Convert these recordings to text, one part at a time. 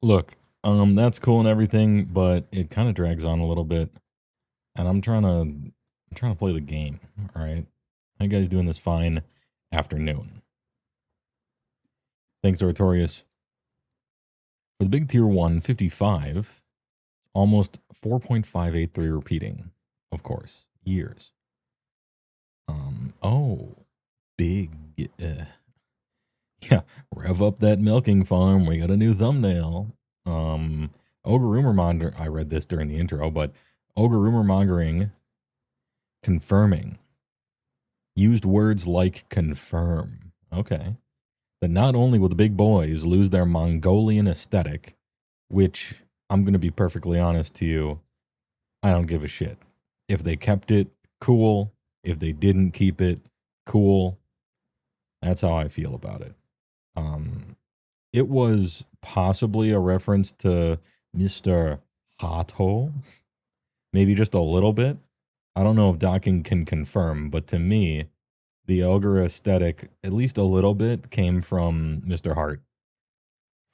Look, that's cool and everything, but it kind of drags on a little bit, and I'm trying to play the game. All right, how you guys doing this fine afternoon? Thanks, Artorius. For the big tier 155, almost 4.583 repeating, of course, years. Oh, big. Uh, yeah, rev up that milking farm. We got a new thumbnail. Ogre Rumor Monger. I read this during the intro, but Ogre Rumor Mongering confirming. Used words like confirm. Okay. That not only will the big boys lose their Mongolian aesthetic, which I'm going to be perfectly honest to you, I don't give a shit. If they kept it, cool. If they didn't keep it, cool. That's how I feel about it. It was possibly a reference to Mr. Hato, maybe just a little bit. I don't know if Docking can confirm, but to me, the ogre aesthetic, at least a little bit, came from Mr. Hart,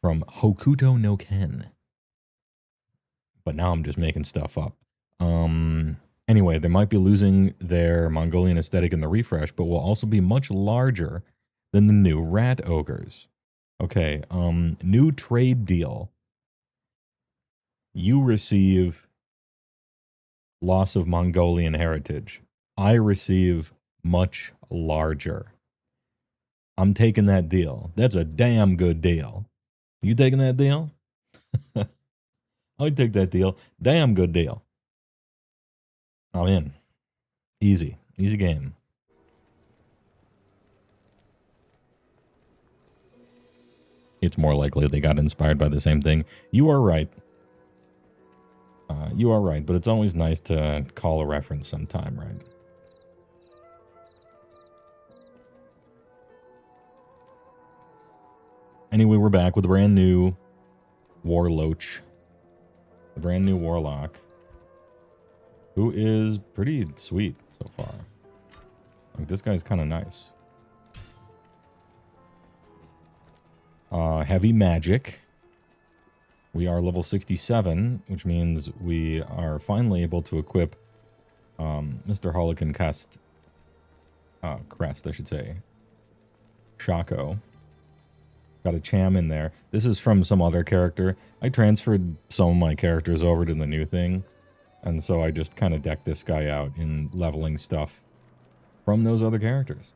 from Hokuto no Ken. But now I'm just making stuff up. Anyway, they might be losing their Mongolian aesthetic in the refresh, but will also be much larger than the new rat ogres. Okay, new trade deal. You receive loss of Mongolian heritage. I receive much larger. I'm taking that deal. That's a damn good deal. You taking that deal? I'd take that deal. Damn good deal. I'm in. Easy. Easy game. It's more likely they got inspired by the same thing. You are right. You are right, but it's always nice to call a reference sometime, right? Anyway, we're back with a brand new Warloach. A brand new Warlock. Who is pretty sweet so far. Like, this guy's kind of nice. Heavy magic. We are level 67, which means we are finally able to equip Mr. Harlequin Crest, I should say. Shaco. Got a Cham in there. This is from some other character. I transferred some of my characters over to the new thing, and so I just kind of decked this guy out in leveling stuff from those other characters.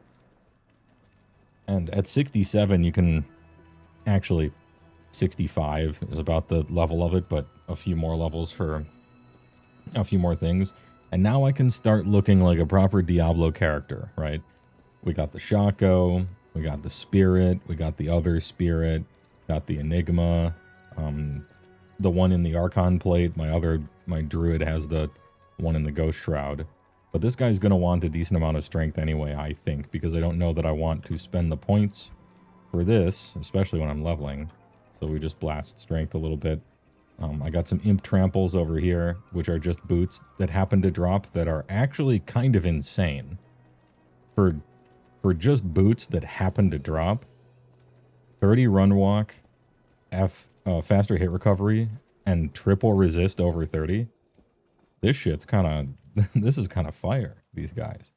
And at 67, you can actually... 65 is about the level of it, but a few more levels for a few more things. And now I can start looking like a proper Diablo character, right? We got the Shaco, we got the Spirit, we got the other Spirit, got the Enigma, the one in the Archon plate. My Druid has the one in the Ghost Shroud. But this guy's going to want a decent amount of strength anyway, I think, because I don't know that I want to spend the points for this, especially when I'm leveling. So we just blast strength a little bit. I got some imp tramples over here, which are just boots that happen to drop that are actually kind of insane. For just boots that happen to drop, 30 run walk, faster hit recovery, and triple resist over 30. This shit's kind of, this is kind of fire, these guys.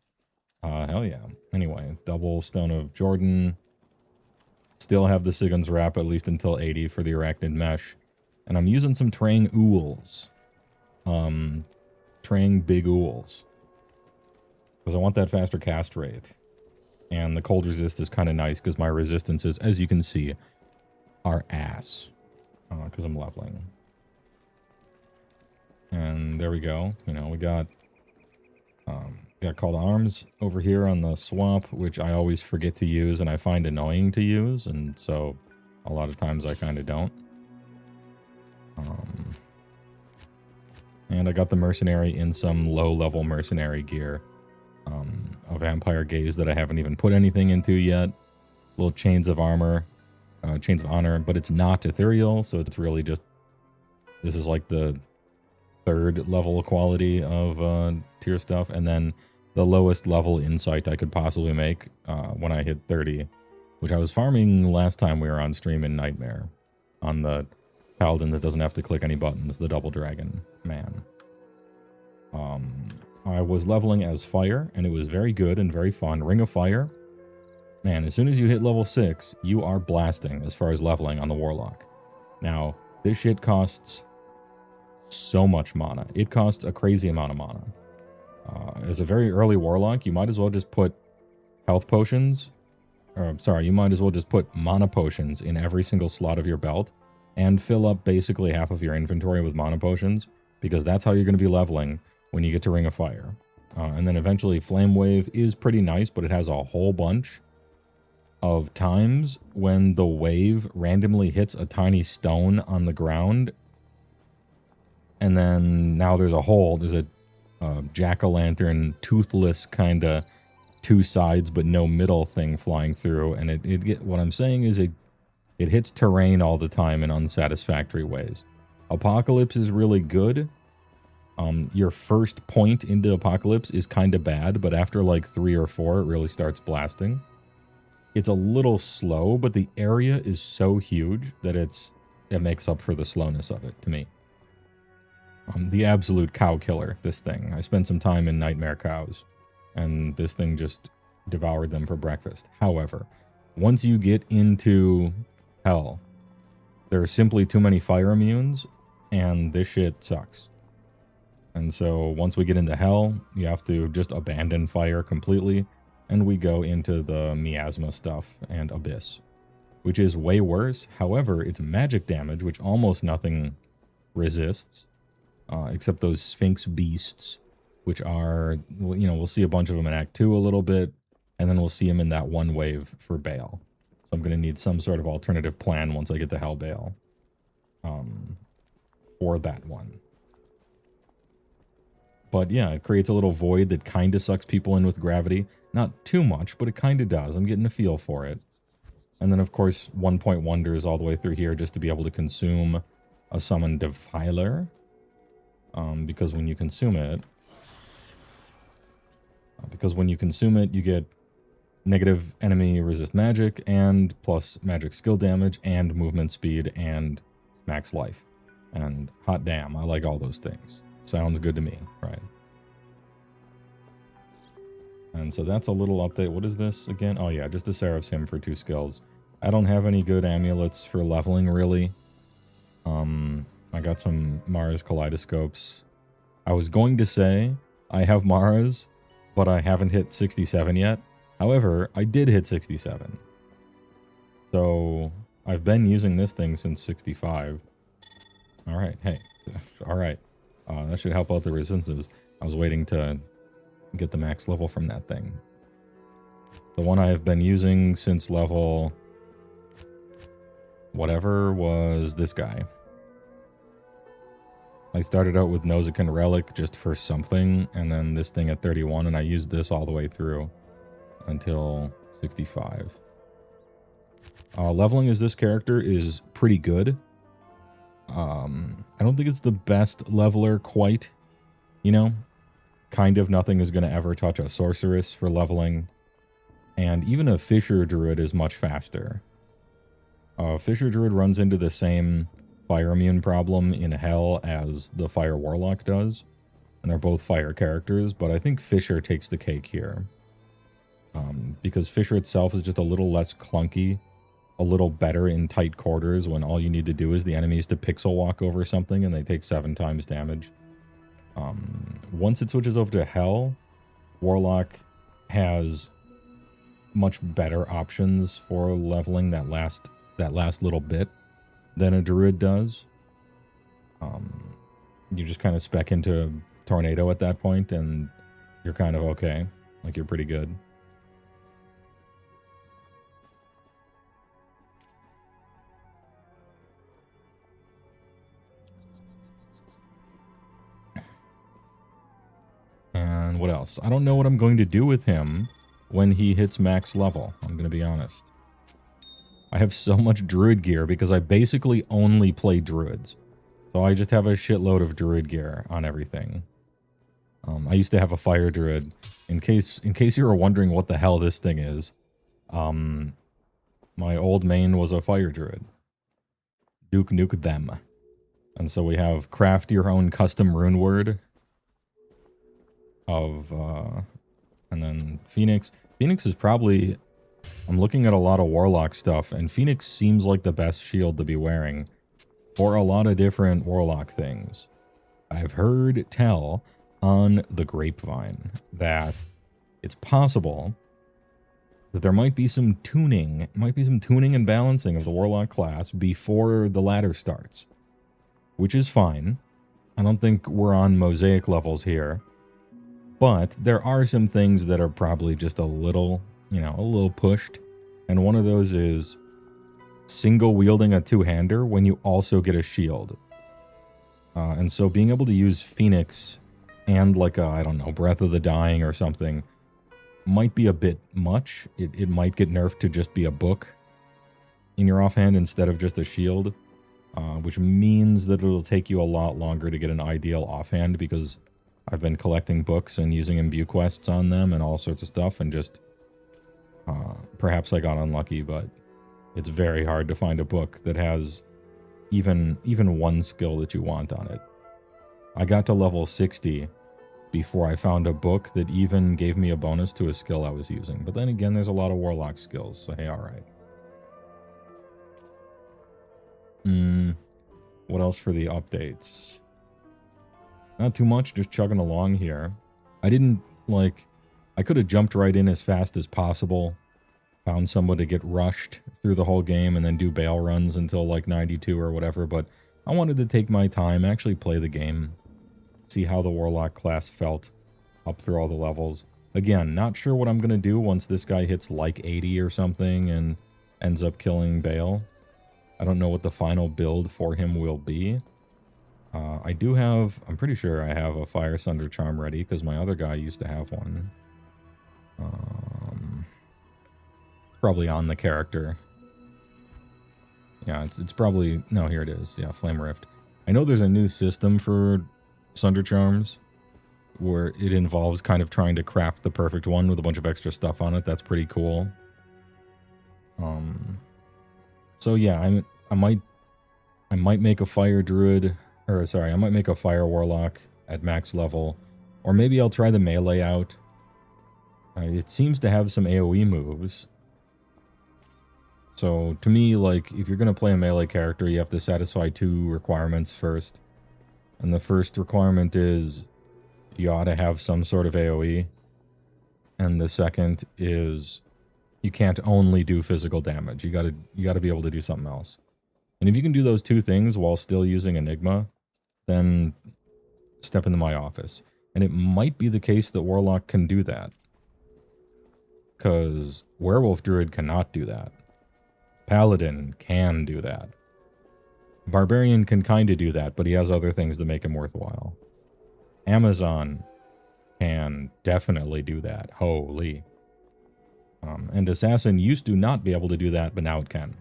Hell yeah. Anyway, double Stone of Jordan. Still have the Sigun's Wrap at least until 80 for the Arachnid Mesh. And I'm using some Trang Ools. Trang Big Ools. Because I want that faster cast rate. And the cold resist is kind of nice because my resistances, as you can see, are ass. Because I'm leveling. And there we go. You know, we got Call to Arms over here on the swamp, which I always forget to use and I find annoying to use, and so a lot of times I kind of don't. And I got the Mercenary in some low-level Mercenary gear. A Vampire Gaze that I haven't even put anything into yet. Little Chains of Armor, Chains of Honor, but it's not ethereal, so it's really just... This is like the third level quality of tier stuff, and then the lowest level insight I could possibly make when I hit 30, which I was farming last time we were on stream in Nightmare on the paladin that doesn't have to click any buttons, the double dragon man. I was leveling as fire, and it was very good and very fun. Ring of Fire, man, as soon as you hit level 6, you are blasting as far as leveling on the warlock. Now, this shit costs so much mana. It costs a crazy amount of mana. As a very early warlock, you might as well just put health potions, or sorry, you might as well just put mana potions in every single slot of your belt and fill up basically half of your inventory with mana potions, because that's how you're going to be leveling when you get to Ring of Fire. And then eventually Flame Wave is pretty nice, but it has a whole bunch of times when the wave randomly hits a tiny stone on the ground, and then now there's a hole, there's a jack-o'-lantern, toothless kind of two sides but no middle thing flying through, and what I'm saying is it hits terrain all the time in unsatisfactory ways. Apocalypse is really good. Your first point into Apocalypse is kind of bad, but after like 3 or 4, it really starts blasting. It's a little slow, but the area is so huge that it makes up for the slowness of it, to me. The absolute cow killer, this thing. I spent some time in Nightmare Cows, and this thing just devoured them for breakfast. However, once you get into Hell, there are simply too many fire immunes, and this shit sucks. And so once we get into Hell, you have to just abandon fire completely, and we go into the miasma stuff and Abyss, which is way worse. However, it's magic damage, which almost nothing resists, except those Sphinx beasts, which are, you know, we'll see a bunch of them in Act 2 a little bit, and then we'll see them in that one wave for Baal. So I'm going to need some sort of alternative plan once I get to Hell Baal for that one. But yeah, it creates a little void that kind of sucks people in with gravity. Not too much, but it kind of does. I'm getting a feel for it. And then, of course, 1 point wonders all the way through here just to be able to consume a Summon Defiler. Because when you consume it... you get negative enemy resist magic, and plus magic skill damage, and movement speed, and max life. And hot damn, I like all those things. Sounds good to me, right? And so that's a little update. What is this again? Oh yeah, just a Seraph's Hymn for 2 skills. I don't have any good amulets for leveling, really. I got some Mara's Kaleidoscopes. I was going to say I have Mara's, but I haven't hit 67 yet. However, I did hit 67. So I've been using this thing since 65. Alright, hey. Alright. That should help out the resistances. I was waiting to get the max level from that thing. The one I have been using since level... whatever was this guy. I started out with Nozican Relic just for something, and then this thing at 31, and I used this all the way through until 65. Leveling as this character is pretty good. I don't think it's the best leveler quite, you know? Kind of nothing is going to ever touch a Sorceress for leveling. And even a Fisher Druid is much faster. Fisher Druid runs into the same fire immune problem in Hell as the Fire Warlock does. And they're both fire characters, but I think Fisher takes the cake here. Because Fisher itself is just a little less clunky, a little better in tight quarters when all you need to do is the enemies to pixel walk over something and they take 7 times damage. Once it switches over to Hell, Warlock has much better options for leveling that last little bit than a Druid does. You just kind of spec into Tornado at that point and you're kind of okay. Like, you're pretty good. And what else? I don't know what I'm going to do with him when he hits max level. I'm going to be honest. I have so much Druid gear because I basically only play Druids. So I just have a shitload of Druid gear on everything. I used to have a Fire Druid. In case you were wondering what the hell this thing is, my old main was a Fire Druid. Duke Nuke them. And so we have craft your own custom rune word of, and then Phoenix. Phoenix is probably, I'm looking at a lot of Warlock stuff, and Phoenix seems like the best shield to be wearing for a lot of different Warlock things. I've heard tell on the grapevine that it's possible that there might be some tuning, and balancing of the Warlock class before the ladder starts, which is fine. I don't think we're on Mosaic levels here, but there are some things that are probably just a little, a little pushed, and one of those is single wielding a two-hander when you also get a shield. And so being able to use Phoenix and like a, I don't know, Breath of the Dying or something might be a bit much. It might get nerfed to just be a book in your offhand instead of just a shield, which means that it'll take you a lot longer to get an ideal offhand, because I've been collecting books and using imbue quests on them and all sorts of stuff, and just perhaps I got unlucky, but it's very hard to find a book that has even one skill that you want on it. I got to level 60 before I found a book that even gave me a bonus to a skill I was using. But then again, there's a lot of Warlock skills, so hey, alright. What else for the updates? Not too much, just chugging along here. I could have jumped right in as fast as possible, found someone to get rushed through the whole game, and then do bail runs until like 92 or whatever, but I wanted to take my time, actually play the game, see how the Warlock class felt up through all the levels. Again, not sure what I'm going to do once this guy hits like 80 or something and ends up killing Bale. I don't know what the final build for him will be. I do have, I'm pretty sure I have a Fire Sunder Charm ready, because my other guy used to have one. Probably on the character. Yeah, it's probably, no, here it is. Yeah, Flame Rift. I know there's a new system for Sunder Charms where it involves kind of trying to craft the perfect one with a bunch of extra stuff on it. That's pretty cool. So yeah, I might make a Fire Druid, or sorry, I might make a Fire Warlock at max level, or maybe I'll try the melee out. It seems to have some AoE moves. So to me, like, if you're going to play a melee character, you have to satisfy two requirements first. And the first requirement is you ought to have some sort of AoE. And the second is you can't only do physical damage. You gotta be able to do something else. And if you can do those two things while still using Enigma, then step into my office. And it might be the case that Warlock can do that, because Werewolf Druid cannot do that. Paladin can do that. Barbarian can kind of do that, but he has other things that make him worthwhile. Amazon can definitely do that. Holy. And Assassin used to not be able to do that, but now it can.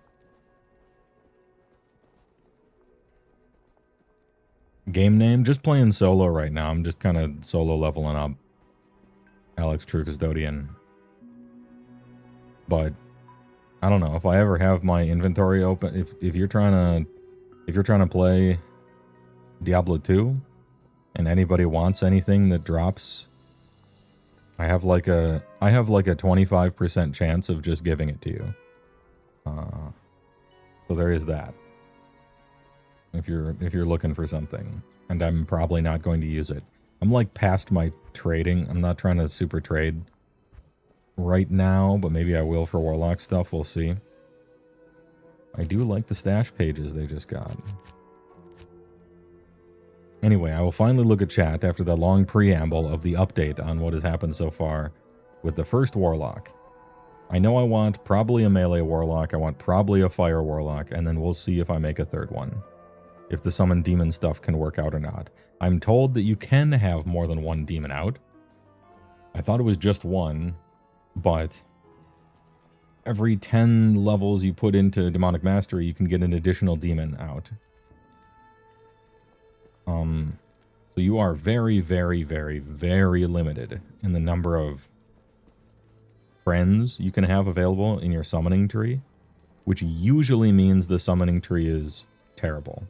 Game name? Just playing solo right now. I'm just kind of solo leveling up. Alex True Custodian. But I don't know if I ever have my inventory open. If you're trying to play Diablo 2 and anybody wants anything that drops, I have like a 25% chance of just giving it to you. So there is that. If you're looking for something, and I'm probably not going to use it. I'm like past my trading. I'm not trying to super trade right now, but maybe I will for Warlock stuff. We'll see. I do like the stash pages they just got. Anyway, I will finally look at chat after that long preamble of the update on what has happened so far with the first Warlock. I know I want probably a melee Warlock, I want probably a Fire Warlock, and then we'll see if I make a third one. If the Summon Demon stuff can work out or not. I'm told that you can have more than one demon out. I thought it was just one, but every 10 levels you put into Demonic Mastery, you can get an additional demon out. So you are very, very, very, very limited in the number of friends you can have available in your summoning tree, which usually means the summoning tree is terrible.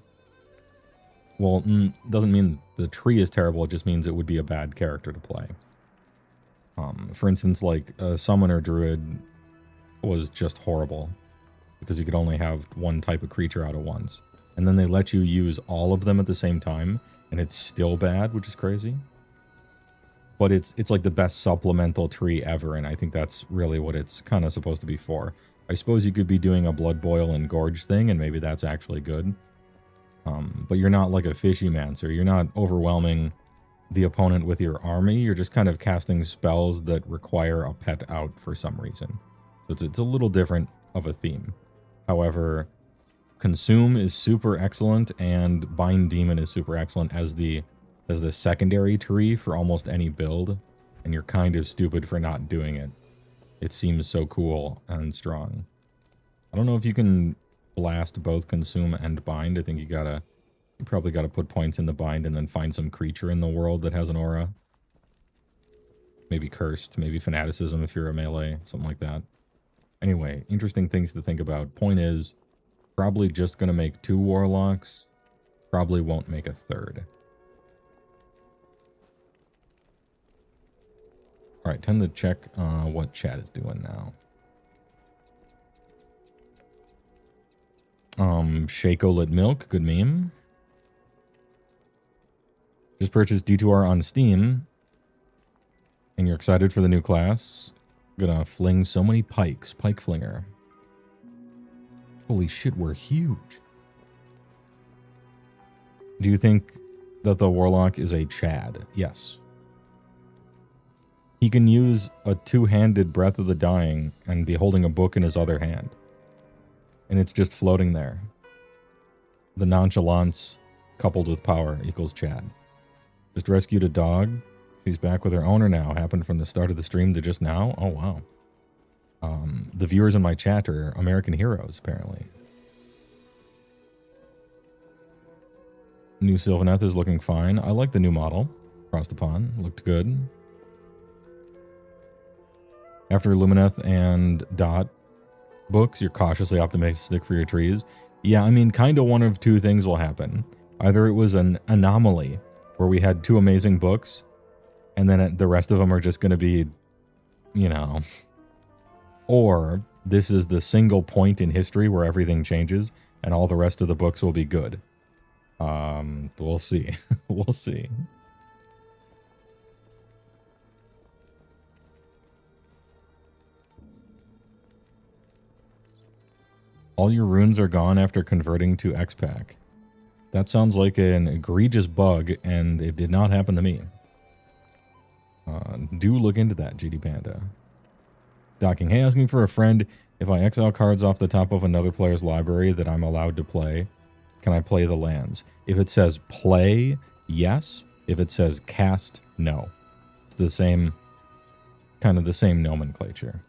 Well, doesn't mean the tree is terrible. It just means it would be a bad character to play. For instance, like a summoner druid was just horrible because you could only have one type of creature out at once. And then they let you use all of them at the same time, and it's still bad, which is crazy. But it's like the best supplemental tree ever, and I think that's really what it's kind of supposed to be for. I suppose you could be doing a Blood Boil and Gorge thing, and maybe that's actually good. But you're not like a Fishy Mancer. You're not overwhelming the opponent with your army. You're just kind of casting spells that require a pet out for some reason. So it's a little different of a theme. However, Consume is super excellent, and Bind Demon is super excellent as the secondary tree for almost any build, and you're kind of stupid for not doing it. It seems so cool and strong. I don't know if you can blast both Consume and Bind. I think you probably gotta put points in the Bind and then find some creature in the world that has an aura. Maybe Cursed, maybe Fanaticism if you're a melee, something like that. Anyway, interesting things to think about. Point is, probably just gonna make 2 Warlocks. Probably won't make a 3rd. Alright, time to check what chat is doing now. Shaco Lit Milk, good meme. Just purchased D2R on Steam, and you're excited for the new class. Gonna fling so many pikes. Pike Flinger. Holy shit, we're huge. Do you think that the Warlock is a Chad? Yes. He can use a 2-handed Breath of the Dying and be holding a book in his other hand. And it's just floating there. The nonchalance coupled with power equals Chad. Just rescued a dog. She's back with her owner now. Happened from the start of the stream to just now. Oh, wow. The viewers in my chat are American heroes, apparently. New Sylvaneth is looking fine. I like the new model. Across the pond. Looked good. After Lumineth and Dot books, you're cautiously optimistic for your trees. Yeah, I mean, kind of one of 2 things will happen. Either it was an anomaly where we had 2 amazing books, and then the rest of them are just going to be, you know, or this is the single point in history where everything changes, and all the rest of the books will be good. We'll see. We'll see. All your runes are gone after converting to X-Pack. That sounds like an egregious bug, and it did not happen to me. Do look into that, GD Panda. Docking. Hey, asking for a friend. If I exile cards off the top of another player's library that I'm allowed to play, can I play the lands? If it says play, yes. If it says cast, no. It's the same, kind of the same nomenclature.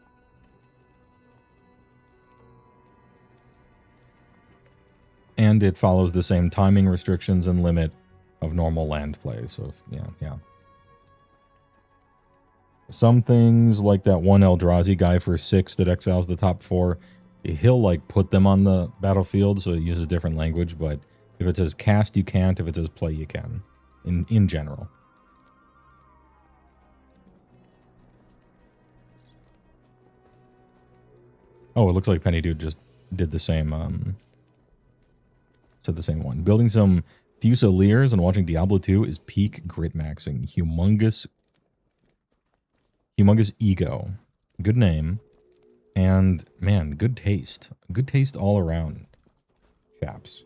And it follows the same timing restrictions and limit of normal land play. So, yeah. Some things, like that one Eldrazi guy for 6 that exiles the top 4, he'll, like, put them on the battlefield, so it uses different language, but if it says cast, you can't. If it says play, you can, in general. Oh, it looks like Penny Dude just did the same, said the same one. Building some Fusiliers and watching Diablo 2 is peak grit maxing. Humongous ego. Good name. And, man, good taste. Good taste all around, chaps.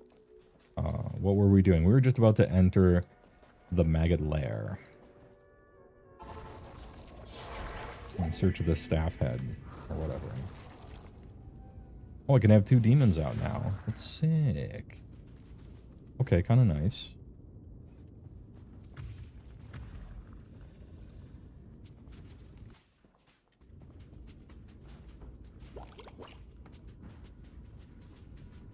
What were we doing? We were just about to enter the Maggot Lair. In search of the Staff Head, or whatever. Oh, I can have 2 demons out now. That's sick. Okay, kind of nice.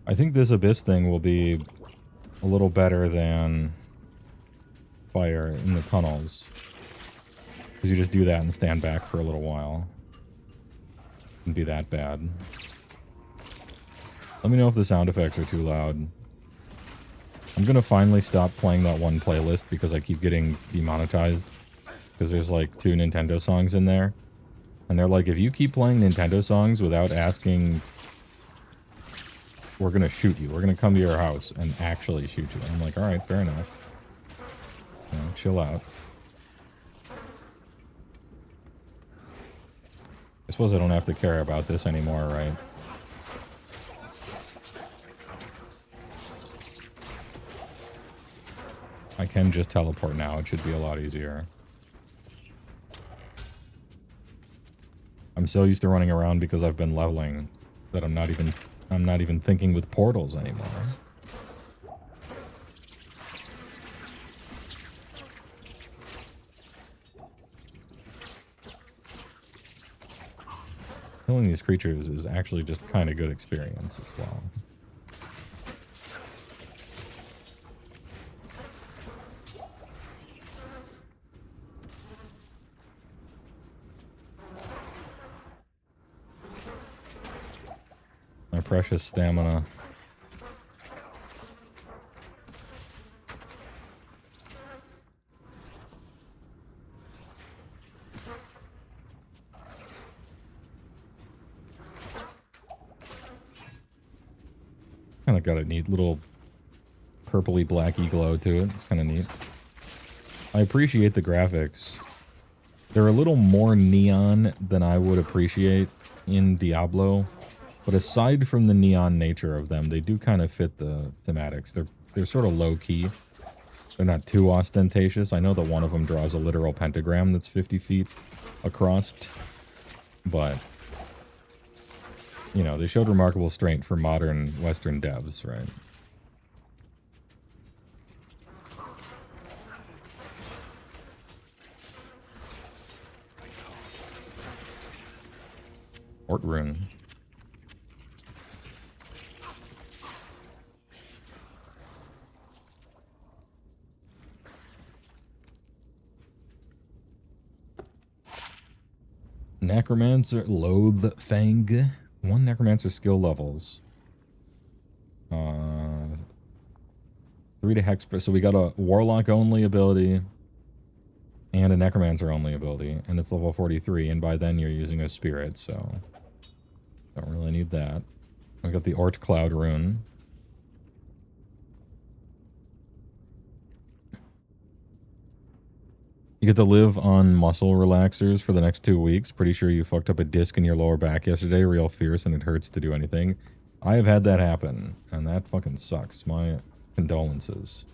I think this Abyss thing will be a little better than fire in the tunnels. Because you just do that and stand back for a little while. Wouldn't be that bad. Let me know if the sound effects are too loud. I'm I'm gonna finally stop playing that one playlist because I keep getting demonetized. Because there's like 2 Nintendo songs in there. And they're like, if you keep playing Nintendo songs without asking, we're gonna shoot you. We're gonna come to your house and actually shoot you. I'm like, alright, fair enough. You know, chill out. I suppose I don't have to care about this anymore, right? I can just teleport now. It should be a lot easier. I'm so used to running around because I've been leveling that I'm not even thinking with portals anymore. Killing these creatures is actually just kind of good experience as well. My precious stamina. Kind of got a neat little purpley blacky glow to it. It's kind of neat. I appreciate the graphics. They're a little more neon than I would appreciate in Diablo. But aside from the neon nature of them, they do kind of fit the thematics. They're sort of low-key. They're not too ostentatious. I know that one of them draws a literal pentagram that's 50 feet across. But, you know, they showed remarkable strength for modern Western devs, right? Fort Rune. Necromancer, Loathe Fang. 1 Necromancer skill levels. 3 to Hex. So we got a Warlock only ability and a Necromancer only ability, and it's level 43, and by then you're using a Spirit, so don't really need that. I got the Ort Cloud rune. You get to live on muscle relaxers for the next 2 weeks. Pretty sure you fucked up a disc in your lower back yesterday, real fierce, and it hurts to do anything. I have had that happen, and that fucking sucks. My condolences.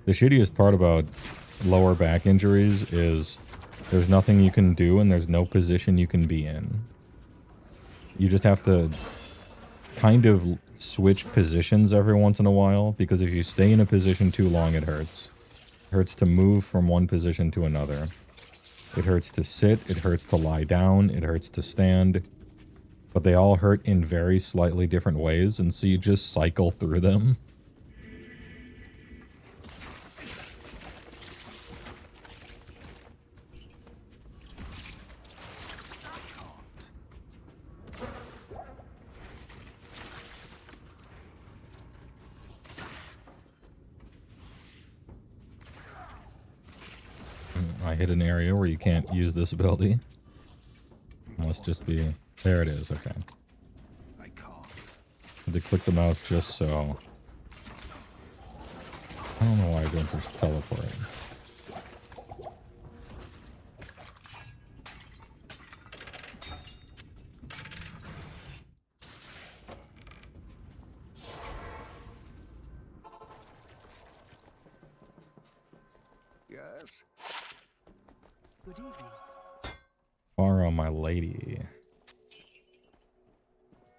The shittiest part about lower back injuries is there's nothing you can do and there's no position you can be in. You just have to kind of switch positions every once in a while, because if you stay in a position too long, it hurts. It hurts to move from one position to another. It hurts to sit, it hurts to lie down, it hurts to stand. But they all hurt in very slightly different ways, and so you just cycle through them. I hit an area where you can't use this ability. Must just be... There it is, okay. I can't. Had to click the mouse just so. I don't know why I don't just teleport. Yes. Good evening. Faro, my lady.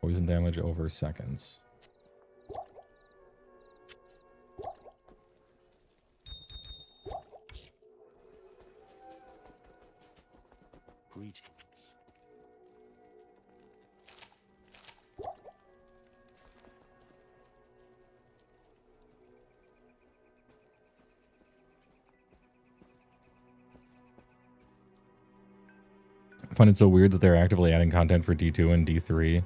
Poison damage over seconds. Greetings. find it so weird that they're actively adding content for D2 and D3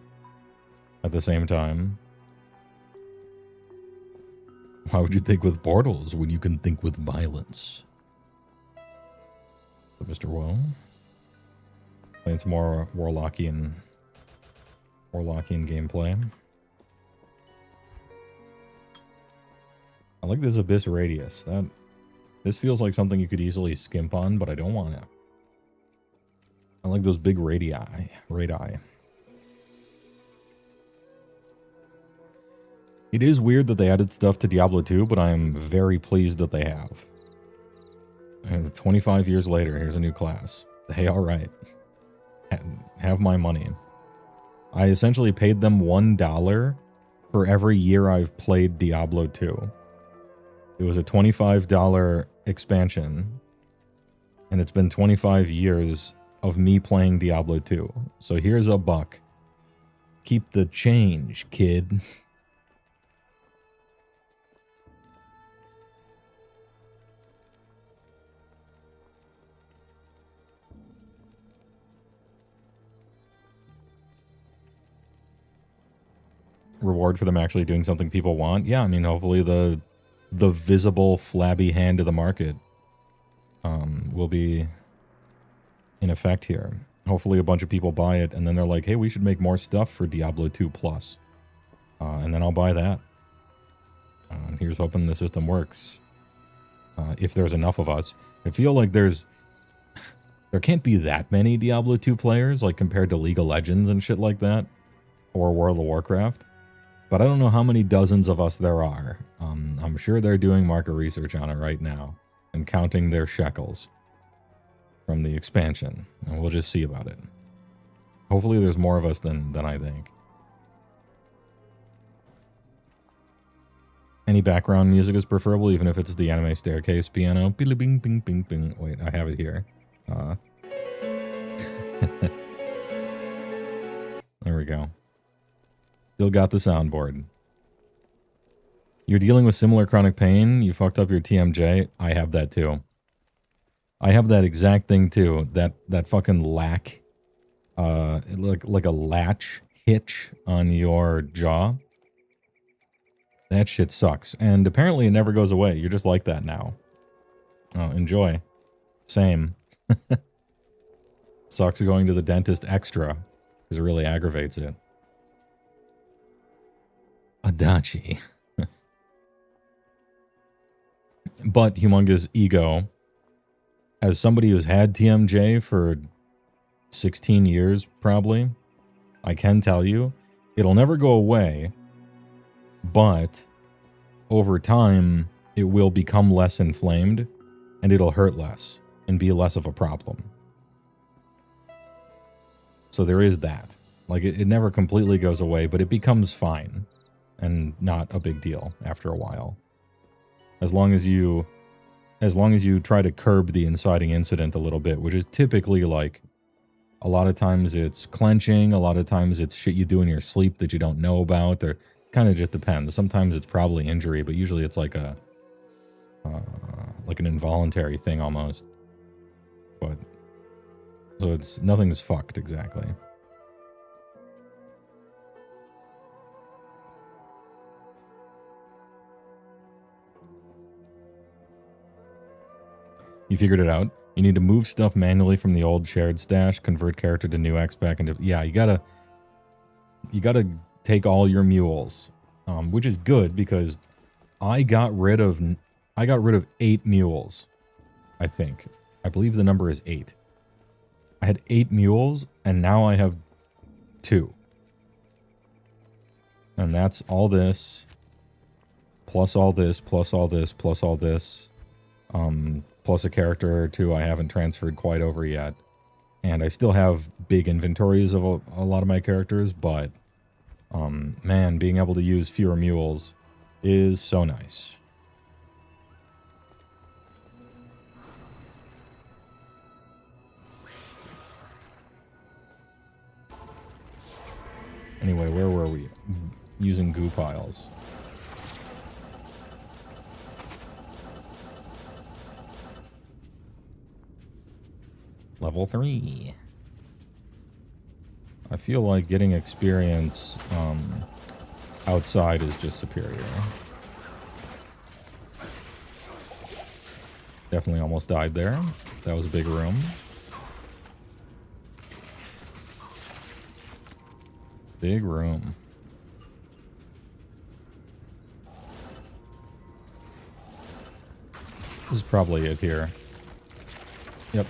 at the same time. Why would you think with portals when you can think with violence? So, Mr. Woe. Playing some more Warlockian gameplay. I like this Abyss Radius. This feels like something you could easily skimp on, but I don't want to. I like those big radii. It is weird that they added stuff to Diablo 2, but I am very pleased that they have. And 25 years later, here's a new class. Hey, all right. Have my money. I essentially paid them $1 for every year I've played Diablo 2. It was a $25 expansion, and it's been 25 years of me playing Diablo 2. So here's a buck. Keep the change, kid. Reward for them actually doing something people want. Yeah, I mean, hopefully the visible flabby hand of the market will be in effect here. Hopefully a bunch of people buy it, and then they're like, hey, we should make more stuff for Diablo 2 Plus. And then I'll buy that. Here's hoping the system works. If there's enough of us. I feel like there can't be that many Diablo 2 players, like compared to League of Legends and shit like that, or World of Warcraft. But I don't know how many dozens of us there are. I'm sure they're doing market research on it right now and counting their shekels from the expansion, and we'll just see about it. Hopefully there's more of us than I think. Any background music is preferable, even if it's the anime staircase piano. Bing, bing, bing, bing, bing. Wait, I have it here. There we go. Still got the soundboard. You're dealing with similar chronic pain. You fucked up your TMJ. I have that too. I have that exact thing too. That fucking lack, like a latch hitch on your jaw. That shit sucks. And apparently it never goes away. You're just like that now. Oh, enjoy. Same. Sucks going to the dentist extra because it really aggravates it. Adachi. But Humongous Ego, as somebody who's had TMJ for 16 years probably, I can tell you, it'll never go away, but over time, it will become less inflamed, and it'll hurt less, and be less of a problem. So there is that. Like, it never completely goes away, but it becomes fine, and not a big deal after a while. As long as you try to curb the inciting incident a little bit, which is typically like, a lot of times it's clenching, a lot of times it's shit you do in your sleep that you don't know about, or kind of just depends. Sometimes it's probably injury, but usually it's like a like an involuntary thing almost. But so nothing's fucked exactly. You figured it out. You need to move stuff manually from the old shared stash, convert character to new X back into... Yeah, you gotta take all your mules, which is good because I got rid of 8 mules, I think. I believe the number is 8. I had 8 mules, and now I have 2. And that's all this, plus all this, plus all this, plus all this. Plus a character or 2 I haven't transferred quite over yet. And I still have big inventories of a lot of my characters, but man, being able to use fewer mules is so nice. Anyway, where were we? Using goo piles. Level 3. I feel like getting experience outside is just superior. Definitely almost died there. That was a big room. Big room. This is probably it here. Yep.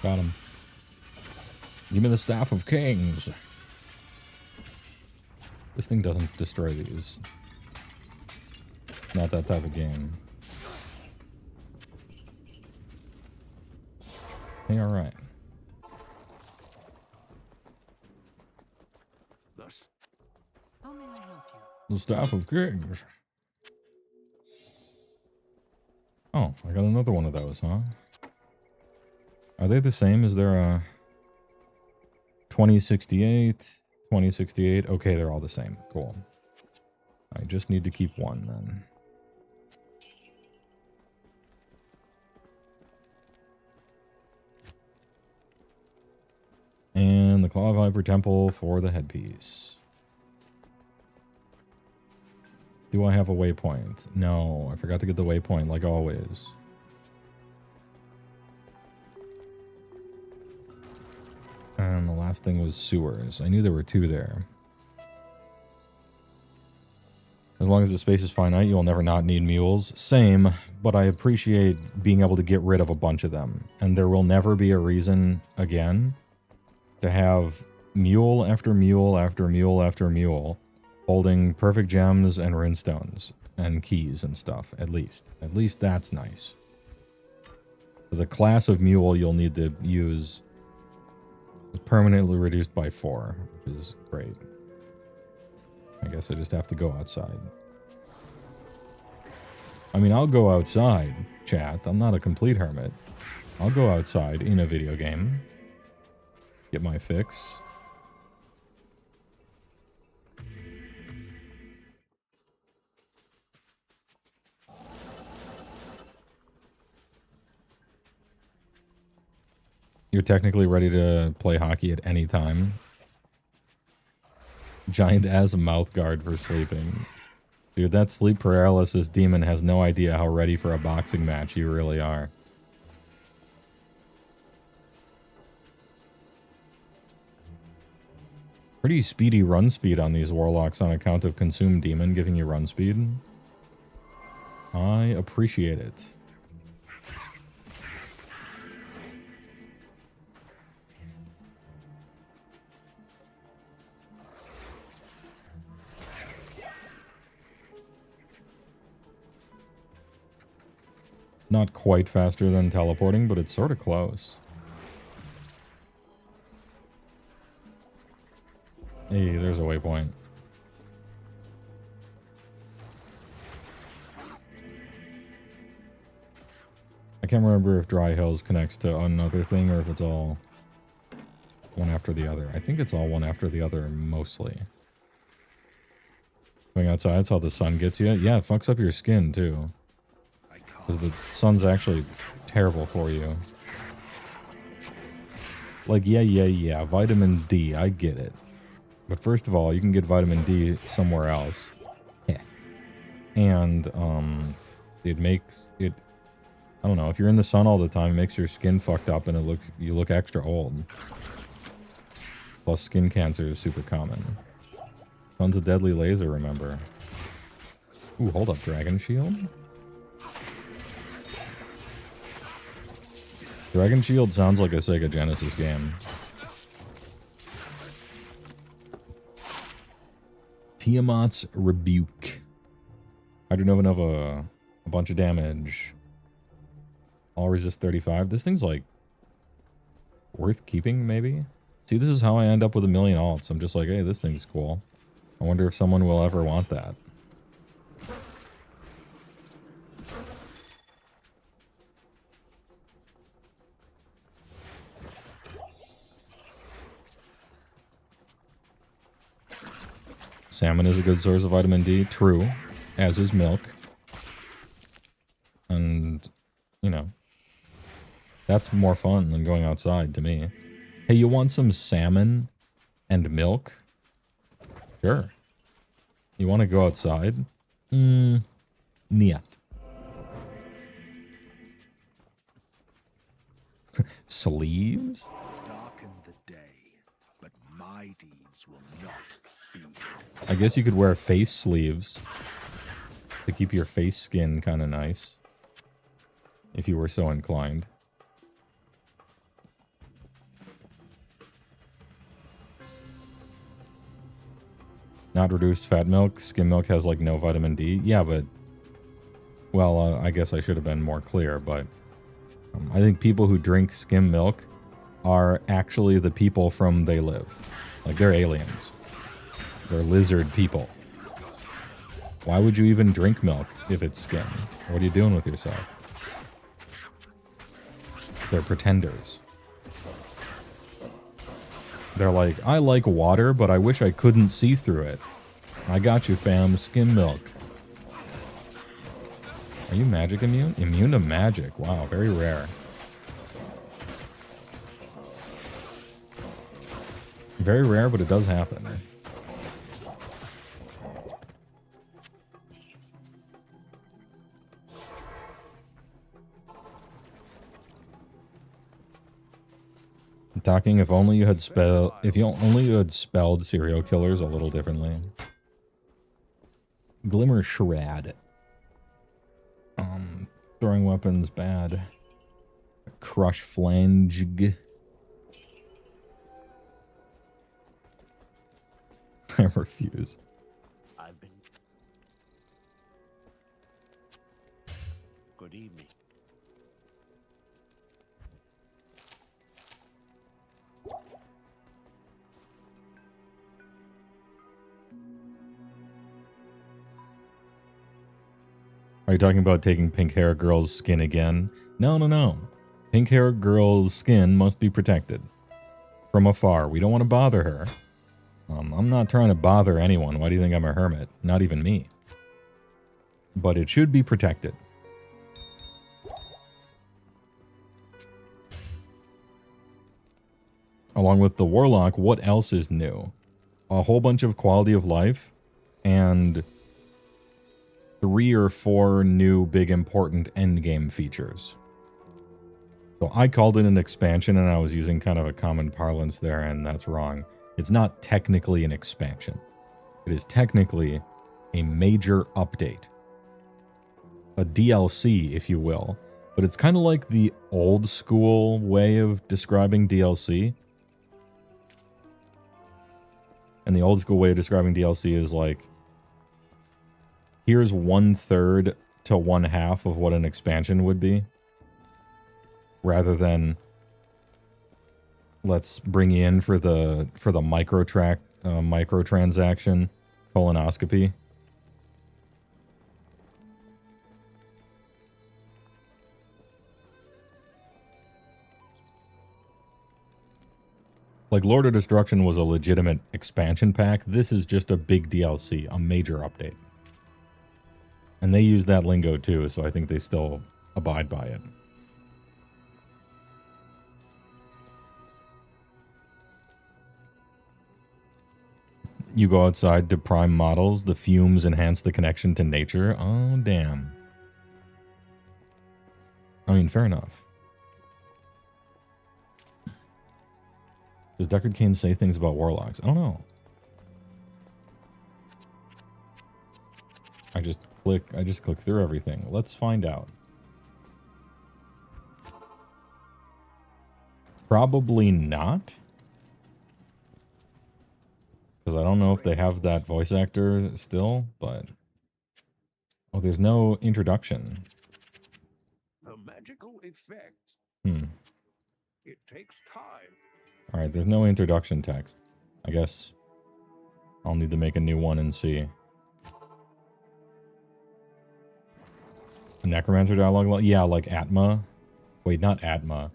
Got him. Give me the Staff of Kings. This thing doesn't destroy these. Not that type of game. Hey, alright. Thus, How may I help you? The Staff of Kings. Oh, I got another one of those, huh? Are they the same? Is there a 2068, 2068? Okay, they're all the same. Cool. I just need to keep one then. And the Claw Viper Temple for the headpiece. Do I have a waypoint? No, I forgot to get the waypoint like always. And the last thing was sewers. I knew there were two there. As long as the space is finite, you'll never not need mules. Same, but I appreciate being able to get rid of a bunch of them. And there will never be a reason, again, to have mule after mule after mule after mule holding perfect gems and runestones and keys and stuff, at least. At least that's nice. So the class of mule you'll need to use is permanently reduced by 4, which is great. I guess I just have to go outside. I mean, I'll go outside, chat. I'm not a complete hermit. I'll go outside in a video game. Get my fix. You're technically ready to play hockey at any time. Giant as a mouth guard for sleeping. Dude, that sleep paralysis demon has no idea how ready for a boxing match you really are. Pretty speedy run speed on these warlocks on account of Consume Demon giving you run speed. I appreciate it. Not quite faster than teleporting, but it's sort of close. Hey, there's a waypoint. I can't remember if Dry Hills connects to another thing or if it's all one after the other. I think it's all one after the other mostly. Going outside, that's how the sun gets you. Yeah, it fucks up your skin too. Because the sun's actually terrible for you. Like, yeah, vitamin D, I get it. But first of all, you can get vitamin D somewhere else. Yeah. And, it makes it... I don't know, if you're in the sun all the time, it makes your skin fucked up and you look extra old. Plus, skin cancer is super common. Sun's a deadly laser, remember. Ooh, hold up, Dragon Shield? Dragon Shield sounds like a Sega Genesis game. Tiamat's Rebuke. Hydro Nova, a bunch of damage. All resist 35. This thing's like worth keeping, maybe? See, this is how I end up with 1,000,000 alts. I'm just like, hey, this thing's cool. I wonder if someone will ever want that. Salmon is a good source of vitamin D. True. As is milk. And, you know, that's more fun than going outside to me. Hey, you want some salmon and milk? Sure. You want to go outside? Niet. Sleeves? Darken the day, but my deeds will not be. I guess you could wear face sleeves to keep your face skin kind of nice. If you were so inclined. Not reduced fat milk. Skim milk has like no vitamin D. Yeah, but... Well, I guess I should have been more clear, but... I think people who drink skim milk are actually the people from They Live. Like, they're aliens. They're lizard people. Why would you even drink milk if it's skim? What are you doing with yourself? They're pretenders. They're like, I like water, but I wish I couldn't see through it. I got you, fam. Skim milk. Are you magic immune? Immune to magic. Wow, very rare. Very rare, but it does happen. Talking if only you had spelled serial killers a little differently. Glimmer Shred. Throwing weapons bad. Crush Flange. I refuse. I've been. Good evening. Are you talking about taking pink hair girl's skin again? No, no, no. Pink hair girl's skin must be protected. From afar. We don't want to bother her. I'm not trying to bother anyone. Why do you think I'm a hermit? Not even me. But it should be protected. Along with the warlock, what else is new? A whole bunch of quality of life and 3 or 4 new big important endgame features. So I called it an expansion and I was using kind of a common parlance there, and that's wrong. It's not technically an expansion. It is technically a major update. A DLC, if you will. But it's kind of like the old school way of describing DLC. And the old school way of describing DLC is like, here's 1/3 to 1/2 of what an expansion would be. Rather than, let's bring you in for the microtransaction colonoscopy. Like, Lord of Destruction was a legitimate expansion pack. This is just a big DLC, a major update. And they use that lingo too, so I think they still abide by it. You go outside to prime models, the fumes enhance the connection to nature. Oh, damn. I mean, fair enough. Does Deckard Cain say things about warlocks? I don't know. I just click through everything. Let's find out. Probably not. Because I don't know if they have that voice actor still, but... Oh, there's no introduction. The magical effect. It takes time. Alright, there's no introduction text. I guess I'll need to make a new one and see. A necromancer dialogue? Yeah, like Atma. Wait, not Atma.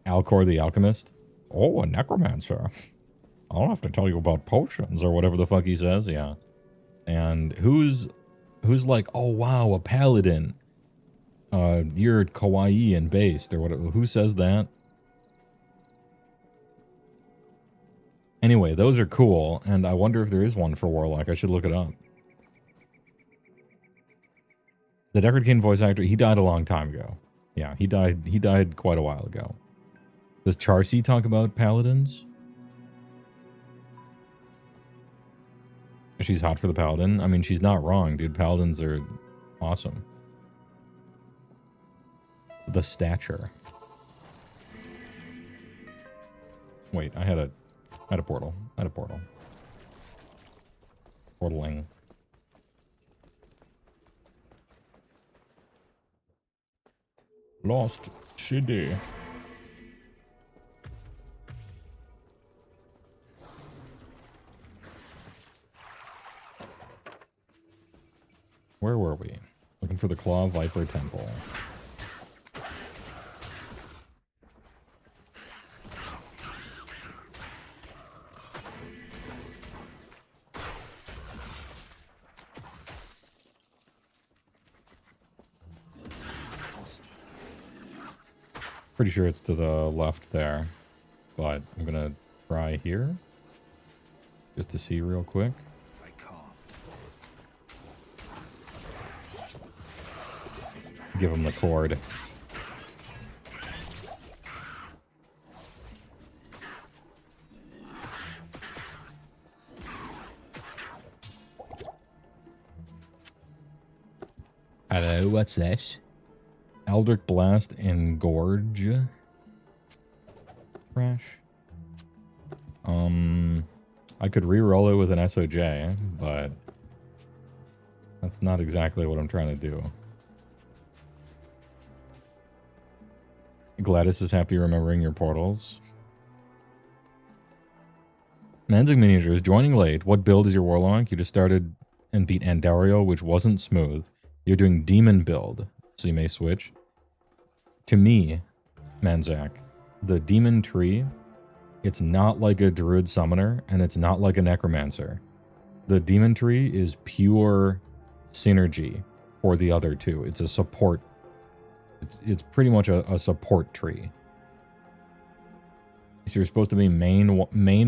Alcor the Alchemist. Oh, a necromancer. I'll have to tell you about potions or whatever the fuck he says. Yeah. And who's like, oh wow, a paladin. You're kawaii and based or whatever. Who says that? Anyway, those are cool, and I wonder if there is one for Warlock. I should look it up. The Deckard Cain voice actor, he died a long time ago. Yeah, he died quite a while ago. Does Charcy talk about paladins? She's hot for the paladin. I mean, she's not wrong, dude. Paladins are awesome. The stature. Wait, I had a portal. I had a portal. Portaling. Lost city. Where were we? Looking for the Claw Viper Temple. Pretty sure it's to the left there, but I'm gonna try here just to see real quick. I can't. Give him the cord. Hello, what's this? Eldritch Blast and Gorge. Trash. I could re-roll it with an SOJ, but that's not exactly what I'm trying to do. Gladys is happy remembering your portals. Manzig Miniatures, joining late. What build is your Warlock? You just started and beat Andario, which wasn't smooth. You're doing Demon build, so you may switch. To me, Manzak, the Demon tree, it's not like a Druid Summoner, and it's not like a Necromancer. The Demon tree is pure synergy for the other two. It's a support. It's pretty much a support tree. So you're supposed to be main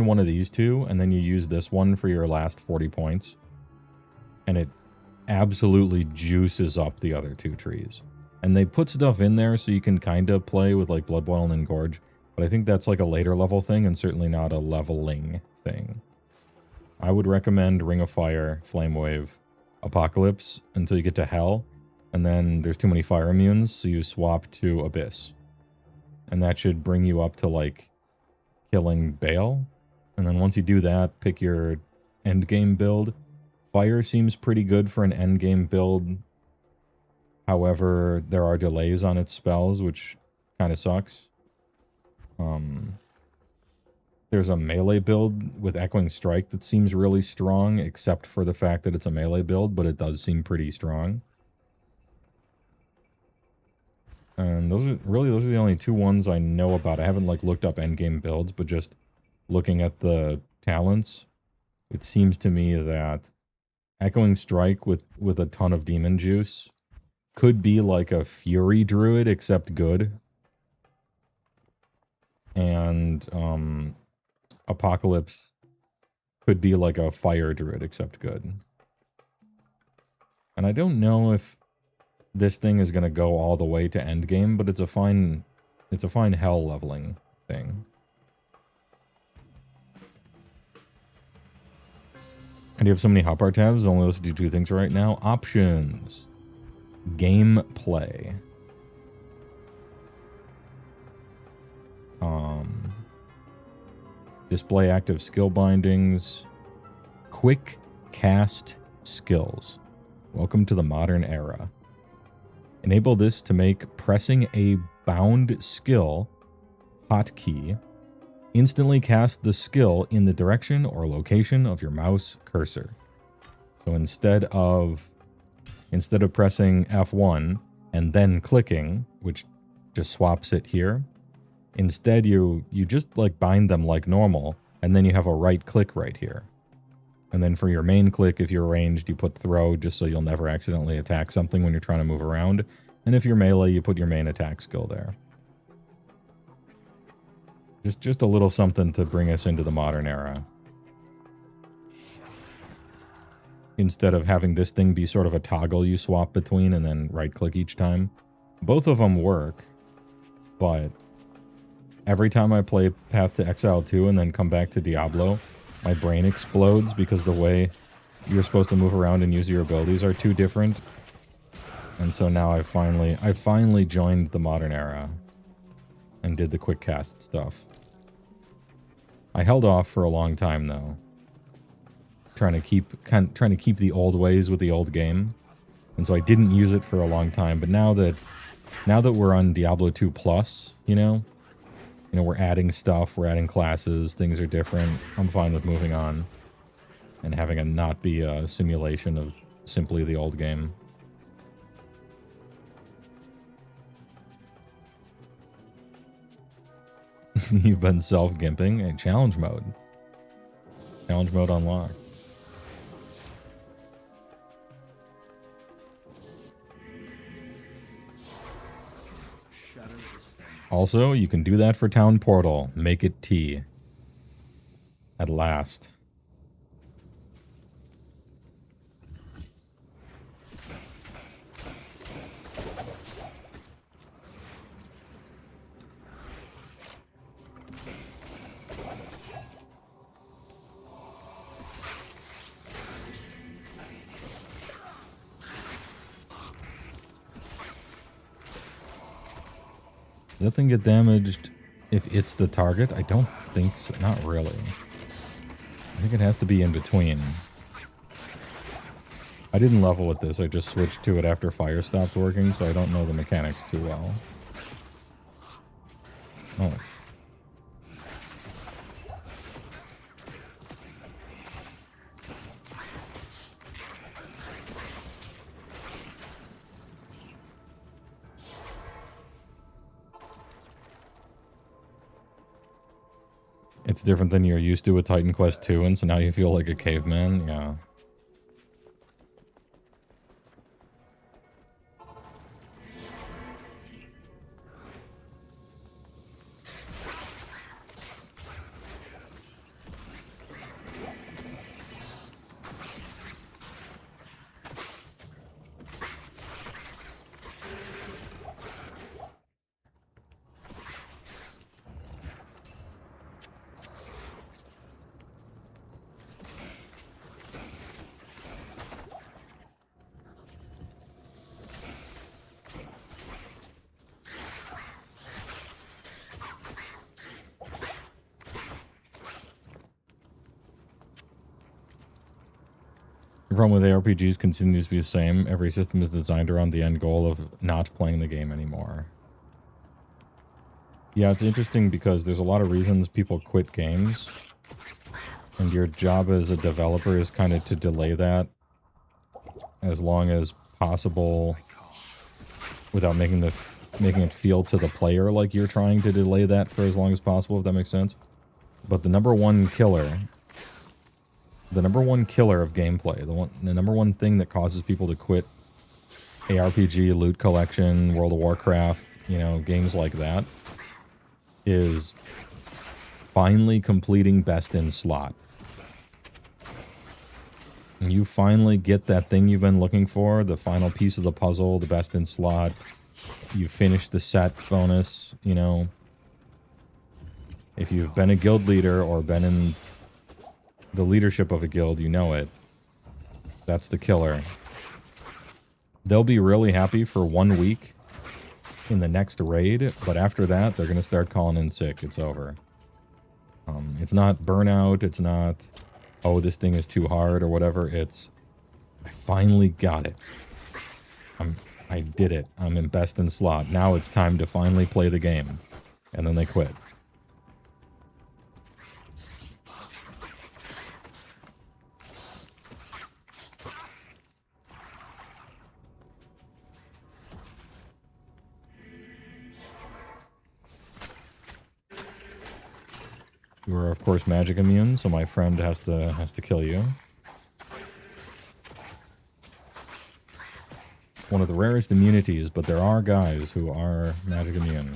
one of these two, and then you use this one for your last 40 points. And it absolutely juices up the other two trees. And they put stuff in there so you can kind of play with like Blood Boil and Gorge. But I think that's like a later level thing and certainly not a leveling thing. I would recommend Ring of Fire, Flame Wave, Apocalypse until you get to Hell. And then there's too many fire immunes, so you swap to Abyss. And that should bring you up to like killing Bale. And then once you do that, pick your endgame build. Fire seems pretty good for an endgame build. However, there are delays on its spells, which kind of sucks. There's a melee build with Echoing Strike that seems really strong, except for the fact that it's a melee build, but it does seem pretty strong. And those are the only two ones I know about. I haven't like looked up endgame builds, but just looking at the talents, it seems to me that Echoing Strike with a ton of demon juice could be like a Fury Druid, except good. And Apocalypse could be like a Fire Druid, except good. And I don't know if this thing is going to go all the way to endgame, but it's a fine hell leveling thing. And you have so many hotbar tabs, only let's do two things right now. Options. Gameplay. Display active skill bindings. Quick cast skills. Welcome to the modern era. Enable this to make pressing a bound skill hotkey instantly cast the skill in the direction or location of your mouse cursor. So instead of pressing F1 and then clicking, which just swaps it here, instead you just like bind them like normal, and then you have a right click right here. And then for your main click, if you're ranged, you put throw just so you'll never accidentally attack something when you're trying to move around. And if you're melee, you put your main attack skill there. Just a little something to bring us into the modern era. Instead of having this thing be sort of a toggle you swap between and then right-click each time. Both of them work, but every time I play Path to Exile 2 and then come back to Diablo, my brain explodes because the way you're supposed to move around and use your abilities are too different. And so now I finally joined the modern era and did the quick cast stuff. I held off for a long time though, trying to keep the old ways with the old game, and so I didn't use it for a long time. But now that we're on Diablo 2 Plus, you know, we're adding stuff, we're adding classes, things are different. I'm fine with moving on and having it not be a simulation of simply the old game. You've been self-gimping in challenge mode. Challenge mode unlocked. Also, you can do that for Town Portal. Make it T. At last. Does that thing get damaged if it's the target? I don't think so. Not really. I think it has to be in between. I didn't level with this. I just switched to it after fire stopped working, so I don't know the mechanics too well. Oh. It's different than you're used to with Titan Quest 2, and so now you feel like a caveman? Yeah. The problem with ARPGs continues to be the same. Every system is designed around the end goal of not playing the game anymore. Yeah, it's interesting because there's a lot of reasons people quit games. And your job as a developer is kind of to delay that as long as possible without making it feel to the player like you're trying to delay that for as long as possible, if that makes sense. But the number one killer of gameplay, the number one thing that causes people to quit ARPG, loot collection, World of Warcraft, you know, games like that, is finally completing best in slot. And you finally get that thing you've been looking for, the final piece of the puzzle, the best in slot. You finish the set bonus, you know. If you've been a guild leader or been in the leadership of a guild, you know it. That's the killer. They'll be really happy for 1 week in the next raid, but after that, they're going to start calling in sick. It's over. It's not burnout. It's not, oh, this thing is too hard or whatever. It's, I finally got it. I did it. I'm in best in slot. Now it's time to finally play the game. And then they quit. You are, of course, magic immune, so my friend has to kill you. one of the rarest immunities, but there are guys who are magic immune.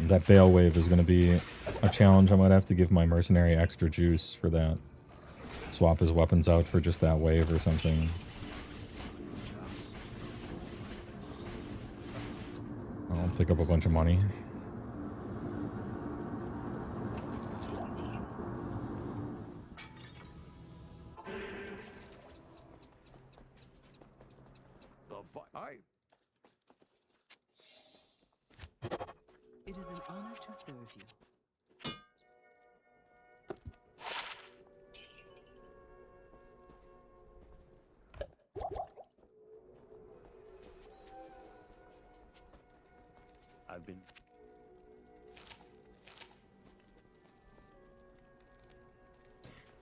That Bale Wave is going to be a challenge. I might have to give my mercenary extra juice for that. Swap his weapons out for just that wave or something. I'll pick up a bunch of money. It is an honor to serve you. I've been...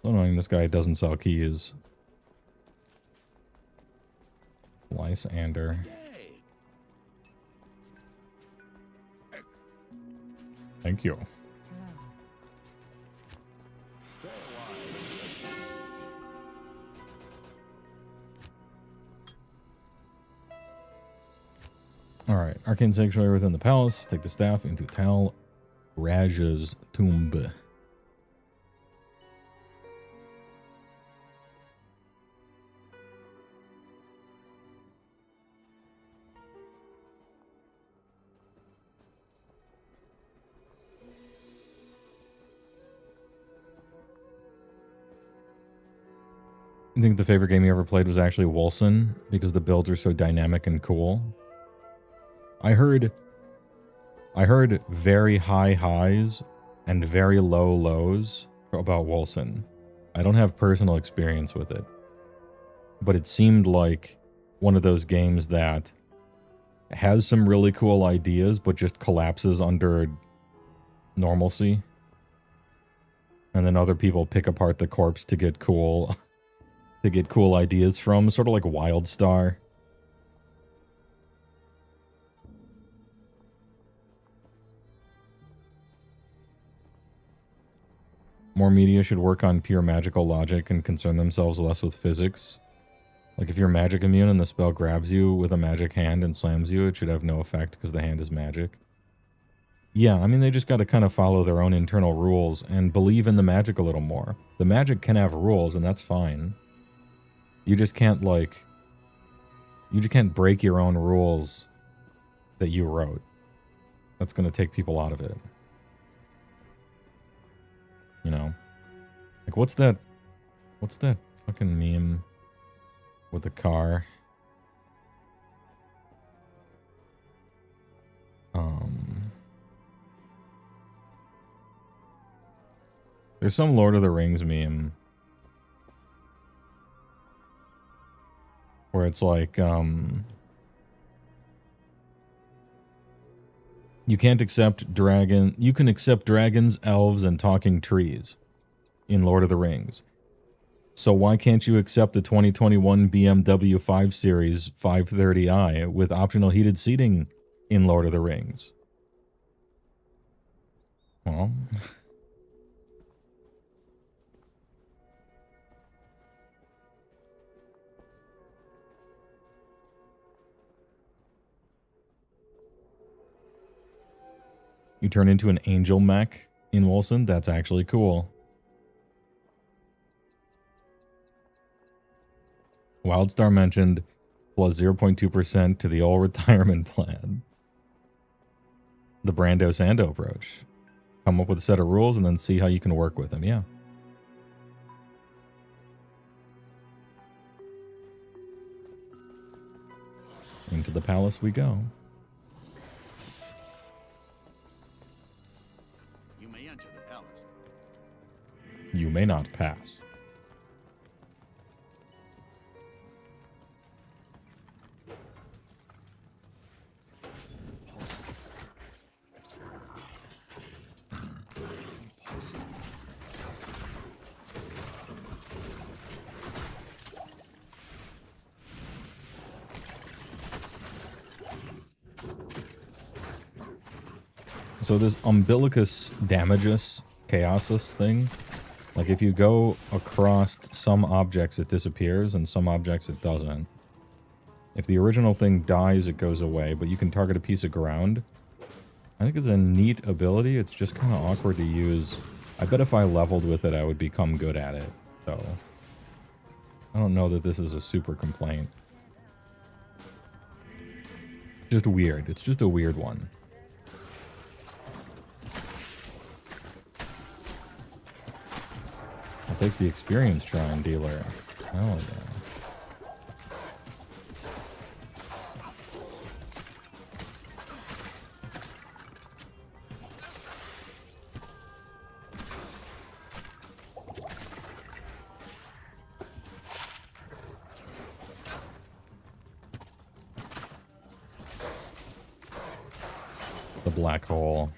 So annoying this guy doesn't sell keys. Lysander. Thank you. Stay alive. Alright, Arcane Sanctuary within the palace. Take the staff into Tal Raj's tomb. I think the favorite game you ever played was actually Wolcen, because the builds are so dynamic and cool. I heard very high highs and very low lows about Wolcen. I don't have personal experience with it, but it seemed like one of those games that has some really cool ideas, but just collapses under normalcy. And then other people pick apart the corpse to get cool ideas from, sort of like WildStar. More media should work on pure magical logic and concern themselves less with physics. Like if you're magic immune and the spell grabs you with a magic hand and slams you, it should have no effect because the hand is magic. Yeah, I mean, they just got to kind of follow their own internal rules and believe in the magic a little more. The magic can have rules, and that's fine. You just can't, like... You just can't break your own rules that you wrote. That's going to take people out of it. You know? Like, what's that fucking meme with the car? There's some Lord of the Rings meme where it's like, you can accept dragons, elves, and talking trees in Lord of the Rings. So why can't you accept the 2021 BMW 5 Series 530i with optional heated seating in Lord of the Rings? Well... You turn into an angel mech in Wolcen? That's actually cool. WildStar mentioned plus 0.2% to the old retirement plan. The Brando Sando approach. Come up with a set of rules and then see how you can work with them. Yeah. Into the palace we go. You may not pass. So this umbilicus damagus chaosus thing, like if you go across some objects it disappears and some objects it doesn't. If the original thing dies it goes away, but you can target a piece of ground. I think it's a neat ability, it's just kind of awkward to use. I bet if I leveled with it I would become good at it, so I don't know that this is a super complaint. Just weird, it's just a weird one. I'll take the experience shrine dealer. Hell yeah. The black hole.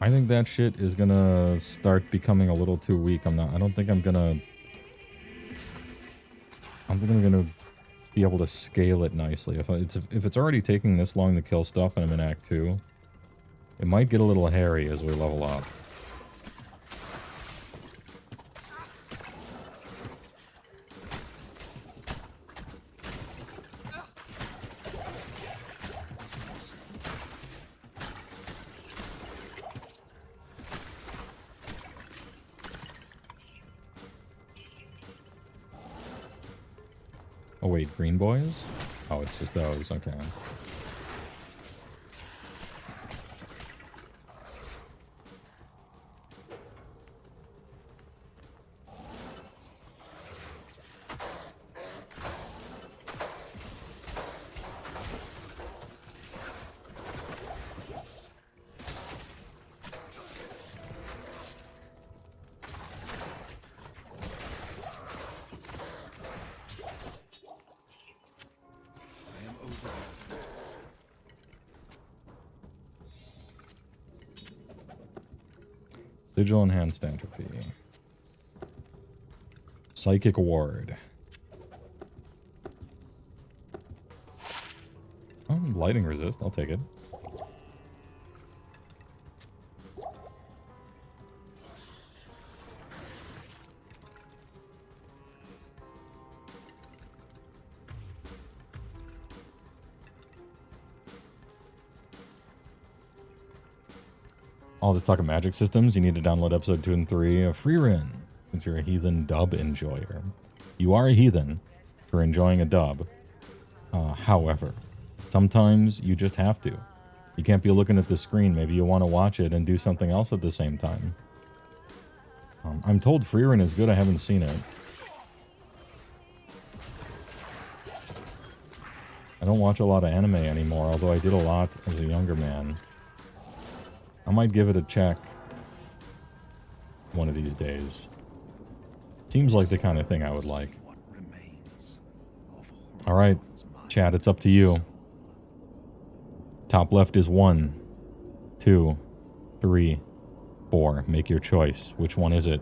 I think that shit is gonna start becoming a little too weak. I don't think I'm gonna be able to scale it nicely. If it's already taking this long to kill stuff and I'm in Act 2, it might get a little hairy as we level up. Oh wait, green boys? Oh, it's just those, okay. Sigil enhanced entropy. Psychic ward. Oh, lightning resist. I'll take it. All this talk of magic systems, you need to download episode 2 and 3 of Freerin, since you're a heathen dub enjoyer. You are a heathen for enjoying a dub. However, sometimes you just have to. You can't be looking at the screen. Maybe you want to watch it and do something else at the same time. I'm told Freerin is good. I haven't seen it. I don't watch a lot of anime anymore, although I did a lot as a younger man. I might give it a check one of these days. Seems like the kind of thing I would like. Alright, chat, it's up to you. Top left is 1, 2, 3, 4. Make your choice. Which one is it?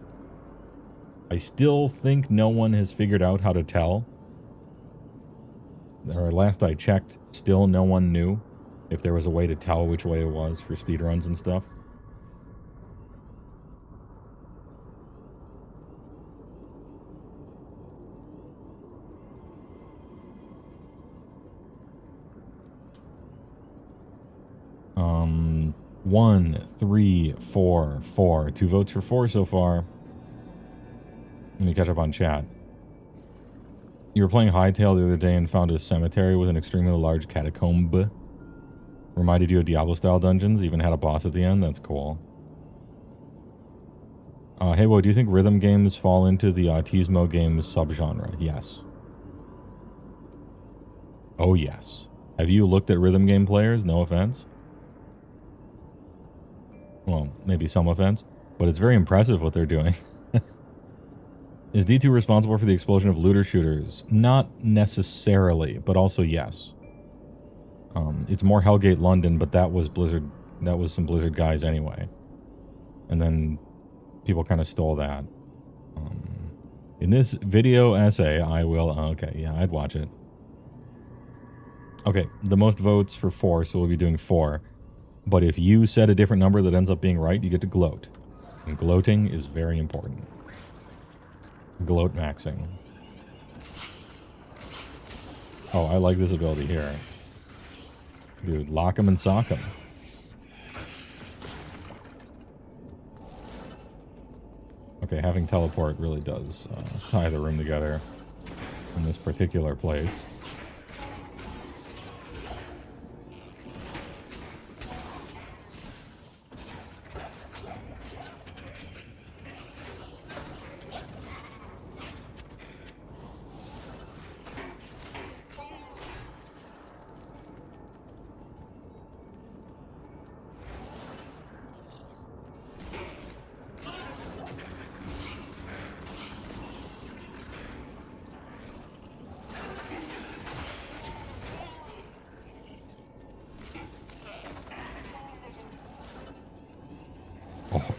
I still think no one has figured out how to tell. Or last I checked, still no one knew if there was a way to tell which way it was for speedruns and stuff. Um, 1, 3, 4, 4. 2 votes for 4 so far. Let me catch up on chat. You were playing Hightail the other day and found a cemetery with an extremely large catacomb. Reminded you of Diablo-style dungeons, even had a boss at the end. That's cool. HeyWoah, do you think rhythm games fall into the Autismo games subgenre? Yes. Oh, yes. Have you looked at rhythm game players? No offense. Well, maybe some offense, but it's very impressive what they're doing. Is D2 responsible for the explosion of looter shooters? Not necessarily, but also yes. It's more Hellgate London, but that was Blizzard. That was some Blizzard guys anyway. And then people kind of stole that. In this video essay, I will... okay, yeah, I'd watch it. Okay, the most votes for 4, so we'll be doing 4. But if you set a different number that ends up being right, you get to gloat. And gloating is very important. Gloat maxing. Oh, I like this ability here. Dude, lock him and sock him. Okay, having teleport really does tie the room together in this particular place.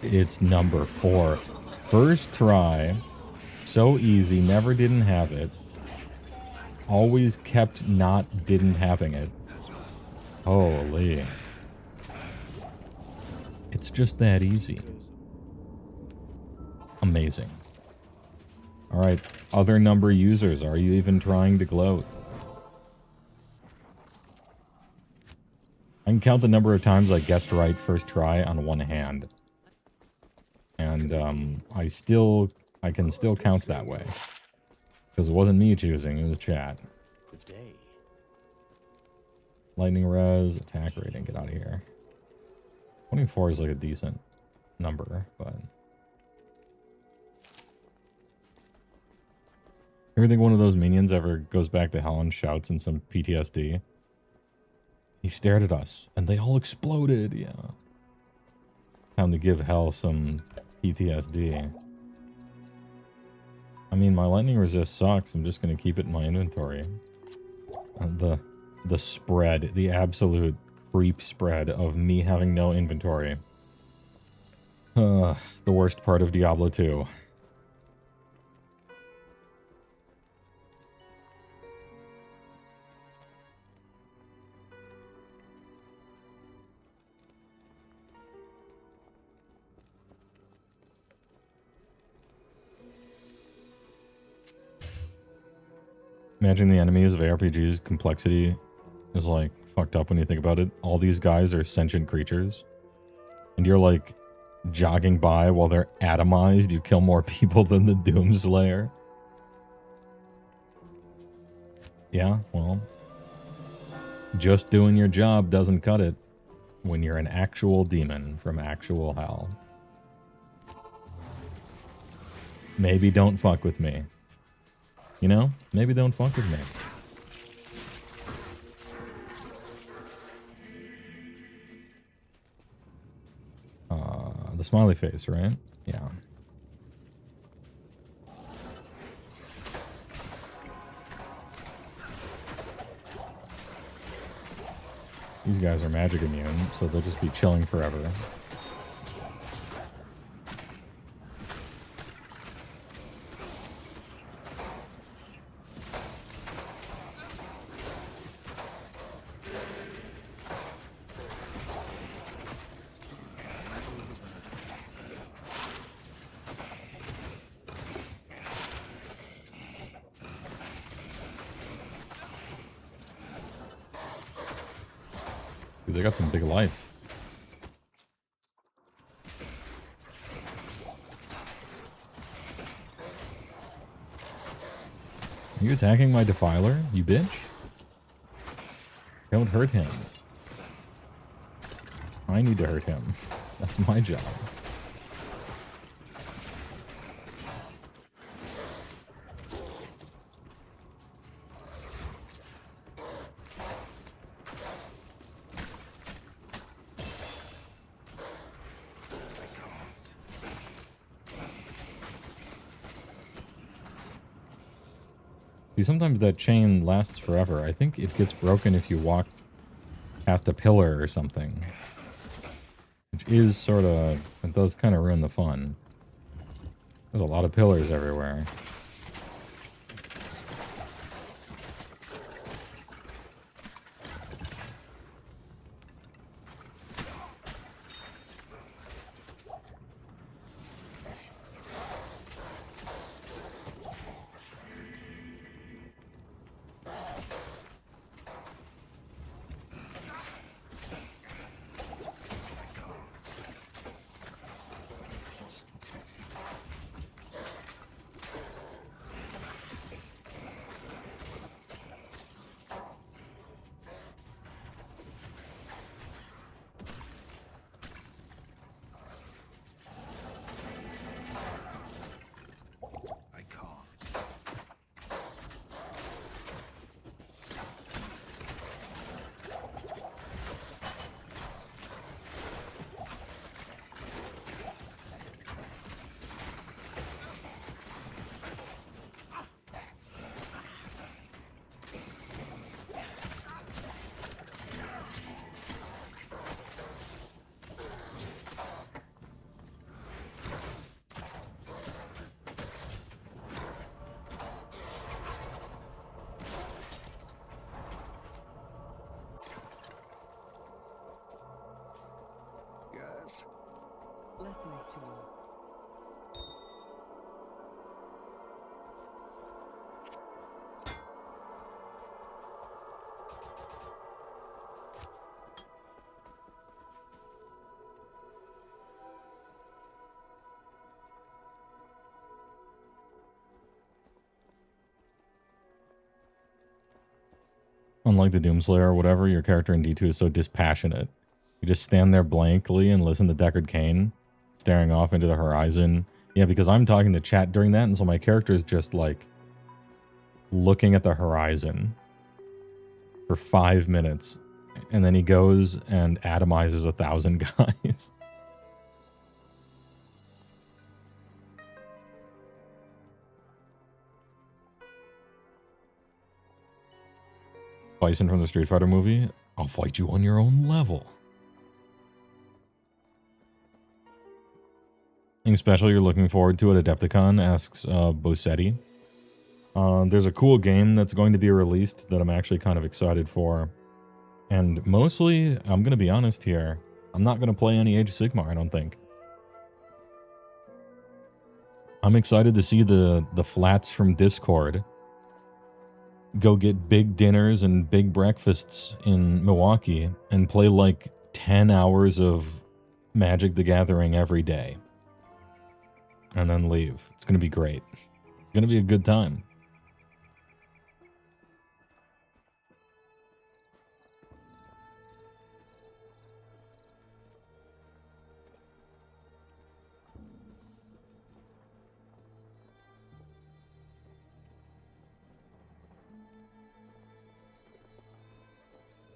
It's number 4. First try. So easy. Never didn't have it. Always kept not didn't having it. Holy. It's just that easy. Amazing. Alright. Other number users. Are you even trying to gloat? I can count the number of times I guessed right first try on one hand. And I can still count that way. Because it wasn't me choosing, it was chat. Good day. Lightning res, attack rating, get out of here. 24 is like a decent number, but... You ever think one of those minions ever goes back to hell and shouts in some PTSD? He stared at us, and they all exploded, yeah. Time to give hell some PTSD. I mean, my lightning resist sucks. I'm just going to keep it in my inventory. The spread, the absolute creep spread of me having no inventory. The worst part of Diablo 2. Imagine the enemies of ARPG's complexity is like fucked up when you think about it. All these guys are sentient creatures. And you're like jogging by while they're atomized. You kill more people than the Doomslayer. Yeah, well. Just doing your job doesn't cut it when you're an actual demon from actual hell. Maybe don't fuck with me. You know? Maybe don't fuck with me. The smiley face, right? Yeah. These guys are magic immune, so they'll just be chilling forever. Dude, they got some big life. Are you attacking my Defiler, you bitch? Don't hurt him. I need to hurt him. That's my job. See, sometimes that chain lasts forever. I think it gets broken if you walk past a pillar or something. Which is sort of... It does kind of ruin the fun. There's a lot of pillars everywhere. Blessings to you. Unlike the Doomslayer or whatever, your character in D2 is so dispassionate. You just stand there blankly and listen to Deckard Cain staring off into the horizon. Yeah, because I'm talking to chat during that, and so my character is just like looking at the horizon for 5 minutes, and then he goes and atomizes 1,000 guys. Bison from the Street Fighter movie. I'll fight you on your own level. Anything special you're looking forward to at Adepticon, asks Bosetti. There's a cool game that's going to be released that I'm actually kind of excited for. And mostly, I'm going to be honest here, I'm not going to play any Age of Sigmar, I don't think. I'm excited to see the flats from Discord go get big dinners and big breakfasts in Milwaukee and play like 10 hours of Magic the Gathering every day. And then leave. It's going to be great. It's going to be a good time.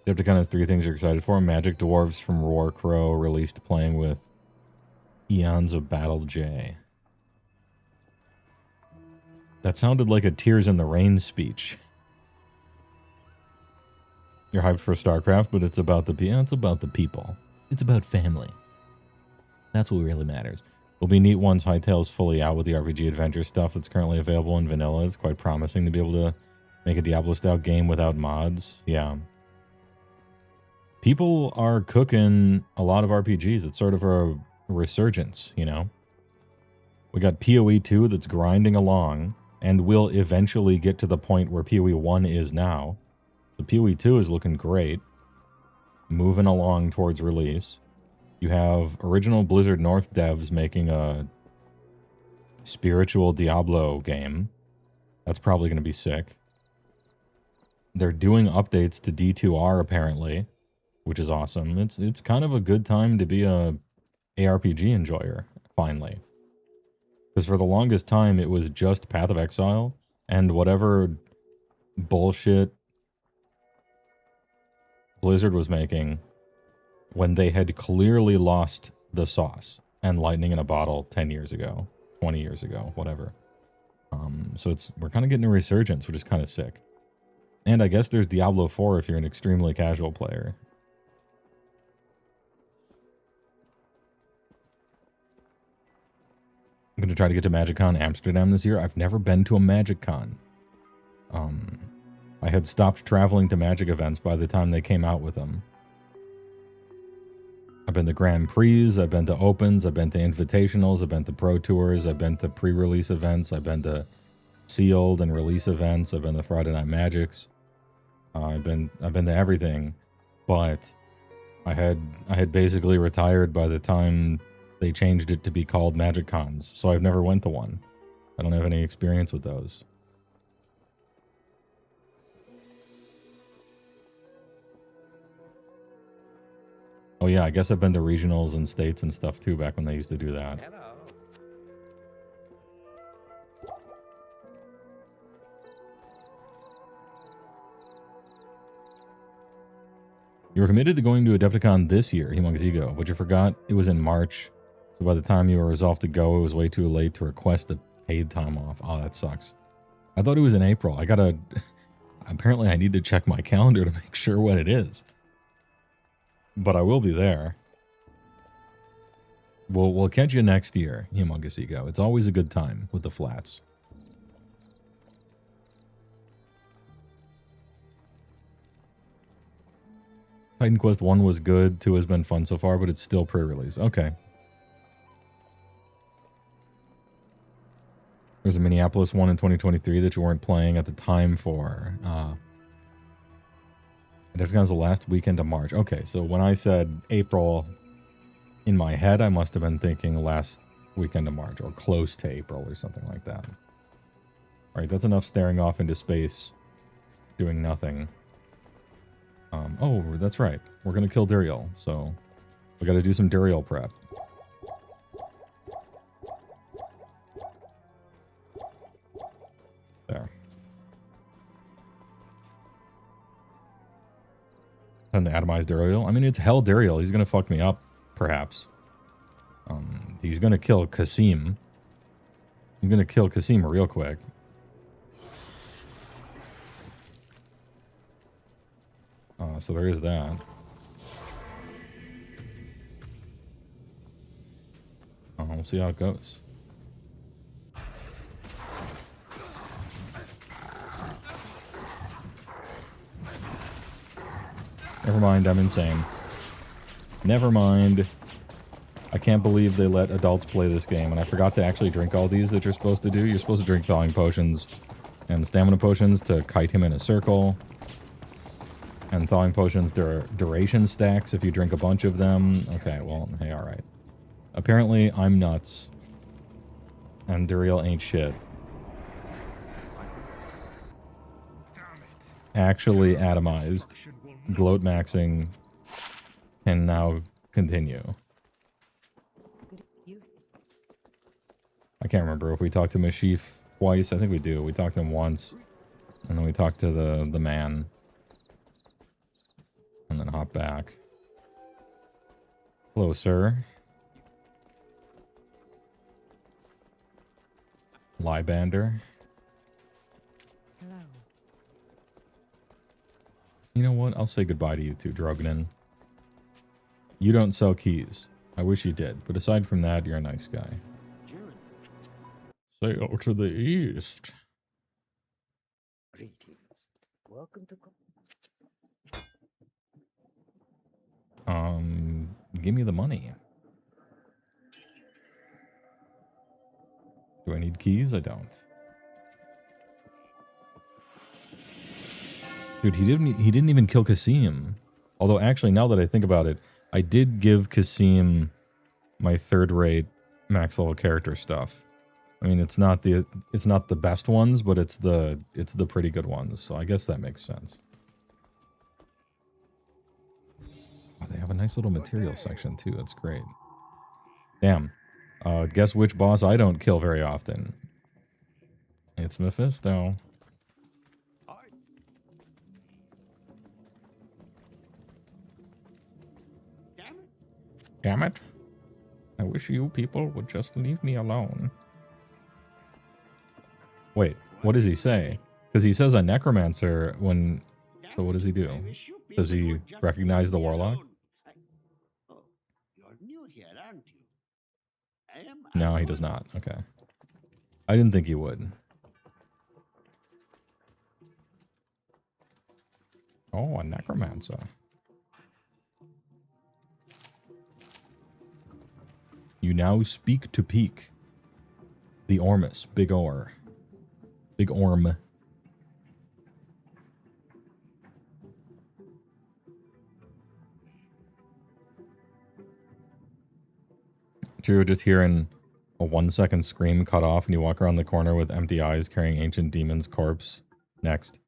Adepticon has 3 things you're excited for. Magic Dwarves from Roar Crow released playing with Eons of Battle J. That sounded like a Tears in the Rain speech. You're hyped for StarCraft, but it's about the people. It's about family. That's what really matters. Will be neat once Hytale's fully out with the RPG adventure stuff that's currently available in vanilla. It's quite promising to be able to make a Diablo-style game without mods. Yeah. People are cooking a lot of RPGs. It's sort of a resurgence, you know? We got PoE 2 that's grinding along and will eventually get to the point where PoE 1 is now. The PoE 2 is looking great, moving along towards release. You have original Blizzard North devs making a spiritual Diablo game. That's probably going to be sick. They're doing updates to D2R apparently, which is awesome. It's kind of a good time to be a ARPG enjoyer, finally. Because for the longest time, it was just Path of Exile and whatever bullshit Blizzard was making when they had clearly lost the sauce and lightning in a bottle 10 years ago, 20 years ago, whatever. So we're kind of getting a resurgence, which is kind of sick. And I guess there's Diablo 4 if you're an extremely casual player. I'm going to try to get to MagicCon Amsterdam this year. I've never been to a MagicCon. I had stopped traveling to Magic events by the time they came out with them. I've been to Grand Prix, I've been to Opens, I've been to Invitationals, I've been to Pro Tours, I've been to pre-release events, I've been to sealed and release events, I've been to Friday Night Magics. I've been to everything, but I had basically retired by the time they changed it to be called Magic Cons, so I've never went to one. I don't have any experience with those. Oh yeah, I guess I've been to regionals and states and stuff too back when they used to do that. Hello. You were committed to going to Adepticon this year, Humongous Ego, but you forgot it was in March. So by the time you were resolved to go, it was way too late to request a paid time off. Oh, that sucks. I thought it was in April. Apparently I need to check my calendar to make sure when it is. But I will be there. We'll catch you next year, Humongous Ego. It's always a good time with the flats. Titan Quest 1 was good, 2 has been fun so far, but it's still pre-release. Okay. There's a Minneapolis one in 2023 that you weren't playing at the time for. It was the last weekend of March. Okay, so when I said April, in my head, I must have been thinking last weekend of March, or close to April, or something like that. Alright, that's enough staring off into space, doing nothing. Oh, that's right. We're gonna kill Duriel, so we gotta do some Duriel prep. There. Time to atomize Duriel. I mean, it's hell Duriel. He's gonna fuck me up, perhaps. He's gonna kill Kasim. He's gonna kill Kasim real quick. So there is that. We'll see how it goes. Never mind, I'm insane. Never mind. I can't believe they let adults play this game, and I forgot to actually drink all these that you're supposed to do. You're supposed to drink thawing potions and stamina potions to kite him in a circle. And thawing potions duration stacks if you drink a bunch of them. Okay, well, hey, alright. Apparently, I'm nuts. And Duriel ain't shit. Actually atomized. Gloat maxing can now continue. I can't remember if we talked to Mashif twice. I think we do. We talked to him once. And then we talked to the man. And then hop back. Hello, sir. Lybander. Hello. You know what? I'll say goodbye to you too, Drognin. You don't sell keys. I wish you did. But aside from that, you're a nice guy. Sail to the east. Greetings. Welcome to. Give me the money. Do I need keys? I don't. Dude, he didn't even kill Kasim. Although actually, now that I think about it, I did give Kasim my third-rate max level character stuff. I mean, it's not the best ones, but it's the pretty good ones. So I guess that makes sense. Oh, they have a nice little material section too. That's great. Damn. Guess which boss I don't kill very often? It's Mephisto. Damn it. I wish you people would just leave me alone. Wait, what does he say? Because he says a necromancer when... So what does he do? Does he recognize the warlock? No, he does not. Okay. I didn't think he would. Oh, a necromancer. You now speak to Peak. The Ormus. Big Or. Big Orm. You're just hearing a 1-second scream cut off and you walk around the corner with empty eyes carrying Ancient Demon's corpse. Next.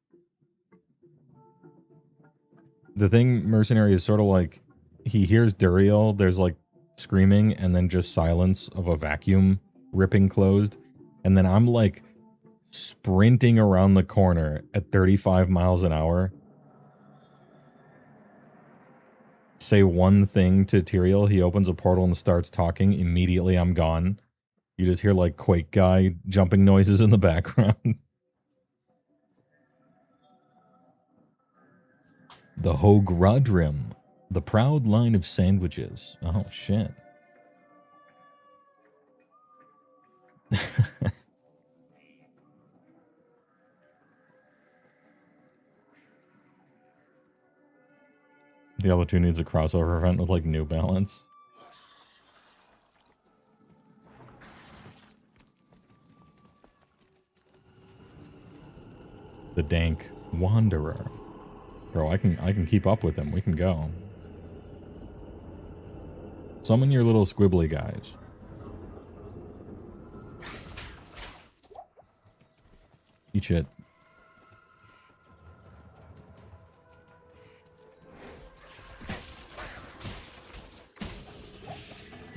The thing, Mercenary, is sort of like he hears Duriel, there's like screaming and then just silence of a vacuum ripping closed. And then I'm like sprinting around the corner at 35 miles an hour. Say one thing to Tyrael, he opens a portal and starts talking. Immediately I'm gone. You just hear like Quake guy jumping noises in the background. The Hogradrim. The proud line of sandwiches. Oh, shit. Diablo 2 needs a crossover event with, like, New Balance. The dank wanderer. Bro, I can keep up with him. We can go. Summon your little squibbly guys. Eat shit.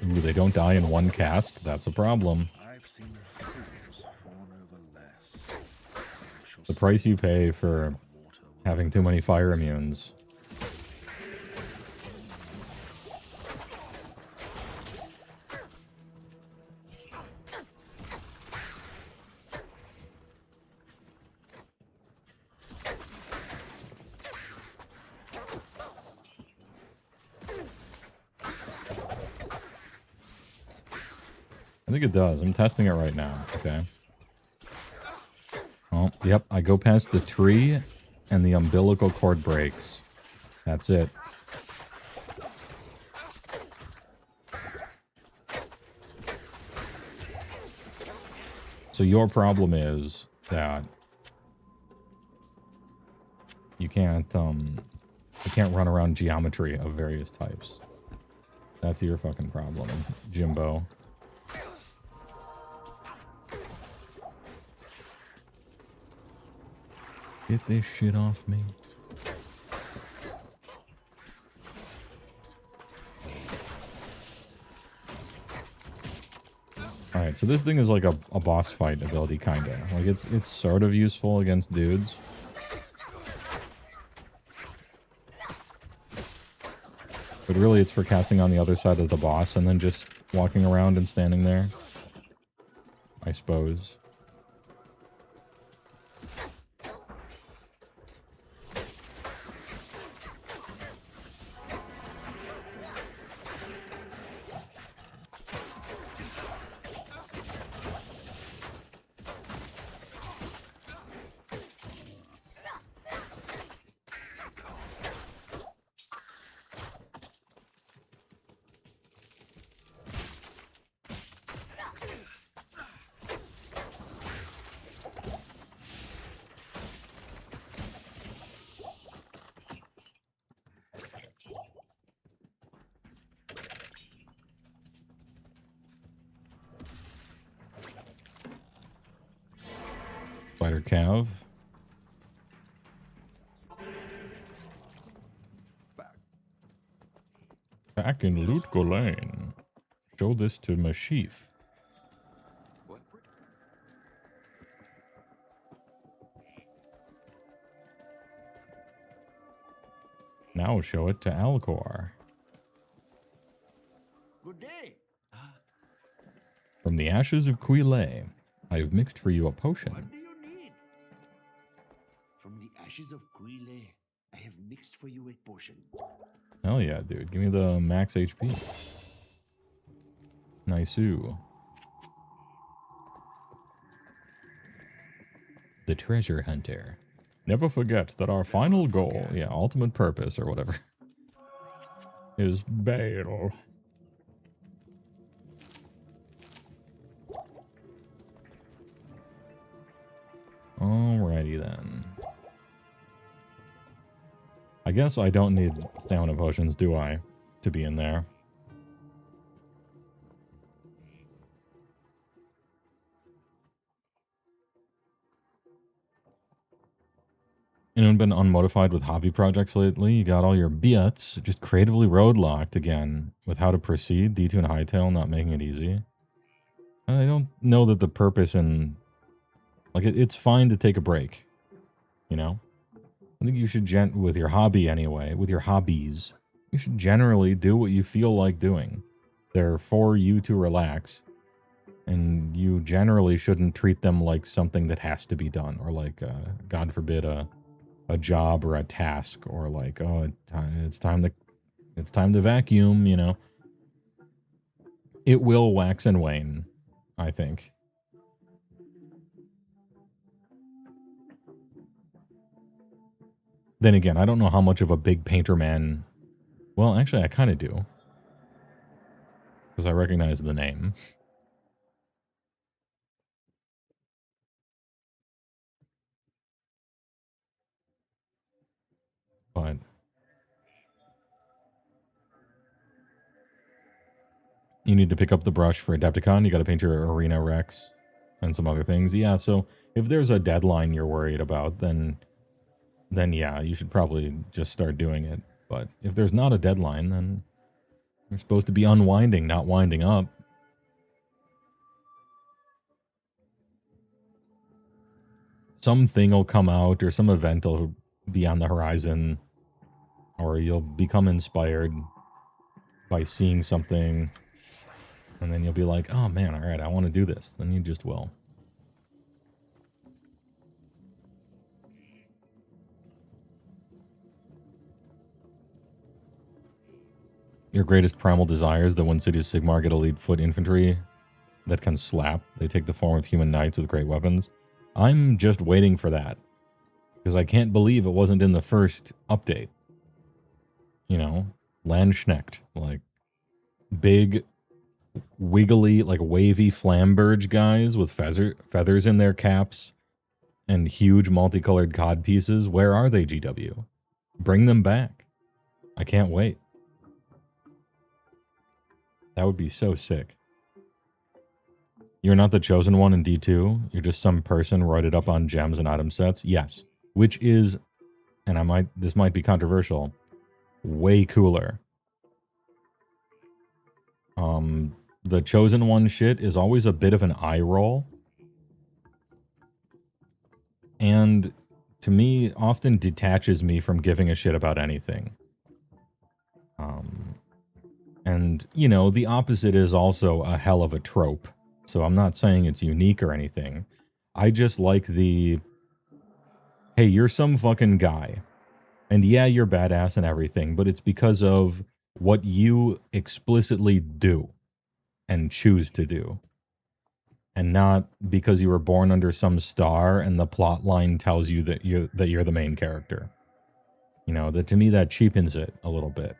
Ooh, they don't die in one cast. That's a problem. I've seen fools fawn over less. I shall The price you pay for water having too many fire immunes. I think it does. I'm testing it right now. Okay. Oh, yep. I go past the tree and the umbilical cord breaks. That's it. So your problem is that you can't run around geometry of various types. That's your fucking problem, Jimbo. Get this shit off me. Alright, so this thing is like a boss fight ability, kinda. Like, it's sort of useful against dudes. But really, it's for casting on the other side of the boss and then just walking around and standing there. I suppose. Spider Cav. Back in Lutko Lane. Show this to Mashif. Now show it to Alcor. Good day. From the ashes of Quile, I have mixed for you a potion. What do you need? From the ashes of Quile, I have mixed for you a potion. Hell yeah, dude. Give me the max HP. Nice-oo. The treasure hunter. Never forget that our final goal, yeah, ultimate purpose or whatever, is Bale. Alrighty then. I guess I don't need stamina potions, do I, to be in there? Anyone been unmodified with hobby projects lately? You got all your bits just creatively roadlocked again with how to proceed, D2 and Hightail not making it easy. I don't know that the purpose in... Like, it's fine to take a break, you know? I think you should, with your hobby anyway, with your hobbies, you should generally do what you feel like doing. They're for you to relax. And you generally shouldn't treat them like something that has to be done. Or like, God forbid, a job or a task. Or like, oh, it's time to vacuum, you know? It will wax and wane, I think. Then again, I don't know how much of a big painter man... Well, actually, I kind of do. Because I recognize the name. But you need to pick up the brush for Adepticon. You got to paint your Arena Rex and some other things. Yeah, so if there's a deadline you're worried about, then yeah, you should probably just start doing it. But if there's not a deadline, then you're supposed to be unwinding, not winding up. Something will come out or some event will be on the horizon, or you'll become inspired by seeing something, and then you'll be like, oh man, all right, I want to do this. Then you just will. Your greatest primal desire is that when Cities Sigmar get elite foot infantry that can slap. They take the form of human knights with great weapons. I'm just waiting for that, because I can't believe it wasn't in the first update. You know, Landsknecht, like big, wiggly, like wavy flamberge guys with feathers in their caps and huge multicolored cod pieces. Where are they, GW? Bring them back. I can't wait. That would be so sick. You're not the chosen one in D2. You're just some person roided up on gems and item sets. Yes, which is, and this might be controversial, way cooler. The chosen one shit is always a bit of an eye roll, and to me, often detaches me from giving a shit about anything. And you know, the opposite is also a hell of a trope. So I'm not saying it's unique or anything. I just like the, hey, you're some fucking guy. And yeah, you're badass and everything, but it's because of what you explicitly do and choose to do. And not because you were born under some star and the plot line tells you that you're the main character. You know, that to me that cheapens it a little bit.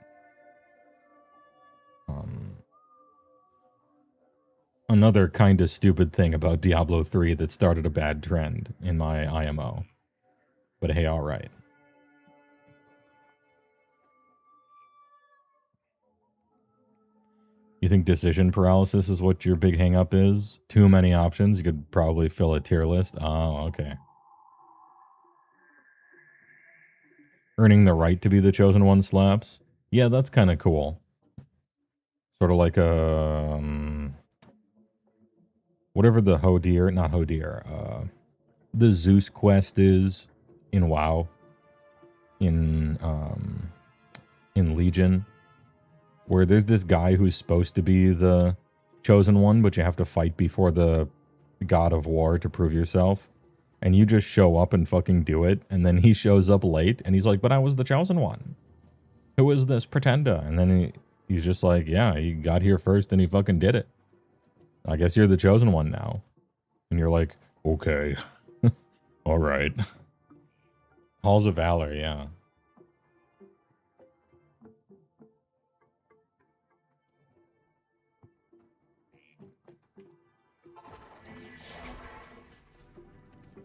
Another kind of stupid thing about Diablo 3 that started a bad trend in my IMO. But hey, alright. You think decision paralysis is what your big hang-up is? Too many options? You could probably fill a tier list? Oh, okay. Earning the right to be the chosen one slaps? Yeah, that's kind of cool. Sort of like a... whatever the the Zeus quest is in WoW, in Legion, where there's this guy who's supposed to be the chosen one, but you have to fight before the god of war to prove yourself, and you just show up and fucking do it, and then he shows up late, and he's like, but I was the chosen one. Who is this pretender? And then he's just like, yeah, he got here first and he fucking did it. I guess you're the chosen one now. And you're like, okay. All right. Halls of Valor, yeah.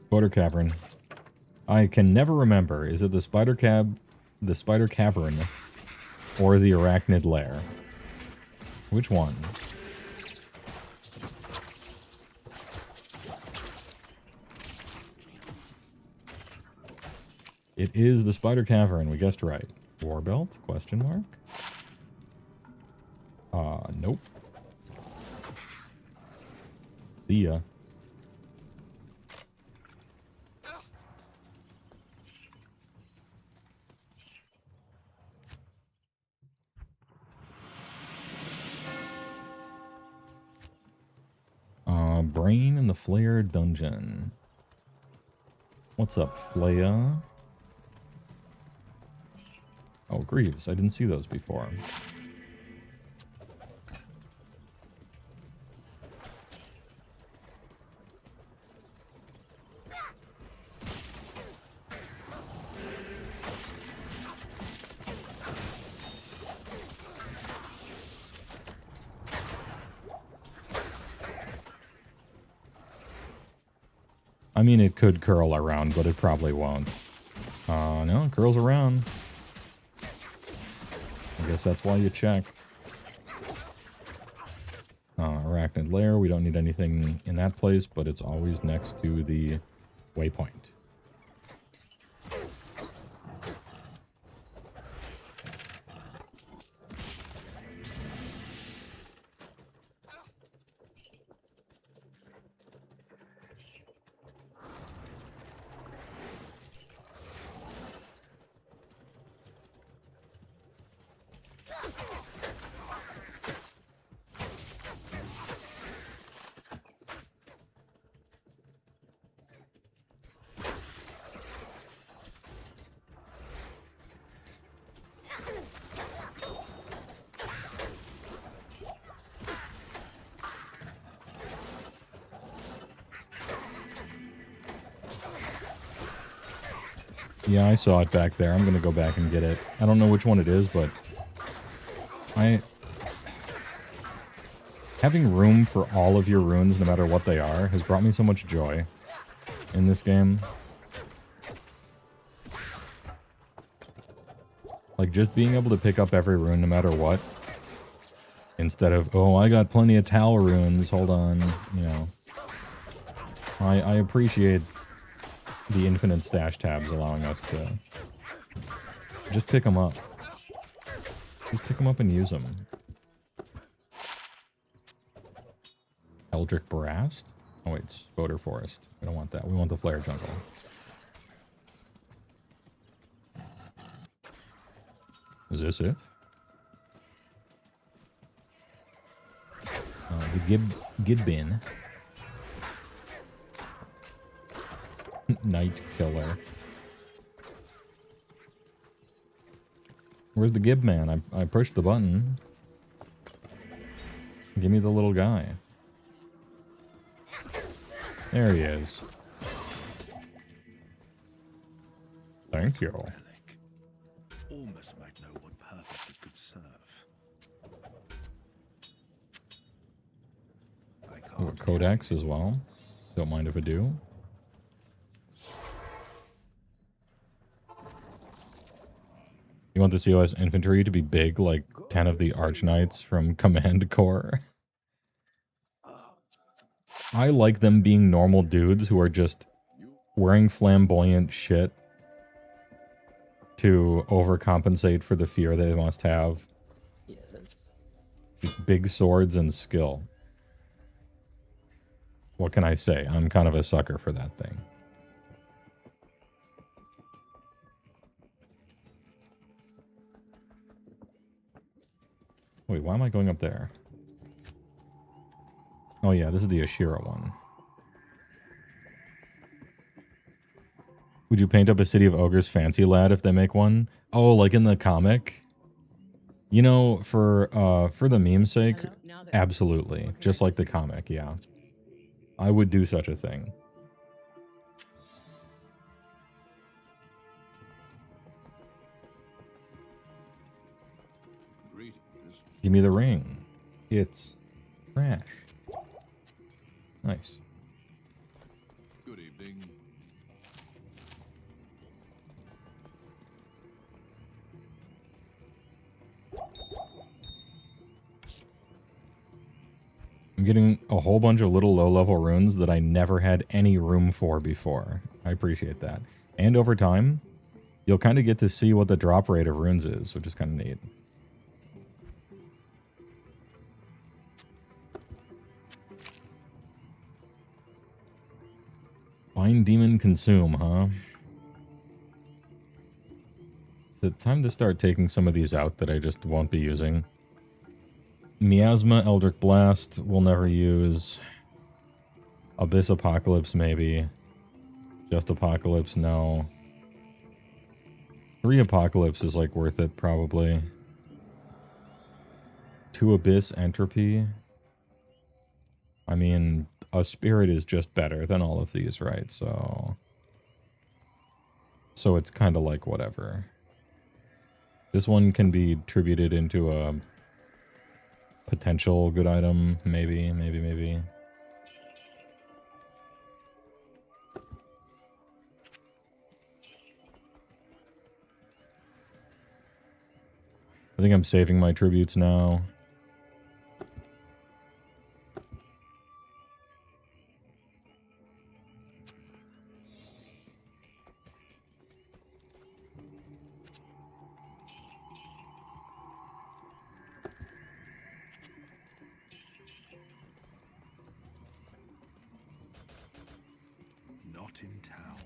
Spider Cavern. I can never remember. Is it the Spider Cavern, or the Arachnid Lair? Which one? It is the Spider Cavern. We guessed right. Warbelt? Question mark? Nope. See ya. Brain in the Flayer Dungeon. What's up, Flaya? Oh, Greaves. I didn't see those before. I mean, it could curl around, but it probably won't. No, it curls around. I guess that's why you check. Arachnid Lair, we don't need anything in that place, but it's always next to the waypoint. Yeah, I saw it back there. I'm gonna go back and get it. I don't know which one it is, but having room for all of your runes, no matter what they are, has brought me so much joy in this game. Like, just being able to pick up every rune no matter what, instead of, oh, I got plenty of Tal runes, hold on, you know. I appreciate the infinite stash tabs allowing us to just pick them up. Just pick them up and use them. Eldritch Brast? Oh wait, it's Voter Forest. We don't want that. We want the Flare Jungle. Is this it? The Gidbin. Night Killer. Where's the Gib man? I pushed the button. Give me the little guy. There he is. Thank you. Relic. Almost might know what purpose it could serve. Oh, a Codex as well. Don't mind if I do. You want the COS infantry to be big, like 10 of the Archknights from Command Corps? I like them being normal dudes who are just wearing flamboyant shit to overcompensate for the fear they must have. Yes. Big swords and skill. What can I say? I'm kind of a sucker for that thing. Wait, why am I going up there? Oh yeah, this is the Ashira one. Would you paint up a City of Ogres fancy lad if they make one? Oh, like in the comic? You know, for the meme's sake, absolutely. Just like the comic, yeah. I would do such a thing. Give me the ring. It's trash. Nice. Good evening. I'm getting a whole bunch of little low-level runes that I never had any room for before. I appreciate that. And over time, you'll kind of get to see what the drop rate of runes is, which is kind of neat. Find Demon Consume, huh? Is it time to start taking some of these out that I just won't be using? Miasma, Eldritch Blast, we'll never use. Abyss Apocalypse, maybe. Just Apocalypse, no. 3 Apocalypse is, like, worth it, probably. 2 Abyss, Entropy. I mean, a Spirit is just better than all of these, right? So it's kind of like whatever. This one can be tributed into a potential good item, maybe. think I'm saving my tributes now. Not in town.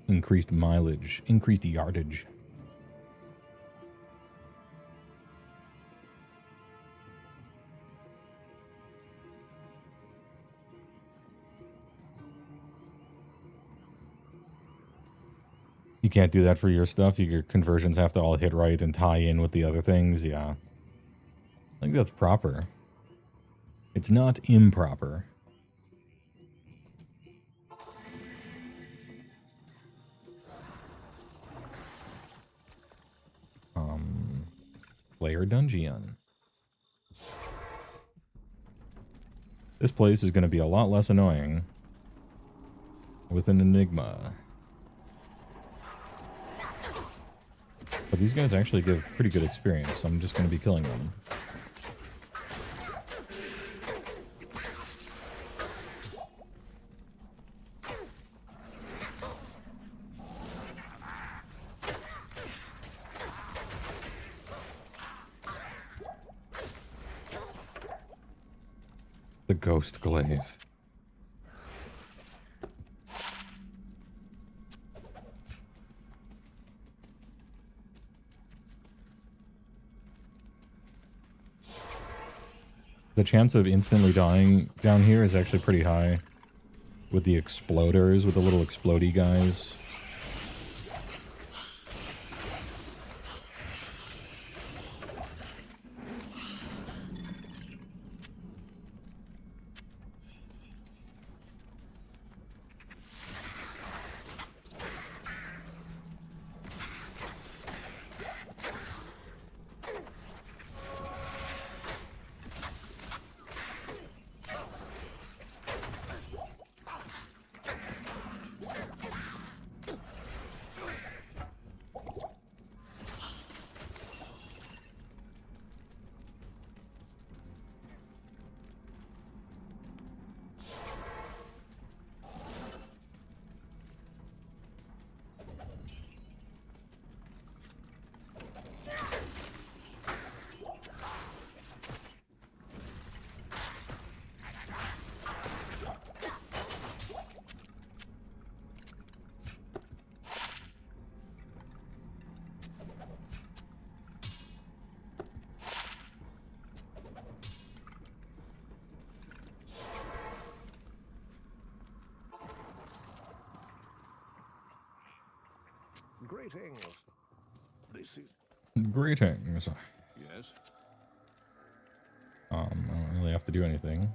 Increased mileage, increased yardage. You can't do that for your stuff. Your conversions have to all hit right and tie in with the other things. Yeah. I think that's proper. It's not improper. Player Dungeon. This place is going to be a lot less annoying with an enigma. But these guys actually give pretty good experience, so I'm just going to be killing them. The Ghost Glaive. The chance of instantly dying down here is actually pretty high. With the exploders, with the little explodey guys. Greetings. This is... Greetings. Yes? I don't really have to do anything.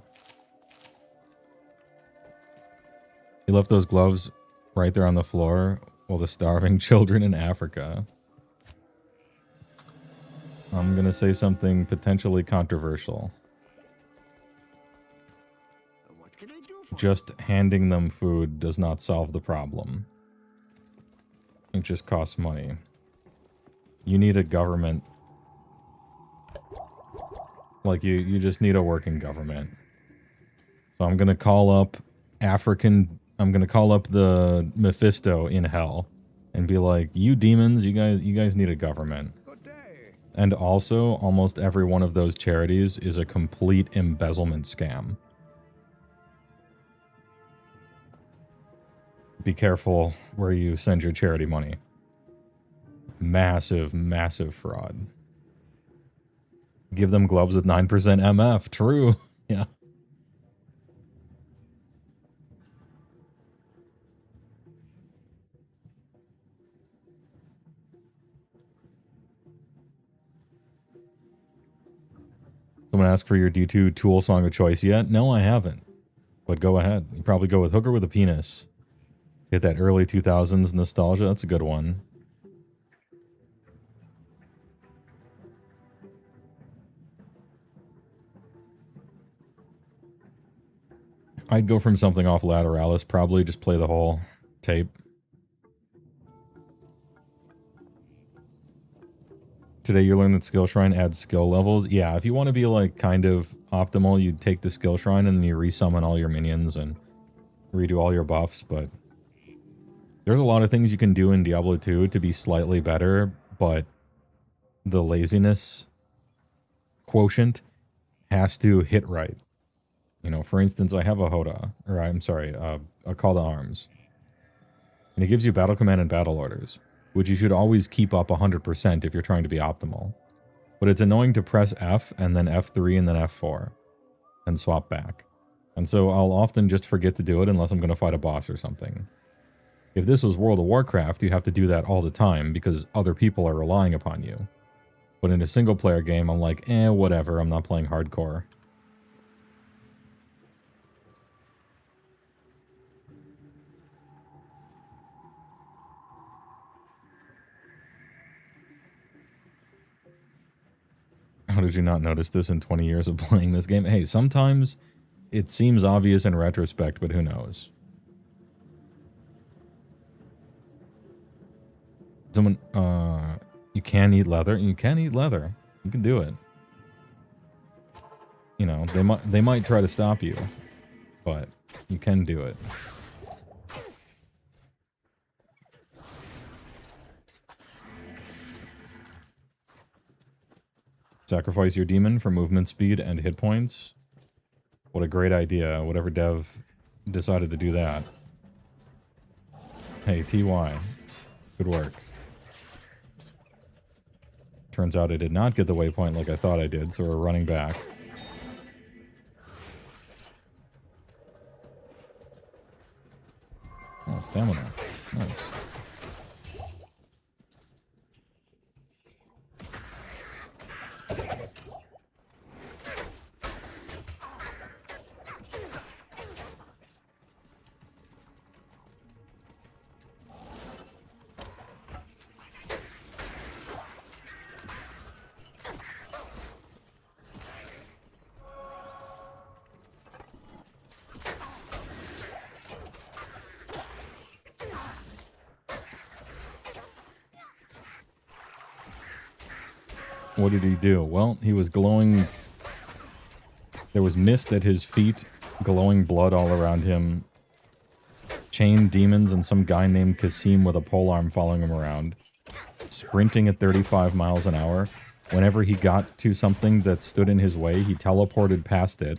He left those gloves right there on the floor while the starving children in Africa. I'm gonna say something potentially controversial. What can I do for Just handing them food does not solve the problem. It just costs money. You need a government. Like, you just need a working government. So I'm gonna call up I'm gonna call up the Mephisto in hell and be like, you demons, you guys need a government. Good day. And also, almost every one of those charities is a complete embezzlement scam. Be careful where you send your charity money. Massive, massive fraud. Give them gloves with 9% MF. True. Yeah. Someone asked for your D2 Tool song of choice yet? No, I haven't. But go ahead. You probably go with Hooker with a Penis. Get that early 2000s nostalgia. That's a good one. I'd go from something off Lateralis. Probably just play the whole tape. Today you learned that skill shrine adds skill levels. Yeah, if you want to be like kind of optimal, you'd take the skill shrine and then you resummon all your minions and redo all your buffs, but there's a lot of things you can do in Diablo 2 to be slightly better, but the laziness quotient has to hit right. You know, for instance, I have a Hoda, or I'm sorry, a Call to Arms. And it gives you battle command and battle orders, which you should always keep up 100% if you're trying to be optimal. But it's annoying to press F and then F3 and then F4 and swap back. And so I'll often just forget to do it unless I'm going to fight a boss or something. If this was World of Warcraft, you have to do that all the time because other people are relying upon you. But in a single player game, I'm like, whatever, I'm not playing hardcore. How did you not notice this in 20 years of playing this game? Hey, sometimes it seems obvious in retrospect, but who knows? Someone, you can eat leather. You can eat leather. You can do it. You know, they might try to stop you, but you can do it. Sacrifice your demon for movement speed and hit points. What a great idea. Whatever dev decided to do that. Hey, TY. Good work. Turns out I did not get the waypoint like I thought I did, so we're running back. Oh, stamina. Nice. What did he do? Well, he was glowing. There was mist at his feet, glowing blood all around him, chained demons, and some guy named Kasim with a polearm following him around, sprinting at 35 miles an hour. Whenever he got to something that stood in his way, he teleported past it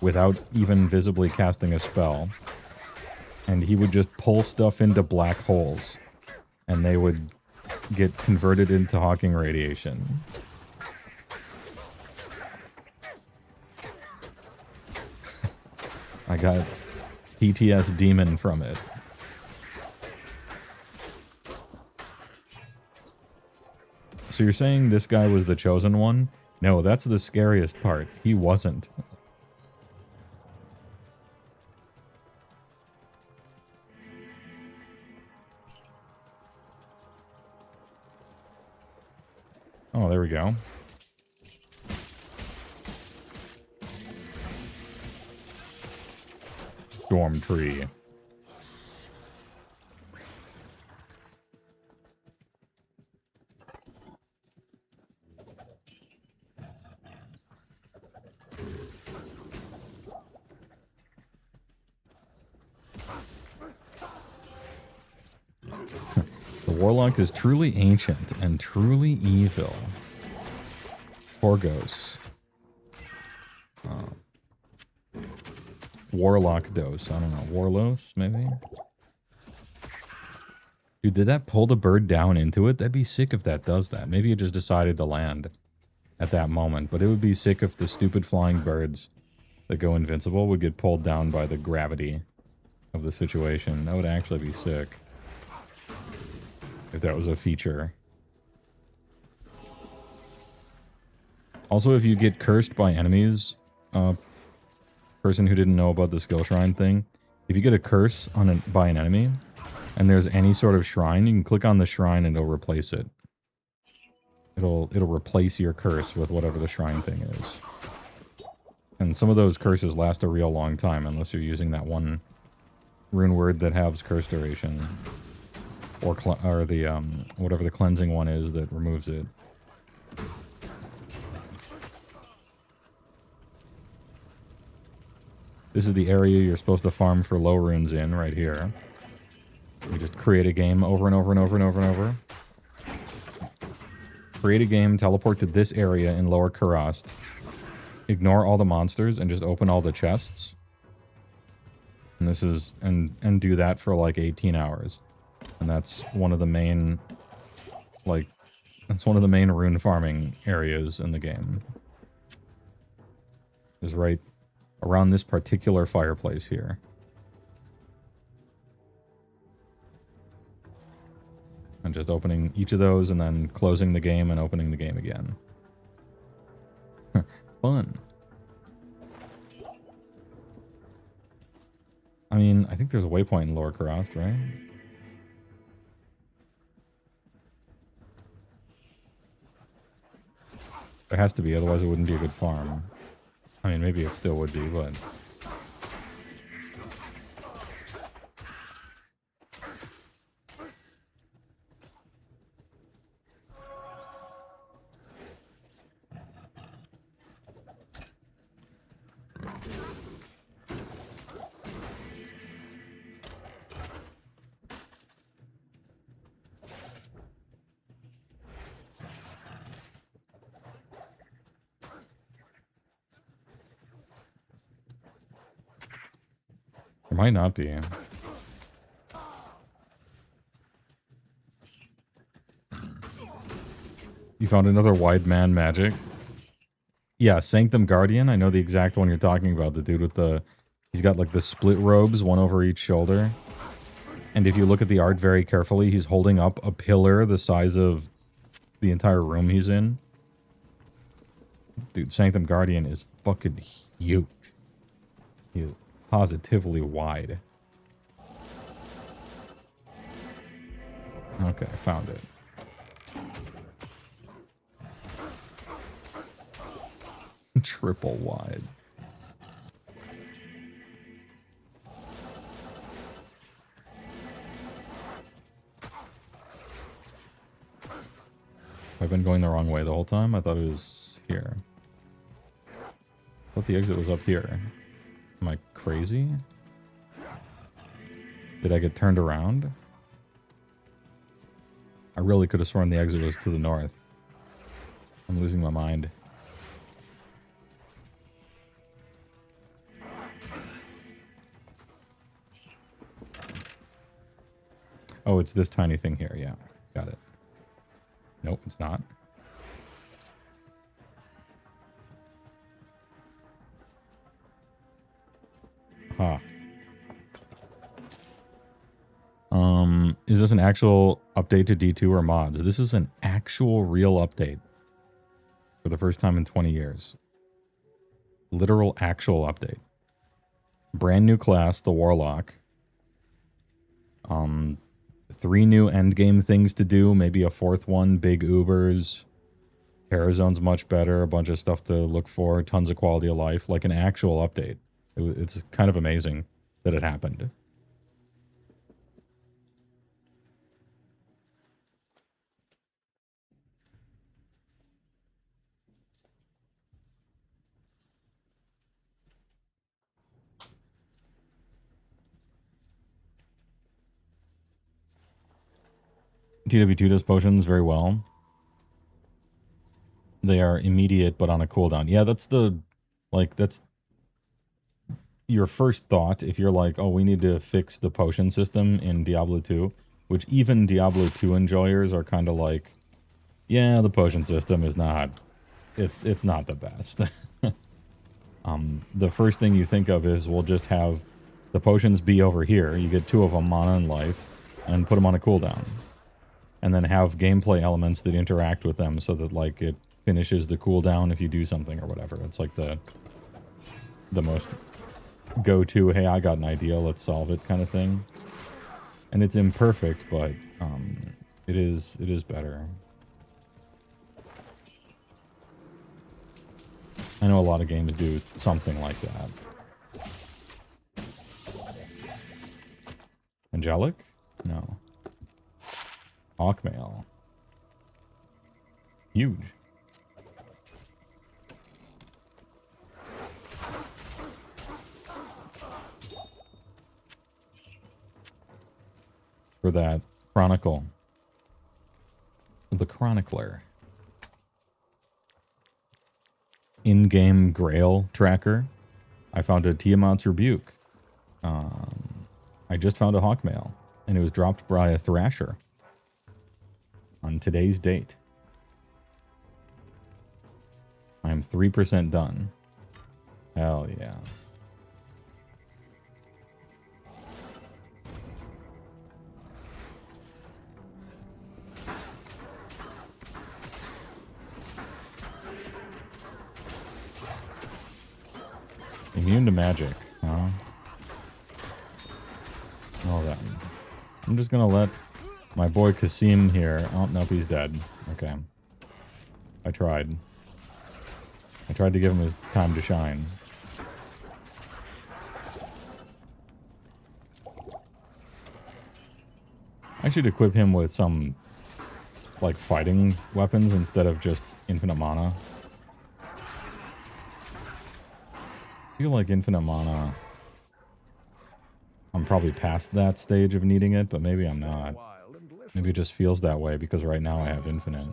without even visibly casting a spell. And he would just pull stuff into black holes, and they would get converted into Hawking radiation. I got PTS demon from it. So you're saying this guy was the chosen one? No, that's the scariest part. He wasn't. Oh, there we go. Storm tree. The warlock is truly ancient and truly evil. Porgos. Warlock dose. I don't know. Warlos, maybe? Dude, did that pull the bird down into it? That'd be sick if that does that. Maybe it just decided to land at that moment. But it would be sick if the stupid flying birds that go invincible would get pulled down by the gravity of the situation. That would actually be sick. If that was a feature. Also, if you get cursed by enemies, person who didn't know about the skill shrine thing, if you get a curse on by an enemy, and there's any sort of shrine, you can click on the shrine and it'll replace it. It'll replace your curse with whatever the shrine thing is. And some of those curses last a real long time, unless you're using that one rune word that halves curse duration. Or the, whatever the cleansing one is that removes it. This is the area you're supposed to farm for low runes in, right here. You just create a game over and over and over and over and over. Create a game, teleport to this area in Lower Kurast. Ignore all the monsters and just open all the chests. And this is and do that for like 18 hours. And that's one of the main rune farming areas in the game. Is right around this particular fireplace here. And just opening each of those and then closing the game and opening the game again. Fun. I mean, I think there's a waypoint in Lower Kurast, right? There has to be, otherwise it wouldn't be a good farm. I mean, maybe it still would be, but... There might not be. You found another wide man magic? Yeah, Sanctum Guardian. I know the exact one you're talking about. The dude with the... He's got like the split robes, one over each shoulder. And if you look at the art very carefully, he's holding up a pillar the size of the entire room he's in. Dude, Sanctum Guardian is fucking huge. He is positively wide. Okay, I found it. Triple wide. I've been going the wrong way the whole time? I thought it was here. I thought the exit was up here. Am I crazy? Did I get turned around? I really could have sworn the exit was to the north. I'm losing my mind. Oh, it's this tiny thing here. Yeah, got it. Nope, it's not. Huh. Is this an actual update to D2 or mods? This is an actual real update. For the first time in 20 years. Literal actual update. Brand new class, the Warlock. 3 new endgame things to do. Maybe a 4th one. Big Ubers. Terror Zone's much better. A bunch of stuff to look for. Tons of quality of life. Like an actual update. It's kind of amazing that it happened. TW2 does potions very well. They are immediate, but on a cooldown. Yeah, that's that's your first thought. If you're like, oh, we need to fix the potion system in Diablo 2, which even Diablo 2 enjoyers are kind of like, yeah, the potion system is not, it's not the best. The first thing you think of is we'll just have the potions be over here. You get 2 of them, mana and life, and put them on a cooldown. And then have gameplay elements that interact with them so that, like, it finishes the cooldown if you do something or whatever. It's like the most go-to, hey, I got an idea, let's solve it kind of thing. And it's imperfect, but it is better. I know a lot of games do something like that. Angelic? No. Hawkmail. Huge. for that chronicle. The Chronicler. In-game Grail tracker. I found a Tiamat's Rebuke. I just found a Hawkmail, and it was dropped by a Thrasher on today's date. I am 3% done. Hell yeah. Immune to magic, huh? Well then. I'm just gonna let my boy Kasim here. Oh, nope, he's dead. Okay. I tried. I tried to give him his time to shine. I should equip him with some, like, fighting weapons instead of just infinite mana. I feel like infinite mana... I'm probably past that stage of needing it, but maybe I'm not. Maybe it just feels that way because right now I have infinite.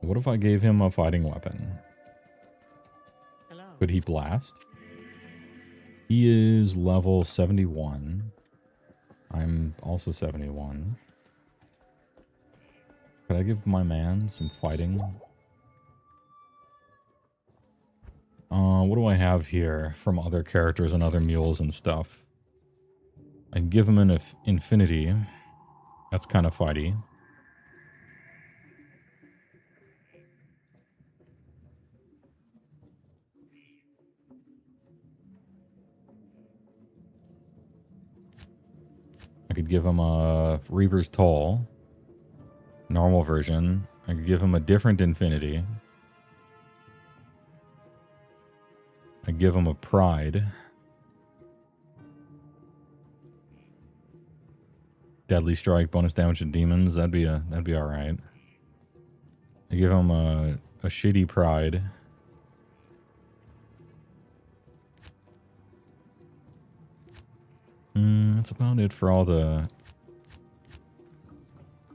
What if I gave him a fighting weapon? Hello. Could he blast? He is level 71. I'm also 71. Could I give my man some fighting? What do I have here from other characters and other mules and stuff? I can give him an infinity. That's kind of fighty. I could give him a Reaper's Toll. Normal version. I could give him a different infinity. I give him a Pride. Deadly Strike, bonus damage to demons. That'd be all right. I give him a shitty Pride. That's about it for all the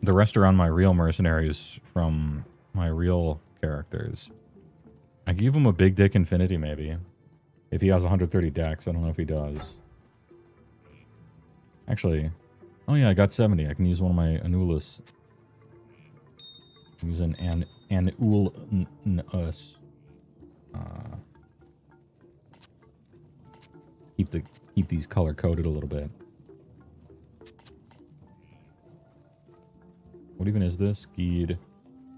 rest are on my real mercenaries from my real characters. I give him a big dick infinity maybe. If he has 130 dex, I don't know if he does. Actually, oh yeah, I got 70. I can use one of my Anulus. Use an Anulus. Keep these color coded a little bit. What even is this? Geed,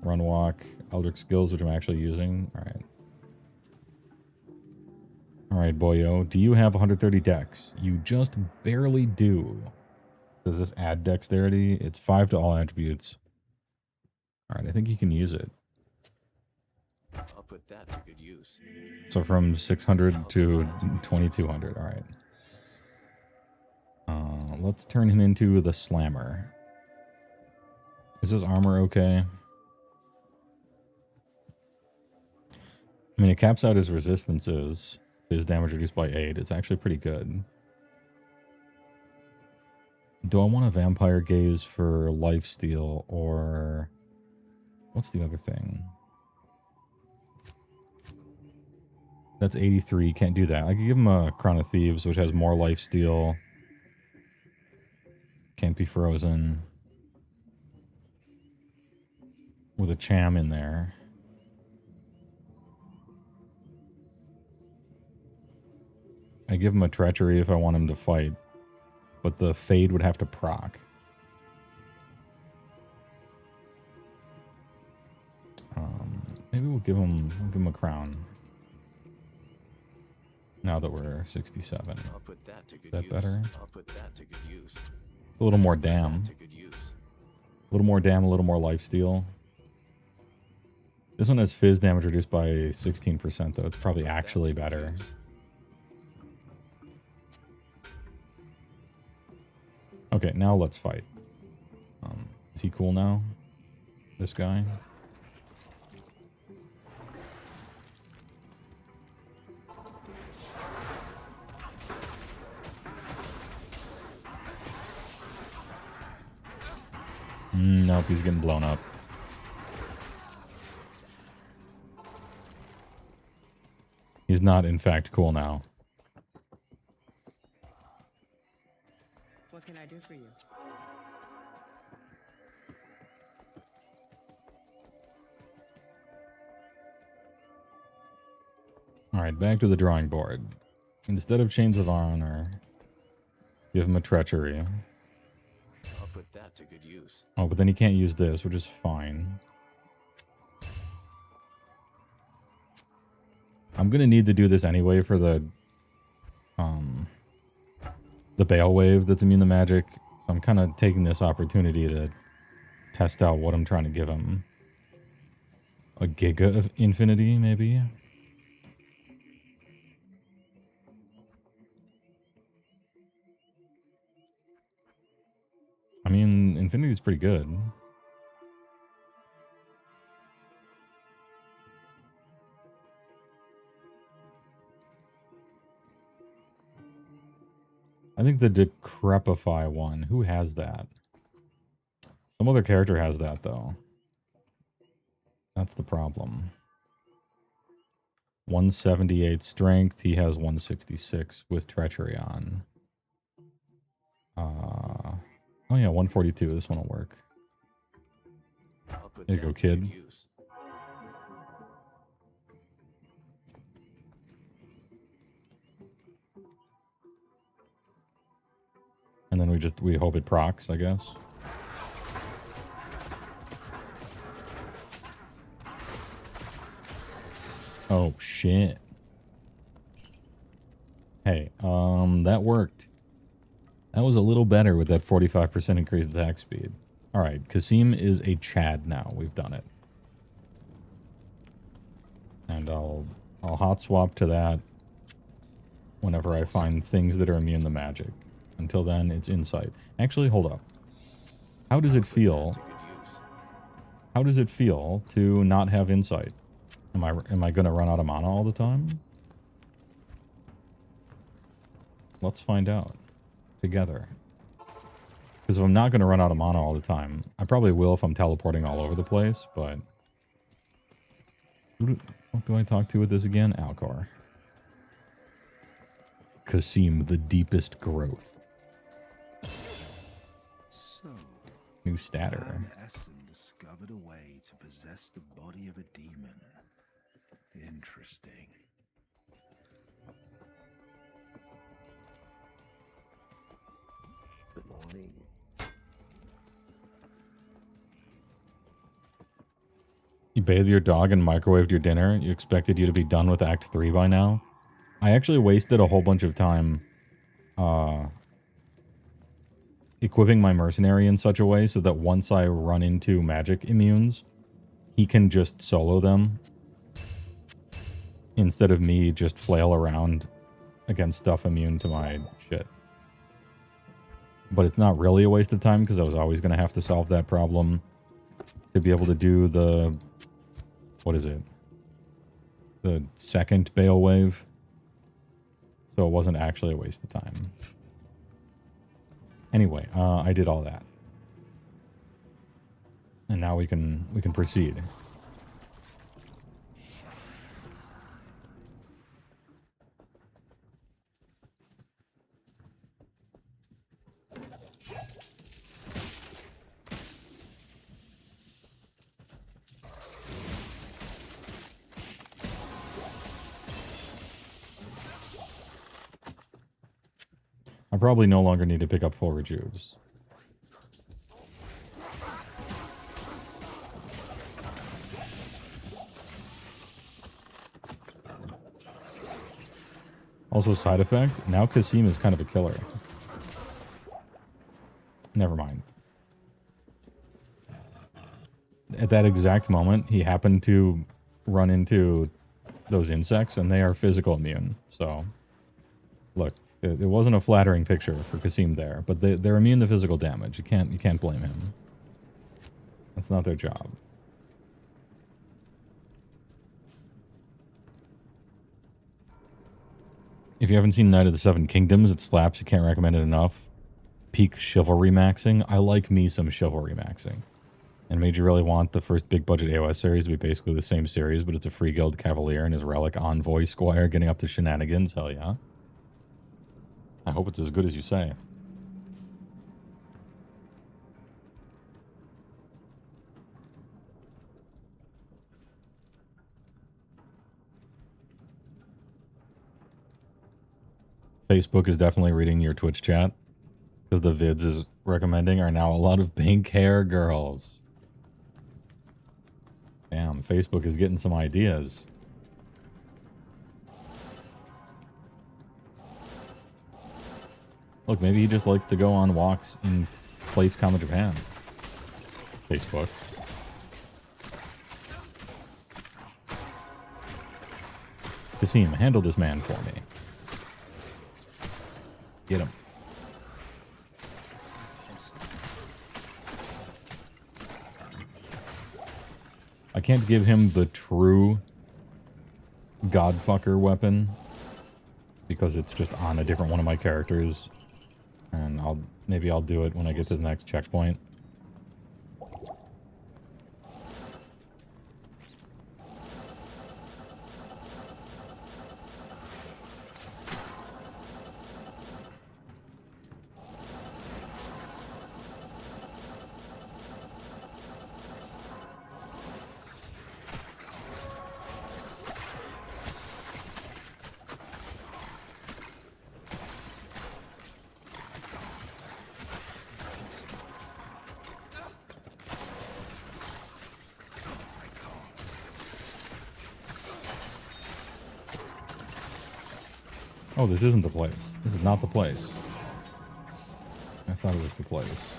Run Walk, Eldritch Skills, which I'm actually using. Alright. Alright, boyo. Do you have 130 dex? You just barely do. Does this add dexterity? It's 5 to all attributes. Alright, I think you can use it. I'll put that to good use. So from 600 to 2200. Alright. Let's turn him into the Slammer. Is his armor okay? I mean, it caps out his resistances. His damage reduced by 8. It's actually pretty good. Do I want a Vampire Gaze for Lifesteal, or... What's the other thing? That's 83. Can't do that. I could give him a Crown of Thieves, which has more Lifesteal. Can't be frozen. With a Cham in there. I give him a Treachery if I want him to fight. But the Fade would have to proc. Maybe we'll give him a Crown. Now that we're 67. I'll put that to good Is that use. better? I'll put that to good use. A little more damn. To good use. A little more damn, a little more lifesteal. This one has fizz damage reduced by 16%, though. It's probably actually better. Okay, now let's fight. Is he cool now? This guy? Nope, he's getting blown up. He's not, in fact, cool now. What can I do for you? Alright, back to the drawing board. Instead of Chains of Honor, give him a Treachery. I'll put that to good use. Oh, but then he can't use this, which is fine. I'm gonna need to do this anyway for the Bale Wave that's immune to magic. So I'm kind of taking this opportunity to test out what I'm trying to give him. A Giga of Infinity, maybe? I mean, Infinity is pretty good. I think the Decrepify one. Who has that? Some other character has that, though. That's the problem. 178 strength. He has 166 with Treachery on. Oh yeah, 142. This one will work. I'll put There you that go, to kid. good use. And then we hope it procs, I guess. Oh shit. Hey, that worked. That was a little better with that 45% increased attack speed. Alright, Kasim is a Chad now. We've done it. And I'll hot swap to that whenever I find things that are immune to magic. Until then, it's Insight. Actually, hold up. How does it feel? To good use. How does it feel to not have Insight? Am I going to run out of mana all the time? Let's find out together. Because if I'm not going to run out of mana all the time, I probably will if I'm teleporting all over the place, but... What do I talk to with this again? Alcor. Kasim, the deepest growth. So, New statter. Van Essen discovered a way to possess the body of a demon. Interesting. Good morning. You bathed your dog and microwaved your dinner. You expected you to be done with Act 3 by now. I actually wasted a whole bunch of time equipping my mercenary in such a way so that once I run into magic immunes, he can just solo them instead of me just flail around against stuff immune to my shit. But it's not really a waste of time because I was always going to have to solve that problem to be able to do the... What is it? The second Bale Wave. So it wasn't actually a waste of time. Anyway, I did all that. And now we can proceed. I probably no longer need to pick up full rejuves. Also, side effect, now Kasim is kind of a killer. Never mind. At that exact moment, he happened to run into those insects, and they are physical immune. So, look. It wasn't a flattering picture for Kasim there, but they're immune to physical damage. You can't blame him. That's not their job. If you haven't seen Knight of the Seven Kingdoms, it slaps. You can't recommend it enough. Peak chivalry maxing. I like me some chivalry maxing. And made you really want the first big budget AOS series to be basically the same series, but it's a free guild cavalier and his relic envoy squire getting up to shenanigans. Hell yeah. I hope it's as good as you say. Facebook is definitely reading your Twitch chat because the vids is recommending are now a lot of pink hair girls. Damn, Facebook is getting some ideas. Look, maybe he just likes to go on walks in Place Comma Japan. Facebook. Kasim, handle this man for me. Get him. I can't give him the true Godfucker weapon because it's just on a different one of my characters. And maybe I'll do it when I get to the next checkpoint. Oh, this isn't the place. This is not the place. I thought it was the place.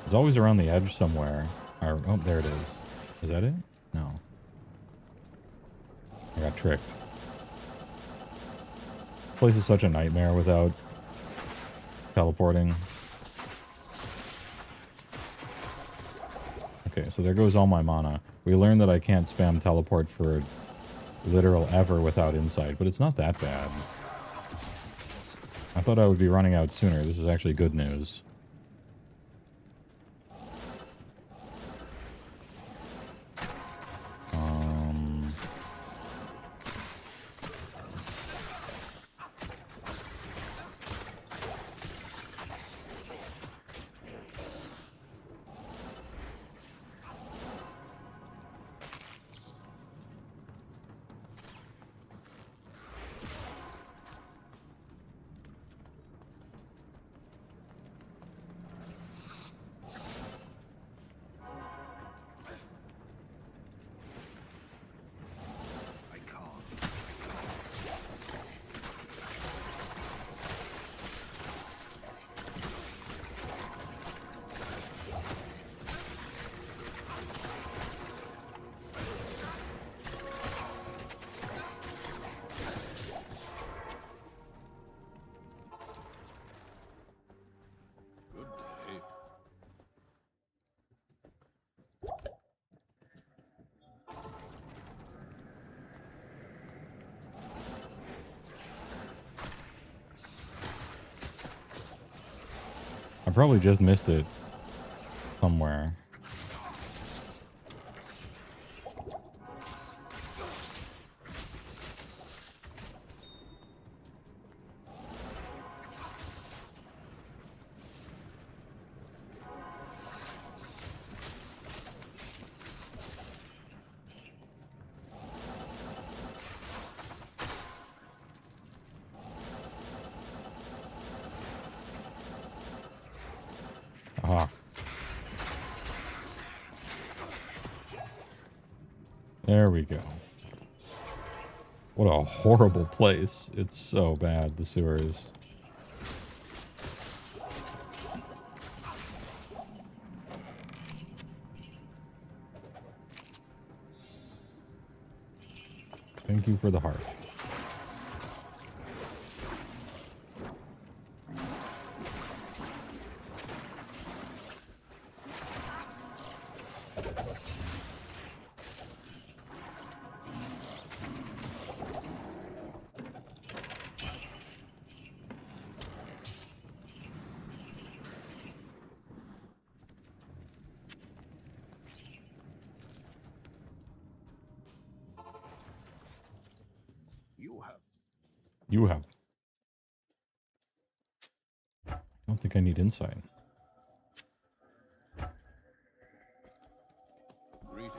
It's always around the edge somewhere. Oh, there it is. Is that it? No. I got tricked. This place is such a nightmare without teleporting. Okay, so there goes all my mana. We learned that I can't spam teleport for literal ever without insight, but it's not that bad. I thought I would be running out sooner. This is actually good news. I probably just missed it somewhere. Ah. There we go. What a horrible place. It's so bad, the sewers. Thank you for the heart. You have. I don't think I need insight. Greetings.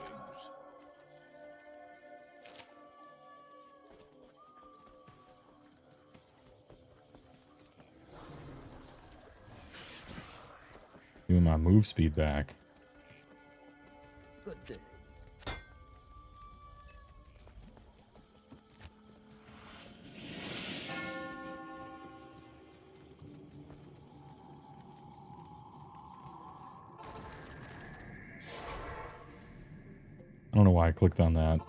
Give my move speed back. Good day. I don't know why I clicked on that.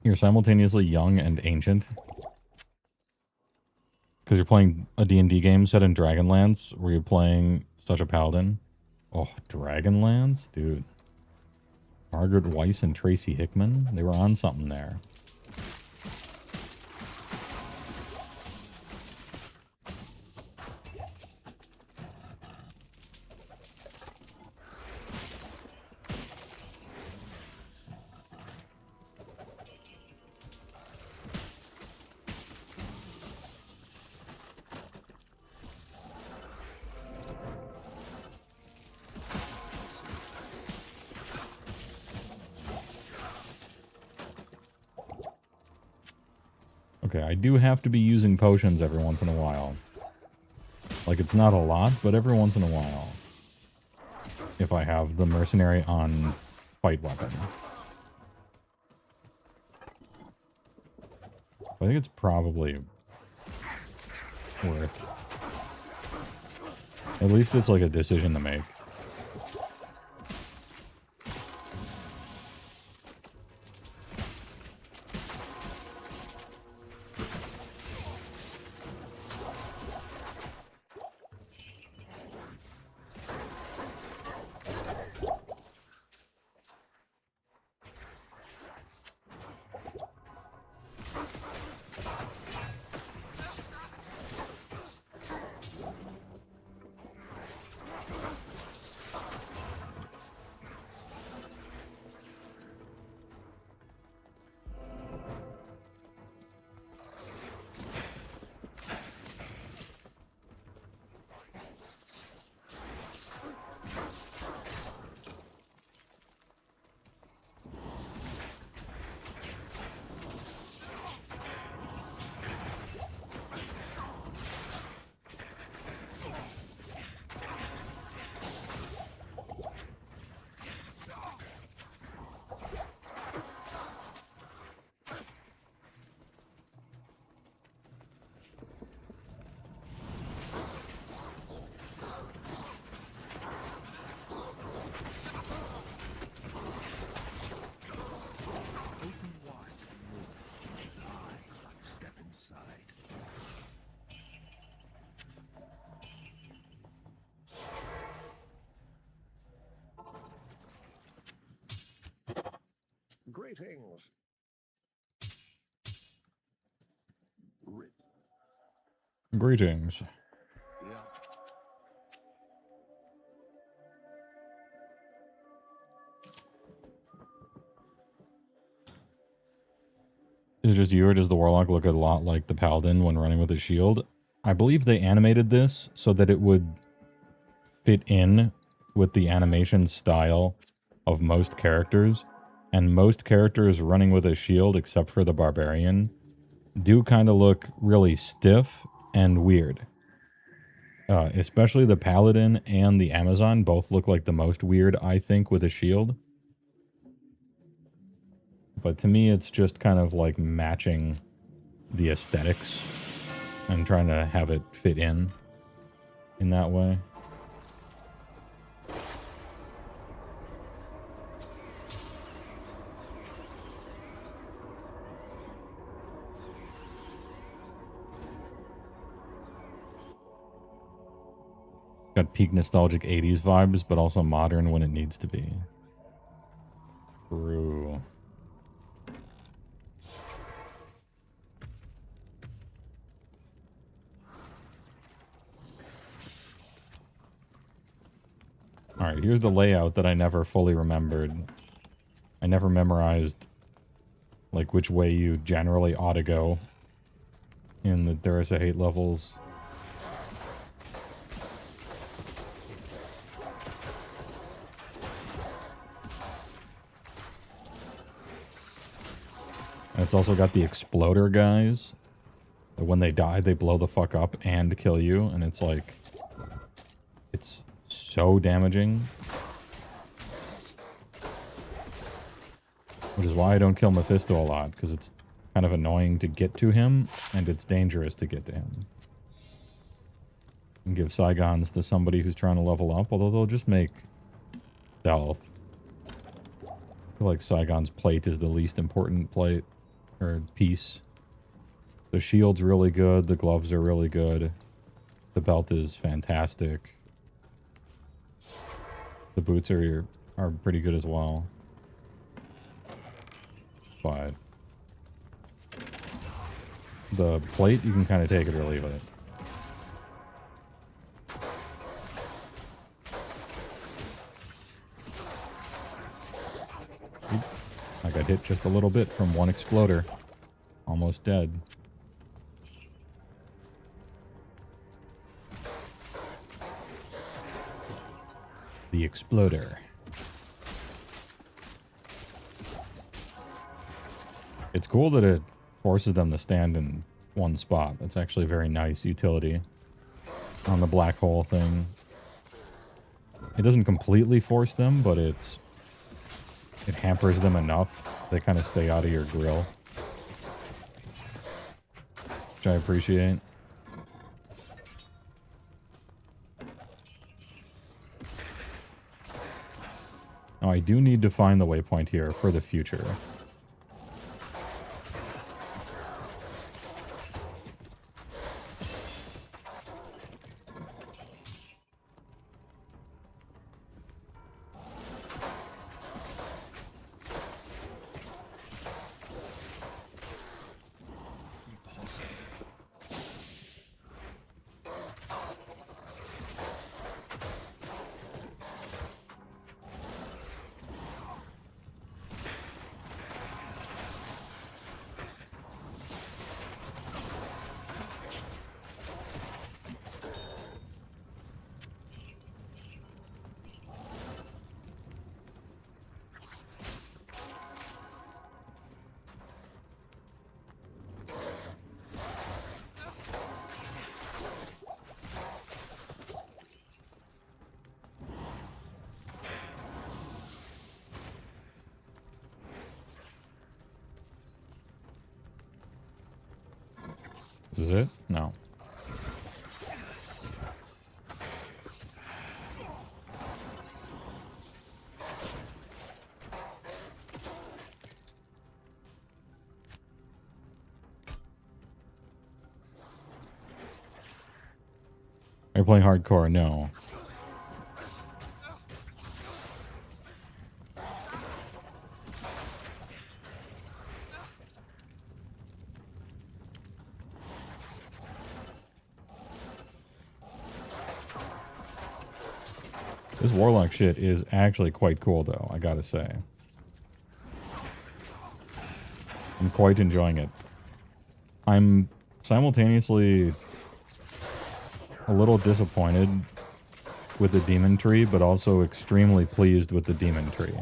You're simultaneously young and ancient. Because you're playing a D&D game set in Dragonlance, where you're playing such a paladin. Oh, Dragonlance? Dude. Margaret Weiss and Tracy Hickman? They were on something there. Okay, I do have to be using potions every once in a while. Like, it's not a lot, but every once in a while. If I have the mercenary on fight weapon. I think it's probably worth. At least it's like a decision to make. Greetings. Greetings. Yeah. Is it just you, or does the Warlock look a lot like the Paladin when running with his shield? I believe they animated this so that it would fit in with the animation style of most characters. And most characters running with a shield, except for the Barbarian, do kind of look really stiff and weird. Especially the Paladin and the Amazon both look like the most weird, I think, with a shield. But to me, it's just kind of like matching the aesthetics and trying to have it fit in that way. Got peak nostalgic 80s vibes, but also modern when it needs to be. True. Alright, here's the layout that I never fully remembered. I never memorized, like, which way you generally ought to go in the Dursa Hate levels. And it's also got the exploder guys. That when they die, they blow the fuck up and kill you. And it's like... It's so damaging. Which is why I don't kill Mephisto a lot. Because it's kind of annoying to get to him. And it's dangerous to get to him. And give Saigons to somebody who's trying to level up. Although they'll just make stealth. I feel like Saigon's plate is the least important plate. Or piece. The shield's really good. The gloves are really good. The belt is fantastic. The boots are pretty good as well. But the plate, you can kind of take it or leave it. Oop. I got hit just a little bit from one exploder. Almost dead. The exploder. It's cool that it forces them to stand in one spot. That's actually a very nice utility on the black hole thing. It doesn't completely force them, but it hampers them enough. They kind of stay out of your grill. Which I appreciate. Now, I do need to find the waypoint here for the future. This is it? No. Are you playing hardcore? No. This Warlock shit is actually quite cool, though, I gotta say. I'm quite enjoying it. I'm simultaneously a little disappointed with the demon tree, but also extremely pleased with the demon tree.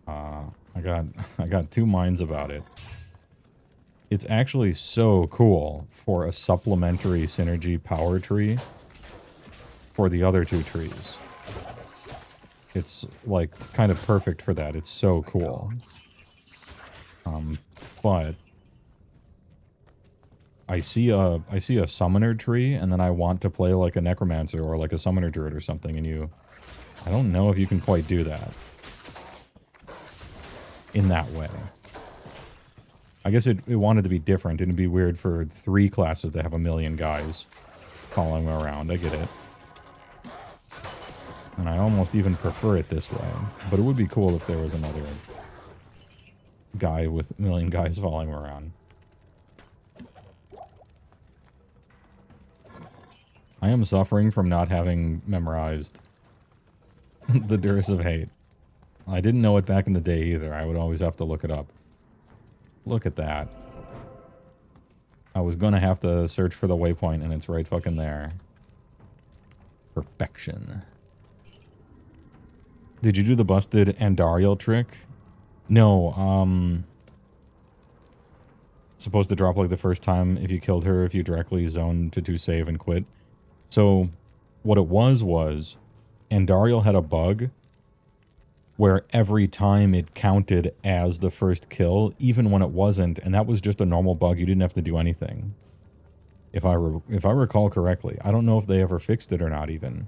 I got two minds about it. It's actually so cool for a supplementary synergy power tree for the other two trees. It's like kind of perfect for that. It's so cool. But I see a summoner tree, and then I want to play like a necromancer or like a summoner druid or something, and I don't know if you can quite do that in that way. I guess it wanted to be different. It'd be weird for 3 classes to have a million guys following around. I get it. And I almost even prefer it this way. But it would be cool if there was another guy with a million guys following him around. I am suffering from not having memorized the Dirce of Hate. I didn't know it back in the day either. I would always have to look it up. Look at that. I was gonna have to search for the waypoint, and it's right fucking there. Perfection. Did you do the busted Andariel trick? No, supposed to drop like the first time if you killed her, if you directly zoned to do save and quit. So, what it was Andariel had a bug where every time it counted as the first kill, even when it wasn't, and that was just a normal bug. You didn't have to do anything. If I recall correctly. I don't know if they ever fixed it or not even.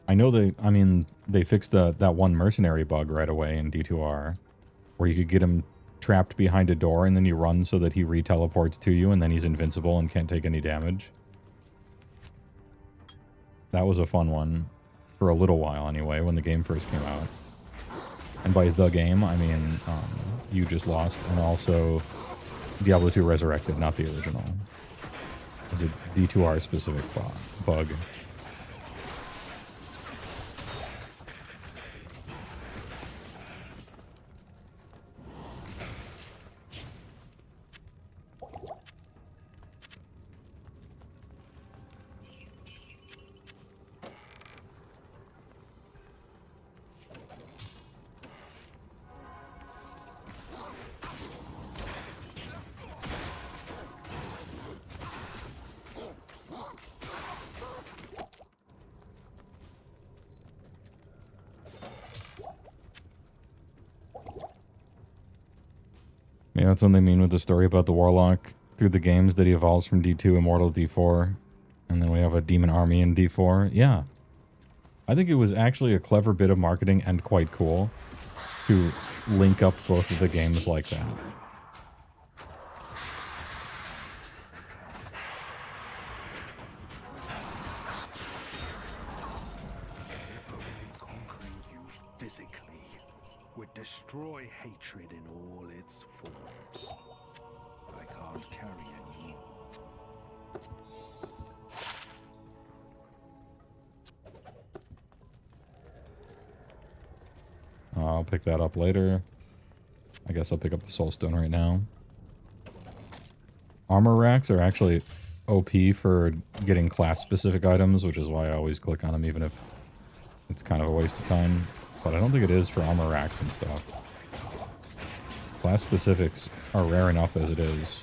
I know they fixed that one mercenary bug right away in D2R, where you could get him trapped behind a door and then you run so that he re-teleports to you and then he's invincible and can't take any damage. That was a fun one. For a little while anyway, when the game first came out. And by the game, I mean, You Just Lost, and also Diablo 2 Resurrected, not the original. It's a D2R specific bug. Yeah, that's what they mean with the story about the Warlock through the games, that he evolves from D2 Immortal D4. And then we have a demon army in D4. Yeah. I think it was actually a clever bit of marketing and quite cool to link up both of the games like that. If only conquering you physically would destroy hatred in all its forms. I can't carry anymore. I'll pick that up later. I guess I'll pick up the Soulstone right now. Armor racks are actually OP for getting class-specific items, which is why I always click on them, even if it's kind of a waste of time. But I don't think it is for armor racks and stuff. Class specifics are rare enough as it is.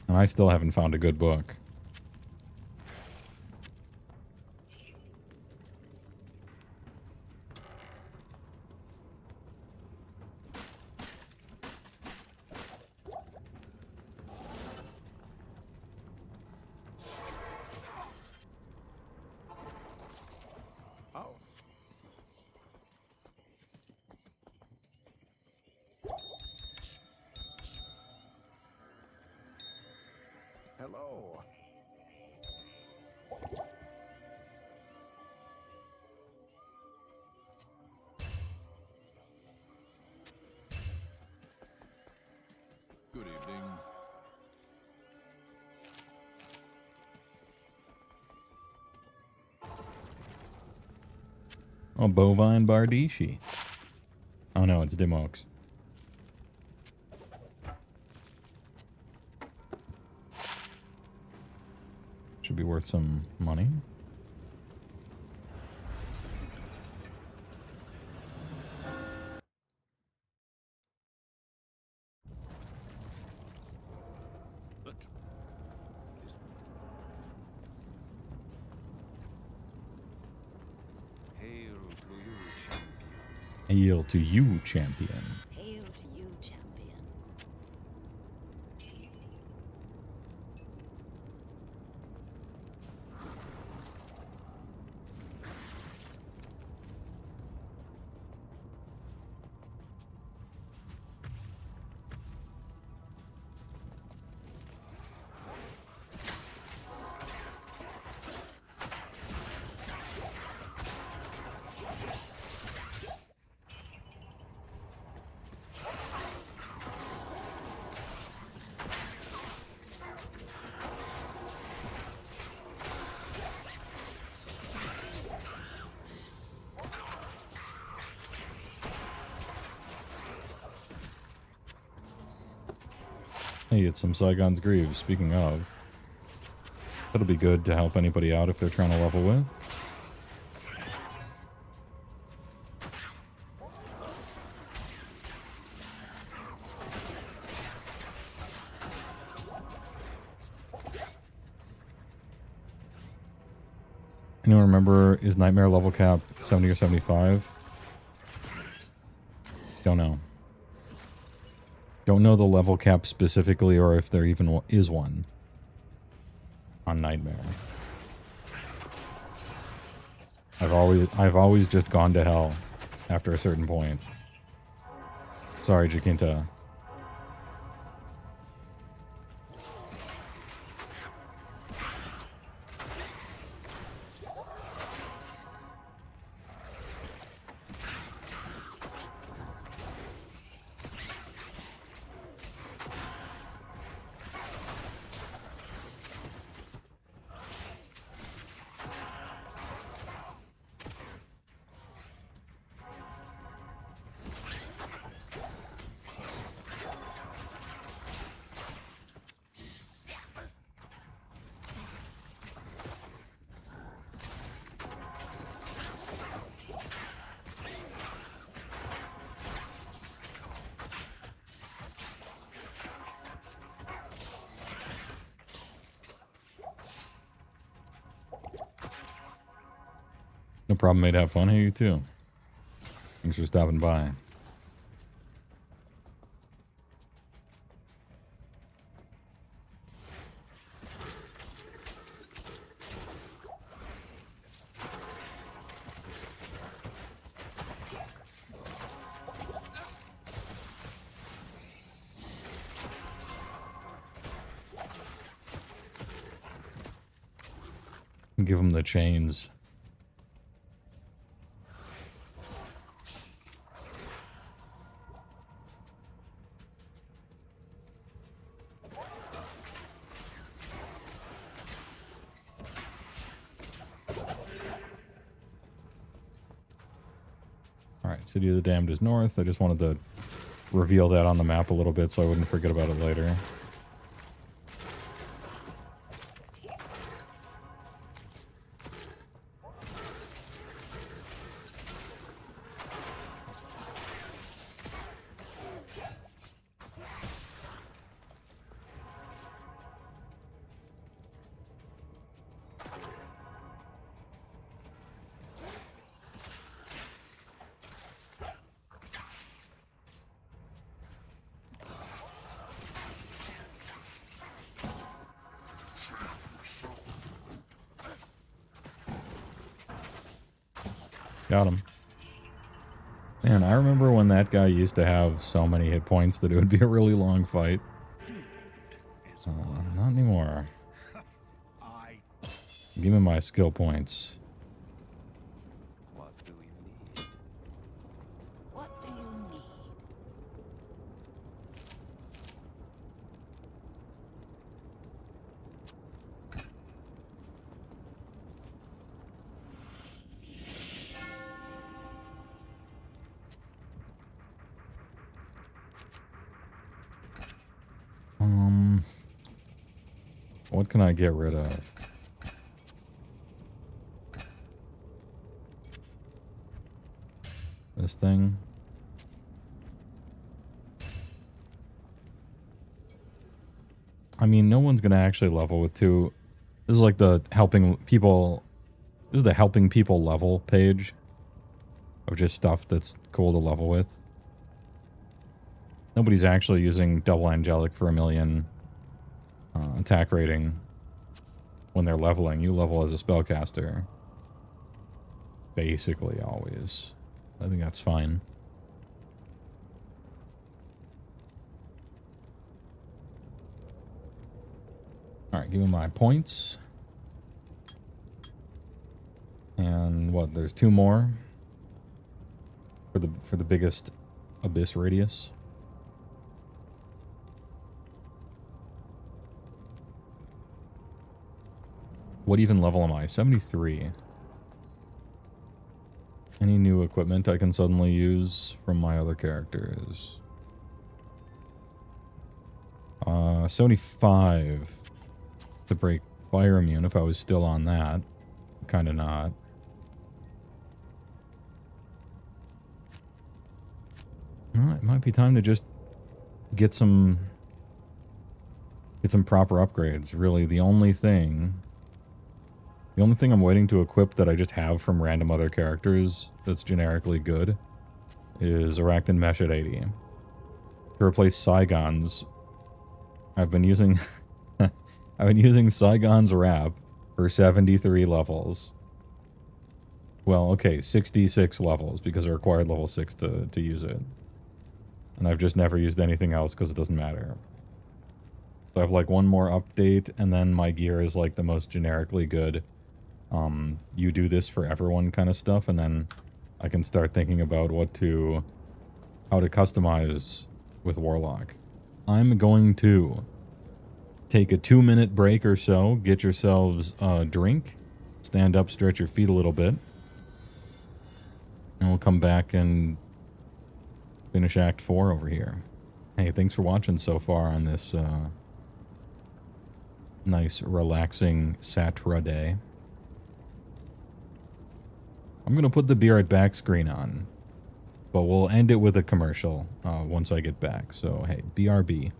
And I still haven't found a good book. Oh. Hello. Good evening. Oh, Bovine Bardishi. Oh no, it's Dimox. Should be worth some money. Hail to you, champion. Hail to you, champion. Hail to you, champion. Hey, it's some Saigon's Greaves. Speaking of, that'll be good to help anybody out if they're trying to level with. Anyone remember, is Nightmare level cap 70 or 75? Don't know. Don't know the level cap specifically or if there even is one on Nightmare. I've always just gone to hell after a certain point. Sorry, Jacinta. No problem, mate. Have fun. Hey, you too. Thanks for stopping by. Give him the chains. Alright, City of the Damned is north. I just wanted to reveal that on the map a little bit so I wouldn't forget about it later. Got him. Man, I remember when that guy used to have so many hit points that it would be a really long fight. Not anymore. Give me my skill points. What do you need? What do you need? What can I get rid of? This thing. I mean, no one's gonna actually level with 2. This is like the helping people. This is the helping people level page of just stuff that's cool to level with. Nobody's actually using double angelic for 1,000,000 attack rating when they're leveling. You level as a spellcaster. Basically, always. I think that's fine. Alright, give me my points. And what, there's 2 more for the biggest abyss radius. What even level am I? 73. Any new equipment I can suddenly use from my other characters? 75 to break fire immune if I was still on that. Kind of not. Well, it might be time to just get some proper upgrades. Really, the only thing I'm waiting to equip that I just have from random other characters that's generically good is Arachnid Mesh at 80. To replace Saigon's, I've been using Saigon's Wrap for 73 levels. Well, okay, 66 levels because I required level 6 to use it. And I've just never used anything else because it doesn't matter. So I have like one more update, and then my gear is like the most generically good. You do this for everyone kind of stuff, and then I can start thinking about how to customize with Warlock. I'm going to take a 2-minute break or so, get yourselves a drink, stand up, stretch your feet a little bit, and we'll come back and finish Act 4 over here. Hey, thanks for watching so far on this nice, relaxing Saturday. I'm going to put the Beer at Back screen on, but we'll end it with a commercial once I get back. So, hey, BRB.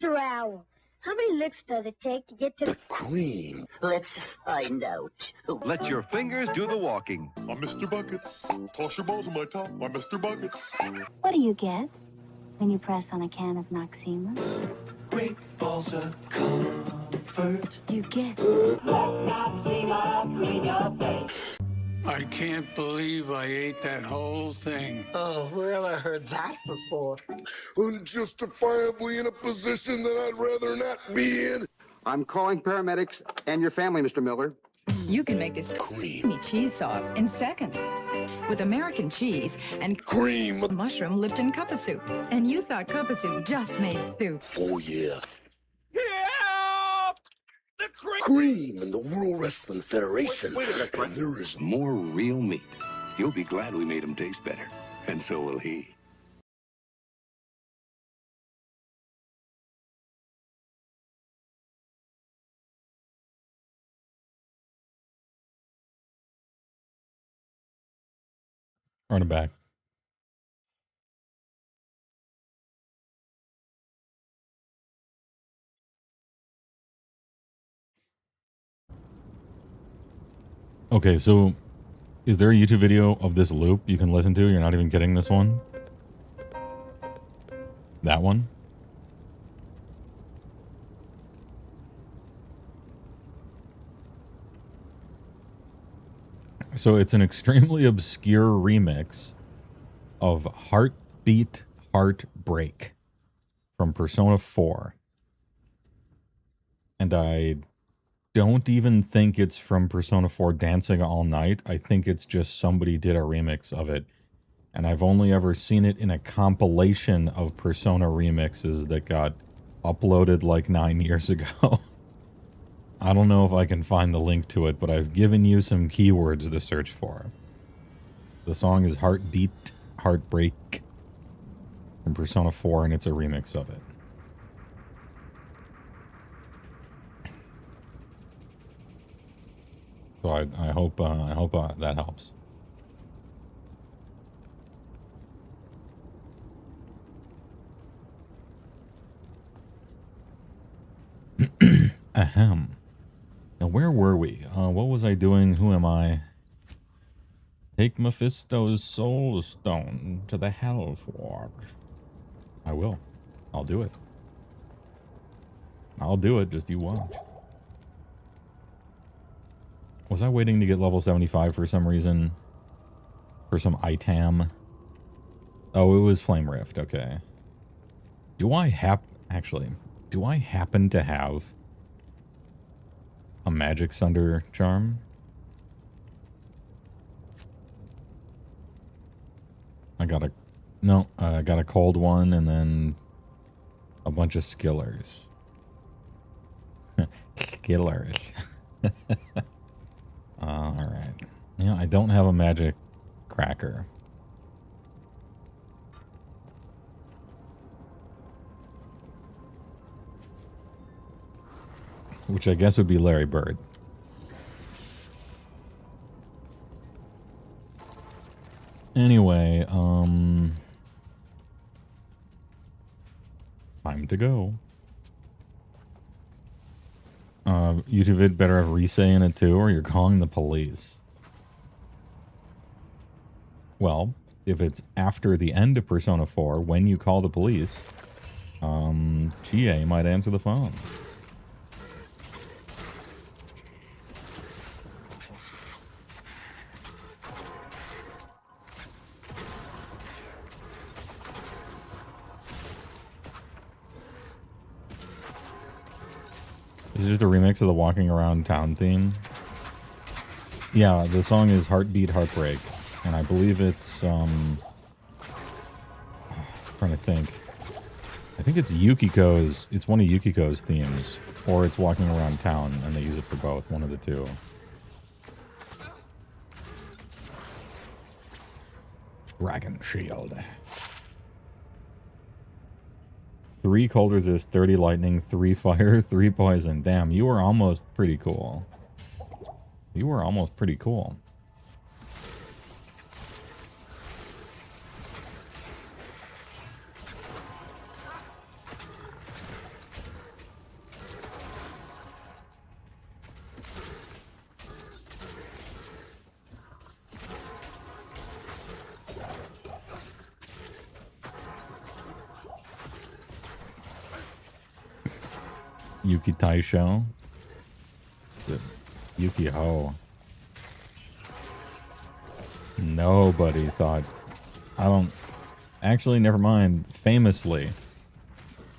Mr. Owl, how many licks does it take to get to Cream. Let's find out. Let your fingers do the walking. I'm Mr. Buckets. Toss your balls on my top. I'm Mr. Buckets. What do you get when you press on a can of Noxema? Great balls of comfort. You get I can't believe I ate that whole thing. Oh, where have I heard that before? Unjustifiably in a position that I'd rather not be in. I'm calling paramedics and your family, Mr. Miller. You can make this creamy cheese sauce in seconds with American cheese and Cream. mushroom Lipton cup of soup. And you thought cup of soup just made soup. Oh, yeah. Help! The Cream in the World Wrestling Federation. Wait a minute, and there is more real meat. You'll be glad we made him taste better. And so will he. Run it back. Okay, so is there a YouTube video of this loop you can listen to? You're not even getting this one? That one? So it's an extremely obscure remix of Heartbeat Heartbreak from Persona 4. And I don't even think it's from Persona 4 Dancing All Night. I think it's just somebody did a remix of it. And I've only ever seen it in a compilation of Persona remixes that got uploaded like 9 years ago. I don't know if I can find the link to it, but I've given you some keywords to search for. The song is Heartbeat Heartbreak from Persona 4, and it's a remix of it. So I hope that helps. Ahem. Now, where were we? What was I doing? Who am I? Take Mephisto's soul stone to the Hellforge. I will. I'll do it. I'll do it. Just you watch. Was I waiting to get level 75 for some reason? For some item? Oh, it was Flame Rift. Okay. Do I happen to have a Magic Sunder charm? I got a cold one and then a bunch of skillers. Skillers. Alright. Yeah, I don't have a magic cracker. Which I guess would be Larry Bird. Anyway, time to go. YouTube vid better have Rise in it too, or you're calling the police. Well, if it's after the end of Persona 4, when you call the police, Chie might answer the phone. Is it just a remix of the Walking Around Town theme? Yeah, the song is Heartbeat Heartbreak, and I believe it's, trying to think. I think it's Yukiko's, it's one of Yukiko's themes, or it's Walking Around Town, and they use it for both, one of the two. Dragon Shield. 3 cold resist, 30 lightning, 3 fire, 3 poison. Damn, you were almost pretty cool. You were almost pretty cool. Yuki Taisho. Yuki Ho. Nobody thought... I don't... Actually, never mind. Famously,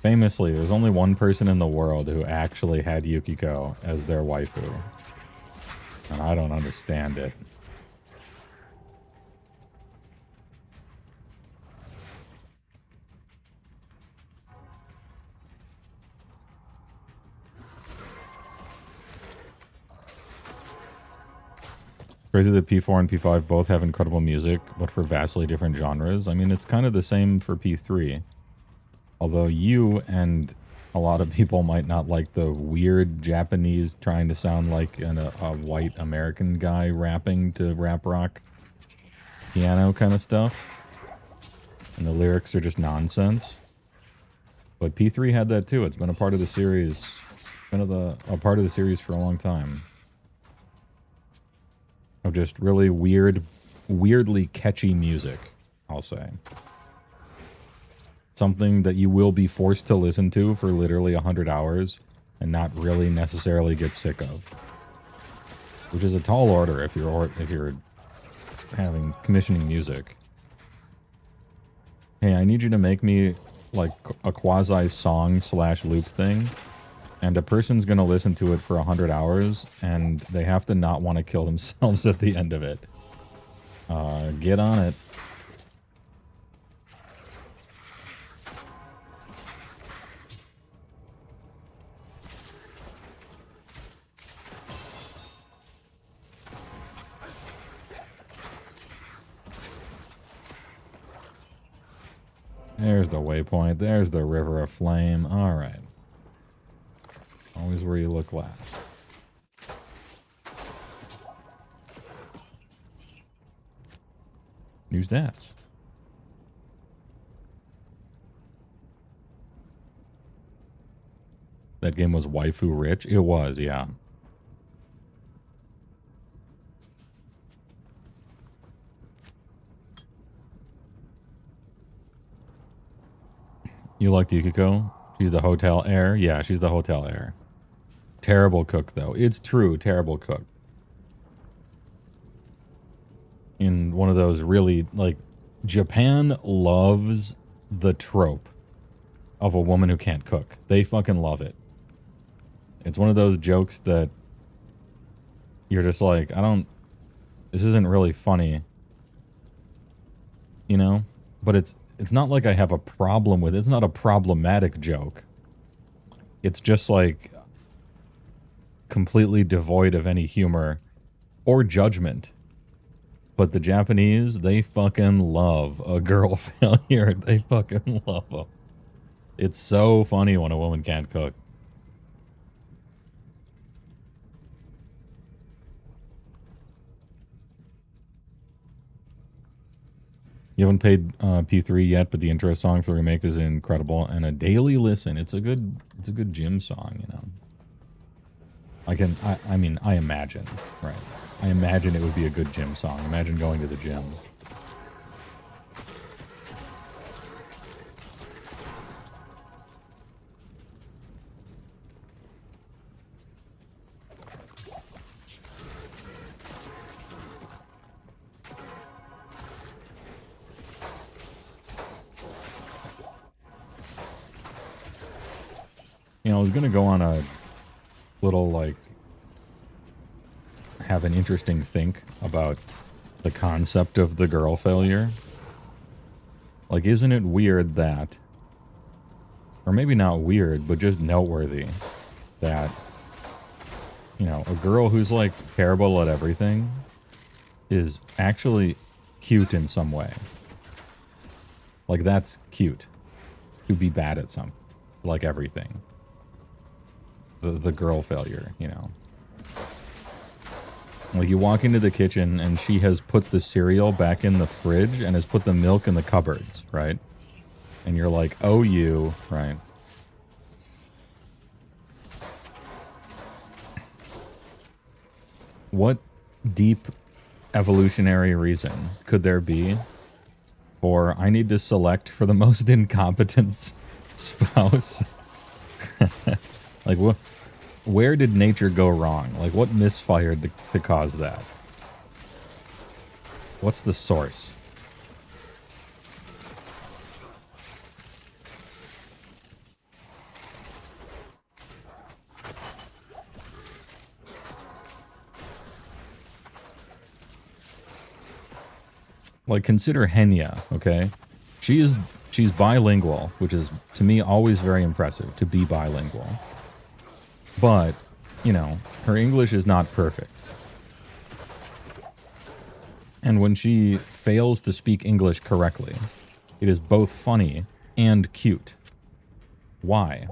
there's only one person in the world who actually had Yukiko as their waifu. And I don't understand it. Crazy that P4 and P5 both have incredible music, but for vastly different genres. I mean, it's kind of the same for P3. Although you and a lot of people might not like the weird Japanese trying to sound like a white American guy rapping to rap rock piano kind of stuff. And the lyrics are just nonsense. But P3 had that too. It's been a part of the series. Been a part of the series for a long time. Of just really weirdly catchy music, I'll say. Something that you will be forced to listen to for literally 100 hours and not really necessarily get sick of. Which is a tall order if you're having commissioning music. Hey, I need you to make me like a quasi song / loop thing. And a person's going to listen to it for 100 hours, and they have to not want to kill themselves at the end of it. Get on it. There's the waypoint. There's the river of flame. All right. Always where you look last. New stats. That game was waifu rich? It was, yeah. You liked Yukiko? She's the hotel heir? Yeah, she's the hotel heir. Terrible cook, though. It's true, terrible cook. In one of those really, like, Japan loves the trope of a woman who can't cook. They fucking love it. It's one of those jokes that you're just like, this isn't really funny. You know? But it's not like I have a problem with it. It's not a problematic joke. It's just like completely devoid of any humor or judgment. But the Japanese, they fucking love a girl failure. They fucking love them. It's so funny when a woman can't cook. You haven't paid P3 yet, but the intro song for the remake is incredible and a daily listen. It's a good gym song, you know. I mean, I imagine, right? I imagine it would be a good gym song. Imagine going to the gym. You know, I was going to go on a little, like, have an interesting think about the concept of the girl failure. Like, isn't it weird that, or maybe not weird, but just noteworthy that, you know, a girl who's, like, terrible at everything is actually cute in some way. Like, that's cute. To be bad at something. Like everything. The girl failure, you know. Like, you walk into the kitchen and she has put the cereal back in the fridge and has put the milk in the cupboards, right? And you're like, oh, you, right? What deep evolutionary reason could there be for I need to select for the most incompetent spouse? Like, where did nature go wrong? Like, what misfired to cause that? What's the source? Like, consider Henya, okay? She's bilingual, which is, to me, always very impressive, to be bilingual. But, you know, her English is not perfect. And when she fails to speak English correctly, it is both funny and cute. Why?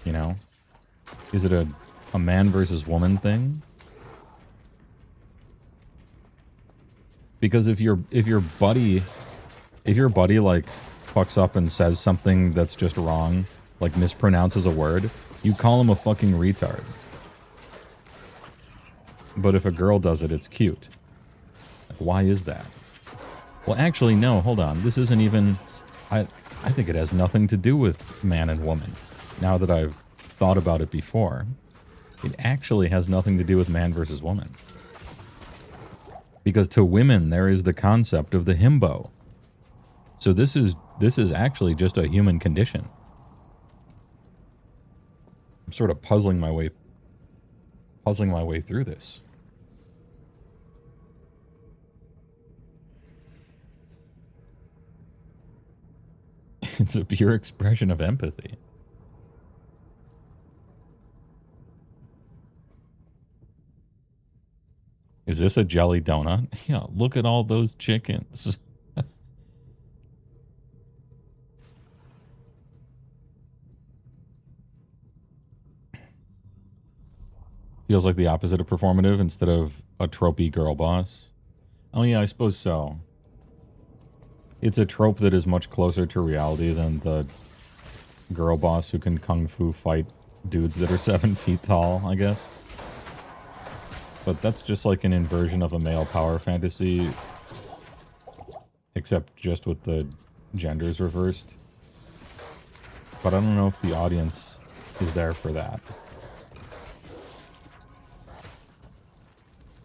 You know? Is it a man versus woman thing? Because if your buddy like fucks up and says something that's just wrong, like mispronounces a word, you call him a fucking retard. But if a girl does it, it's cute. Like, why is that? Well, actually, no, hold on. This isn't even... I think it has nothing to do with man and woman. Now that I've thought about it before, it actually has nothing to do with man versus woman. Because to women, there is the concept of the himbo. So this is actually just a human condition. I'm sort of puzzling my way through this. It's a pure expression of empathy. Is this a jelly donut? Yeah, look at all those chickens. Feels like the opposite of performative instead of a tropey girl boss. Oh yeah, I suppose so. It's a trope that is much closer to reality than the girl boss who can kung fu fight dudes that are 7 feet tall, I guess. But that's just like an inversion of a male power fantasy, except just with the genders reversed. But I don't know if the audience is there for that.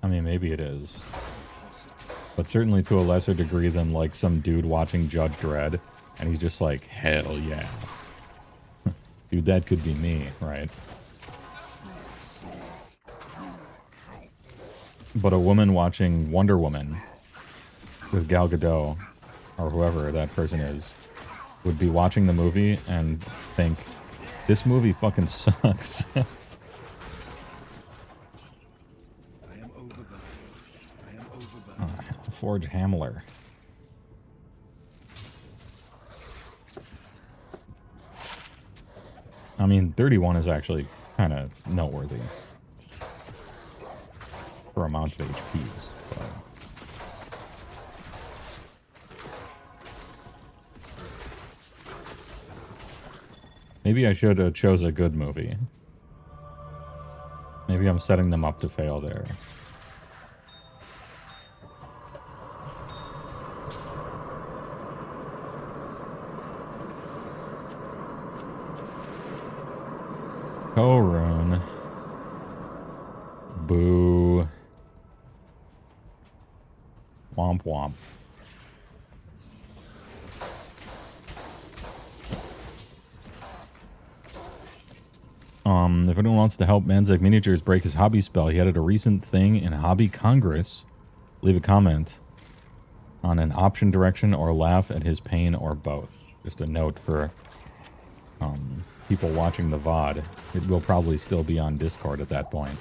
I mean, maybe it is. But certainly to a lesser degree than like some dude watching Judge Dredd, and he's just like, hell yeah. Dude, that could be me, right? But a woman watching Wonder Woman with Gal Gadot, or whoever that person is, would be watching the movie and think, this movie fucking sucks. Forge Hamler. I mean, 31 is actually kind of noteworthy for amount of HPs. But. Maybe I should have chose a good movie. Maybe I'm setting them up to fail there. Korun. Boo. Womp womp. If anyone wants to help Manzek Miniatures break his hobby spell, he added a recent thing in Hobby Congress. Leave a comment on an option direction or laugh at his pain or both. Just a note for people watching the VOD. It will probably still be on Discord at that point.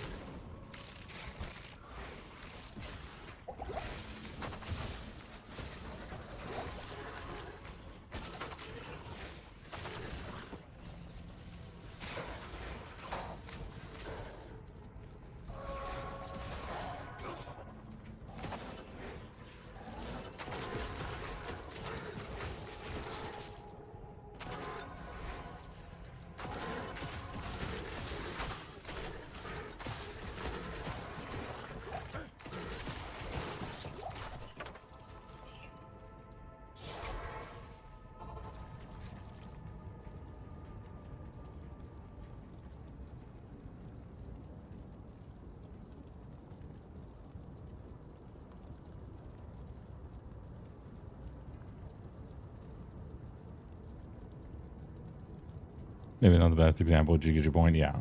Maybe not the best example, but you get your point. Yeah.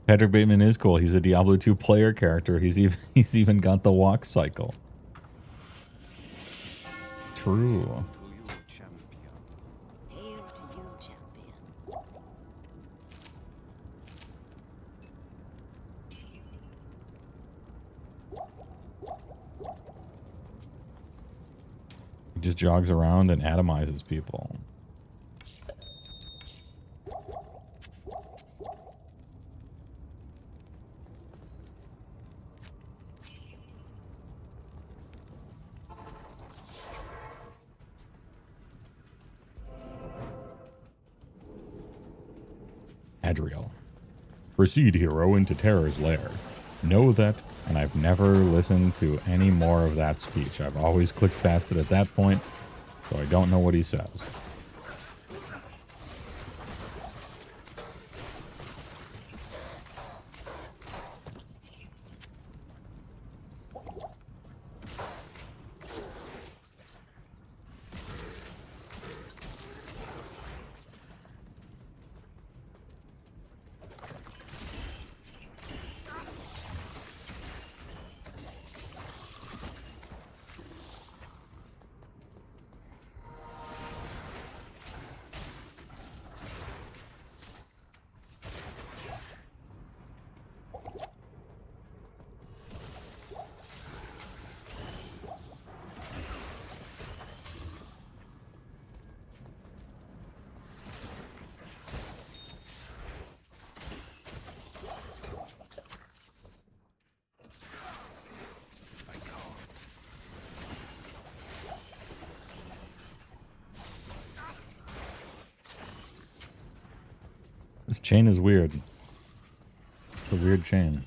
Patrick Bateman is cool. He's a Diablo 2 player character. He's even got the walk cycle. True. Hail to you, champion. He just jogs around and atomizes people. Adriel. Proceed, hero, into Terror's lair. Know that, and I've never listened to any more of that speech. I've always clicked past it at that point, so I don't know what he says. This chain is weird. It's a weird chain.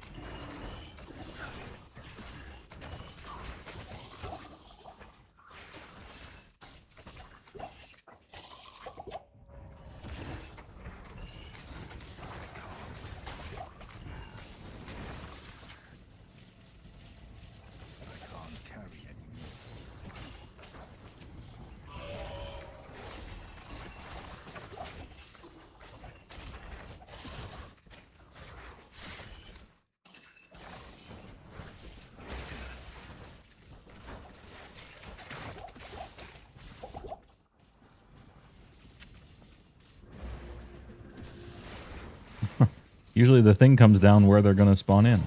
Usually the thing comes down where they're going to spawn in.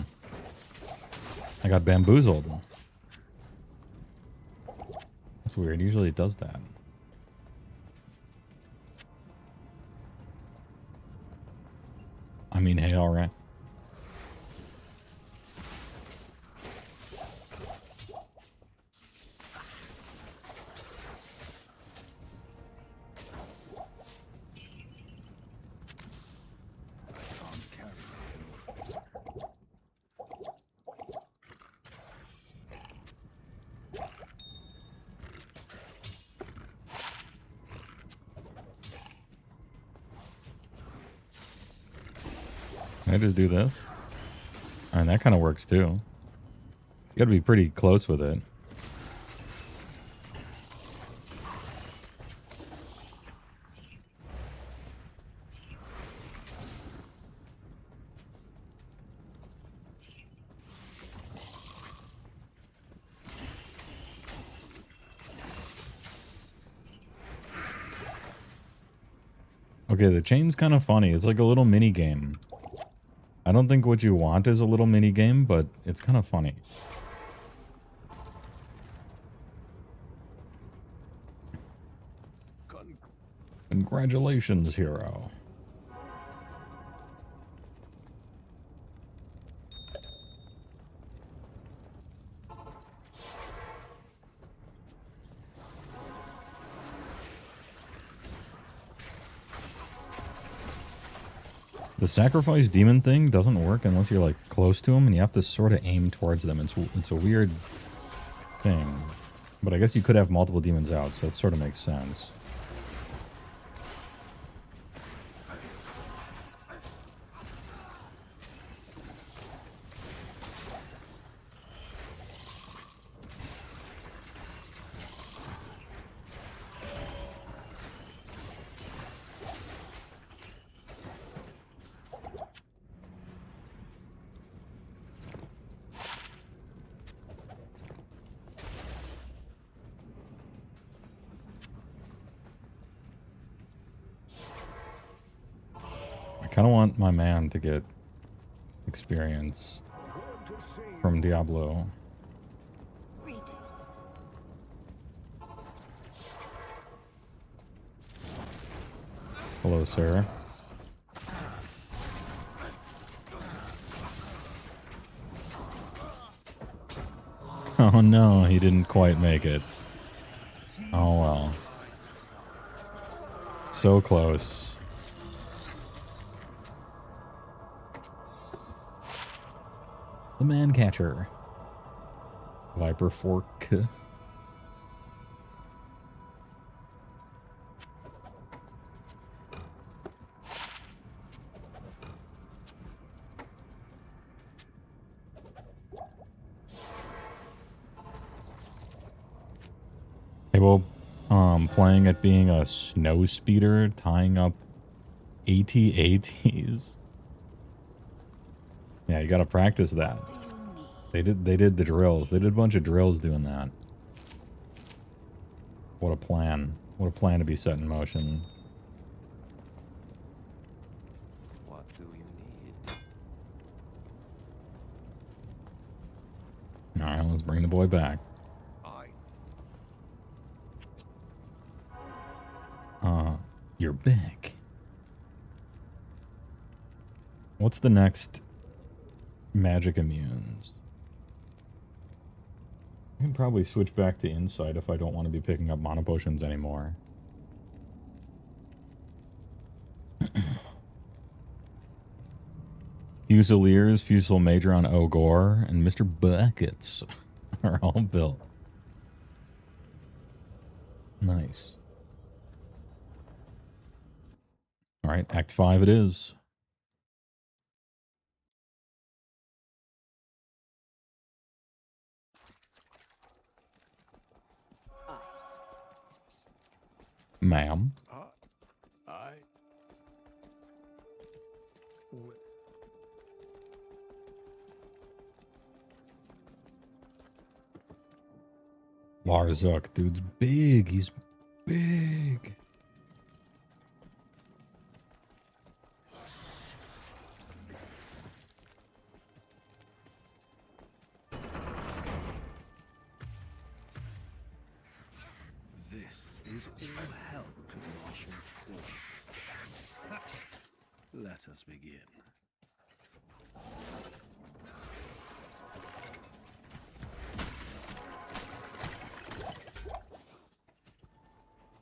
I got bamboozled. That's weird. Usually it does that. I mean, hey, alright. I just do this. And that kind of works too. You gotta be pretty close with it. Okay, the chain's kind of funny. It's like a little mini game. I don't think what you want is a little mini game, but it's kind of funny. Congratulations, hero. The sacrifice demon thing doesn't work unless you're like close to them and you have to sort of aim towards them. It's a weird thing. But I guess you could have multiple demons out, so it sort of makes sense. Kind of want my man to get experience from Diablo. Greetings. Hello, sir. Oh no, he didn't quite make it. Oh well. So close. The man catcher. Viper fork. Hey, well, playing at being a snow speeder, tying up AT-ATs. Yeah, you gotta practice that. They did the drills. They did a bunch of drills doing that. What a plan. What a plan to be set in motion. What do you need? Alright, let's bring the boy back. You're back. What's the next magic immunes? I can probably switch back to insight if I don't want to be picking up mana potions anymore. Fusiliers, Fusil Major on Ogor, and Mr. Buckets are all built. Nice. Alright, Act 5 it is. Ma'am. Larzuk, dude's big. He's big. This is all hell could marshal forth. Let us begin.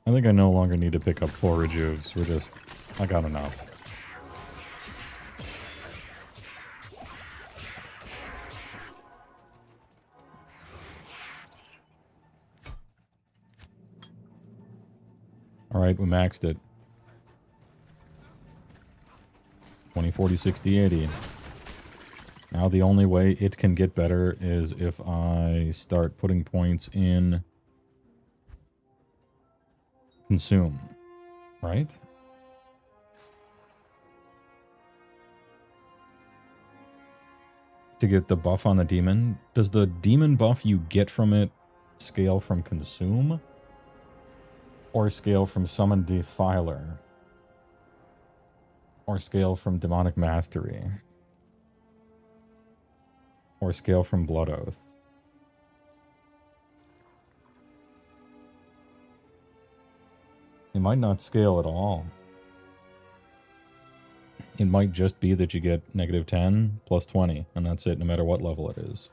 I think I no longer need to pick up 4 rejuves. We're just... I got enough. Alright, we maxed it. 20, 40, 60, 80. Now the only way it can get better is if I start putting points in... Consume, right? To get the buff on the demon. Does the demon buff you get from it scale from Consume? Or scale from Summon Defiler? Or scale from Demonic Mastery? Or scale from Blood Oath? It might not scale at all. It might just be that you get -10 plus 20, and that's it, no matter what level it is.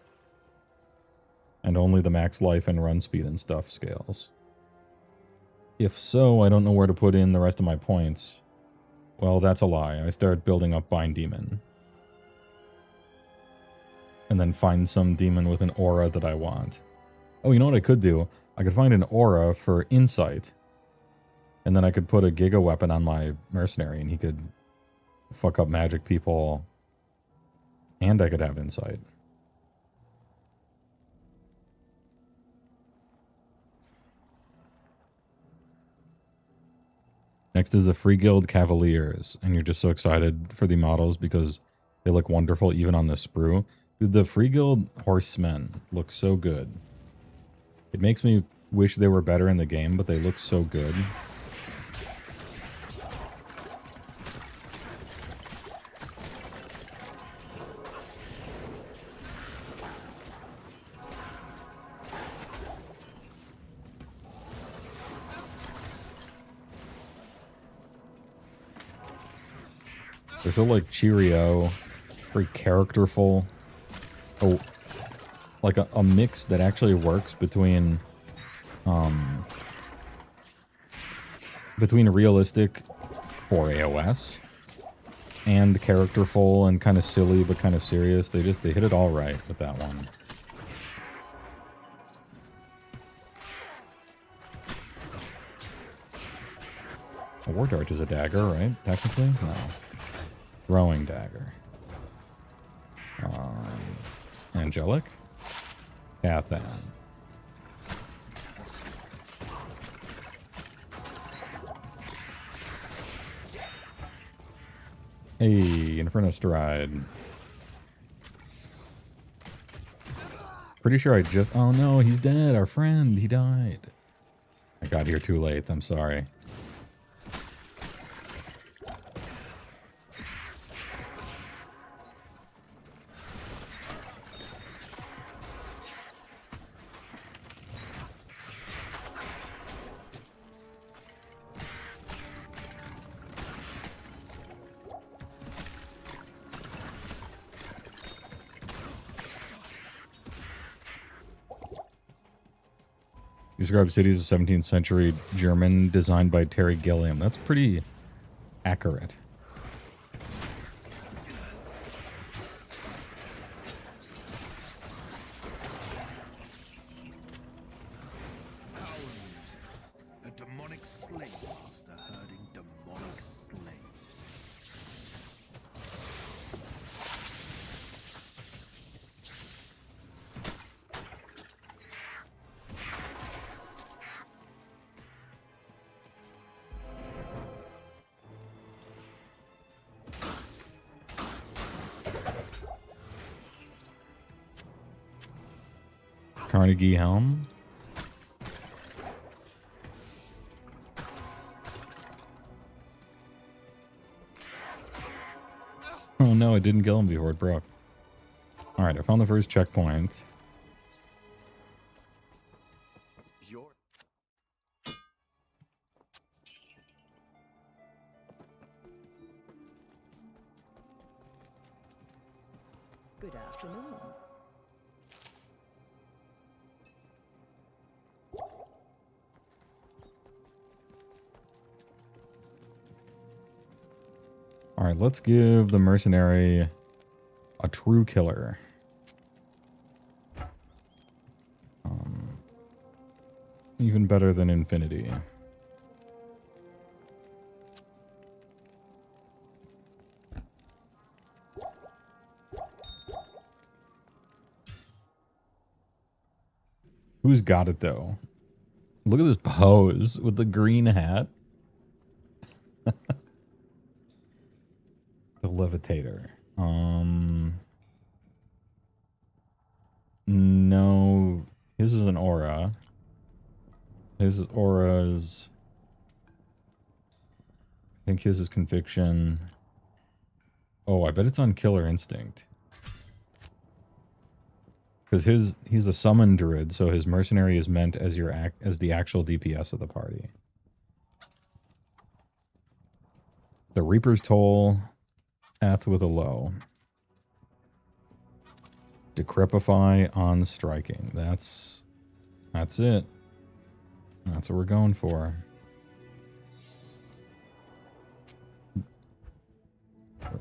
And only the max life and run speed and stuff scales. If so, I don't know where to put in the rest of my points. Well, that's a lie. I start building up Bind Demon. And then find some demon with an aura that I want. Oh, you know what I could do? I could find an aura for Insight. And then I could put a Giga Weapon on my mercenary and he could fuck up magic people. And I could have Insight. Next is the Free Guild Cavaliers. And you're just so excited for the models because they look wonderful even on the sprue. Dude, the Free Guild Horsemen look so good. It makes me wish they were better in the game, but they look so good. They're so like cheerio, very characterful. Oh, like a mix that actually works between realistic for AOS and characterful and kind of silly but kind of serious. They hit it all right with that one. A war dart is a dagger, right? Technically? No. Throwing dagger. Angelic? Cathan. Hey, Inferno Stride. Pretty sure I just... Oh no, he's dead. Our friend, he died. I got here too late. I'm sorry. Described cities as 17th century German, designed by Terry Gilliam. That's pretty accurate. Power music. A demonic slave master herding demonic slaves. Carnegie Helm. Oh no, it didn't kill him before it broke. Alright, I found the first checkpoint. Good afternoon. Alright, let's give the mercenary a true killer. Even better than Infinity. Who's got it though? Look at this pose with the green hat. The levitator. No, his is an aura. His aura's... I think his is conviction. Oh, I bet it's on Killer Instinct. Because he's a summon druid, so his mercenary is meant as as the actual DPS of the party. The Reaper's Toll, Eth with a low. Decrepify on striking. That's it. That's what we're going for.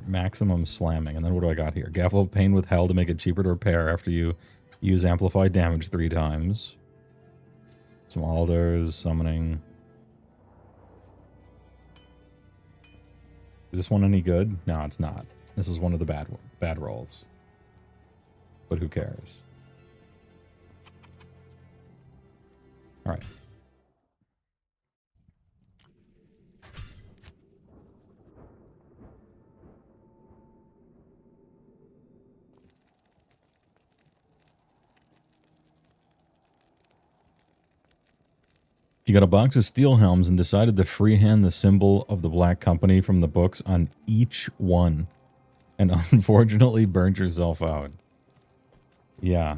Maximum slamming. And then what do I got here? Gaffle of Pain with Hell to make it cheaper to repair after you use amplified damage 3 times. Some alders, summoning. Is this one any good? No, it's not. This is one of the bad rolls. But who cares? All right. He got a box of steel helms and decided to freehand the symbol of the Black Company from the books on each one. And unfortunately burnt yourself out. Yeah.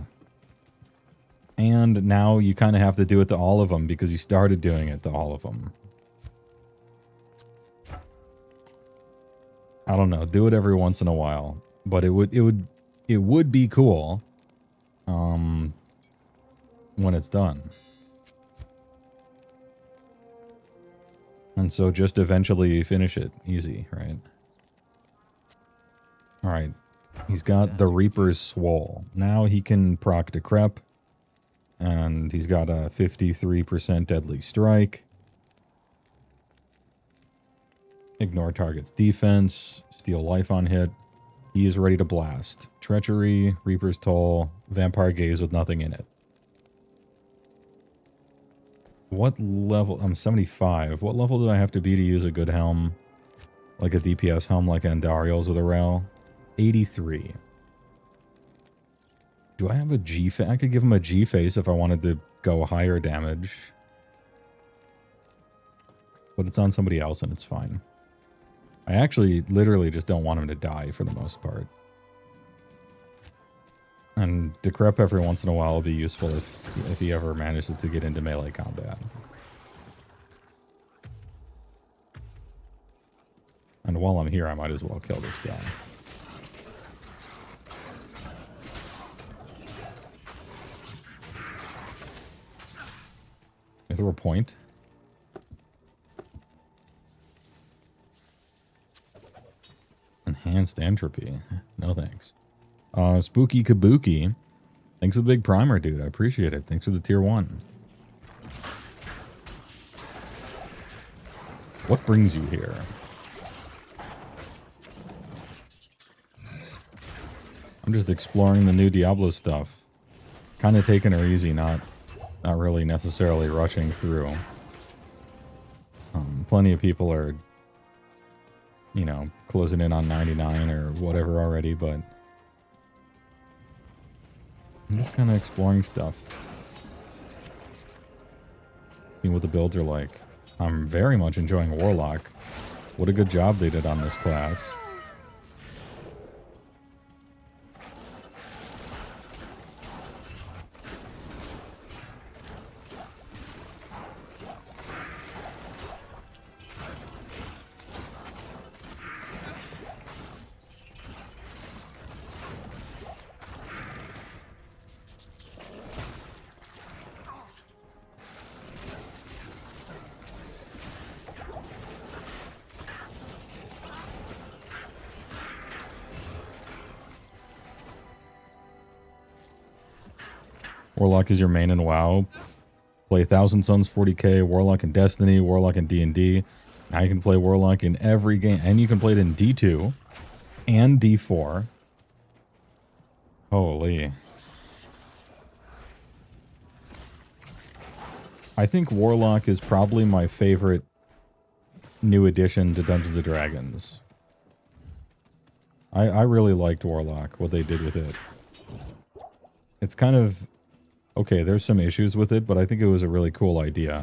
And now you kind of have to do it to all of them because you started doing it to all of them. I don't know. Do it every once in a while, but it would be cool. When it's done. And so just eventually finish it. Easy, right? Alright. He's got the Reaper's Swole. Now he can proc Decrep. And he's got a 53% deadly strike. Ignore target's defense. Steal life on hit. He is ready to blast. Treachery, Reaper's Toll, Vampire Gaze with nothing in it. What level? I'm 75. What level do I have to be to use a good helm? Like a DPS helm like Andariel's with a rail? 83. Do I have a G face? I could give him a G face if I wanted to go higher damage. But it's on somebody else and it's fine. I actually literally just don't want him to die for the most part. And Decrep every once in a while will be useful if he ever manages to get into melee combat. And while I'm here, I might as well kill this guy. Is there a point? Enhanced entropy. No thanks. Spooky Kabuki. Thanks for the big primer, dude. I appreciate it. Thanks for the tier 1. What brings you here? I'm just exploring the new Diablo stuff. Kind of taking her easy, not really necessarily rushing through. Plenty of people are, you know, closing in on 99 or whatever already, but I'm just kind of exploring stuff. Seeing what the builds are like. I'm very much enjoying Warlock. What a good job they did on this class. Warlock is your main in WoW. Play Thousand Suns 40k, Warlock in Destiny, Warlock in D&D. Now you can play Warlock in every game. And you can play it in D2 and D4. Holy. I think Warlock is probably my favorite new addition to Dungeons & Dragons. I really liked Warlock, what they did with it. It's kind of... Okay, there's some issues with it, but I think it was a really cool idea.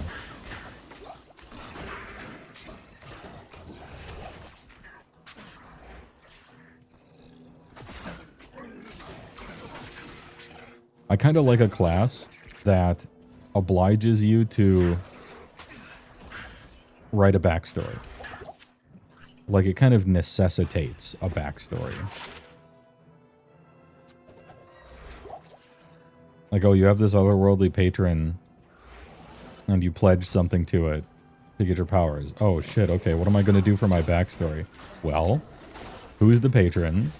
I kind of like a class that obliges you to write a backstory. Like, it kind of necessitates a backstory. Like, oh, you have this otherworldly patron, and you pledge something to it to get your powers. Oh, shit, okay, what am I going to do for my backstory? Well, who's the patron?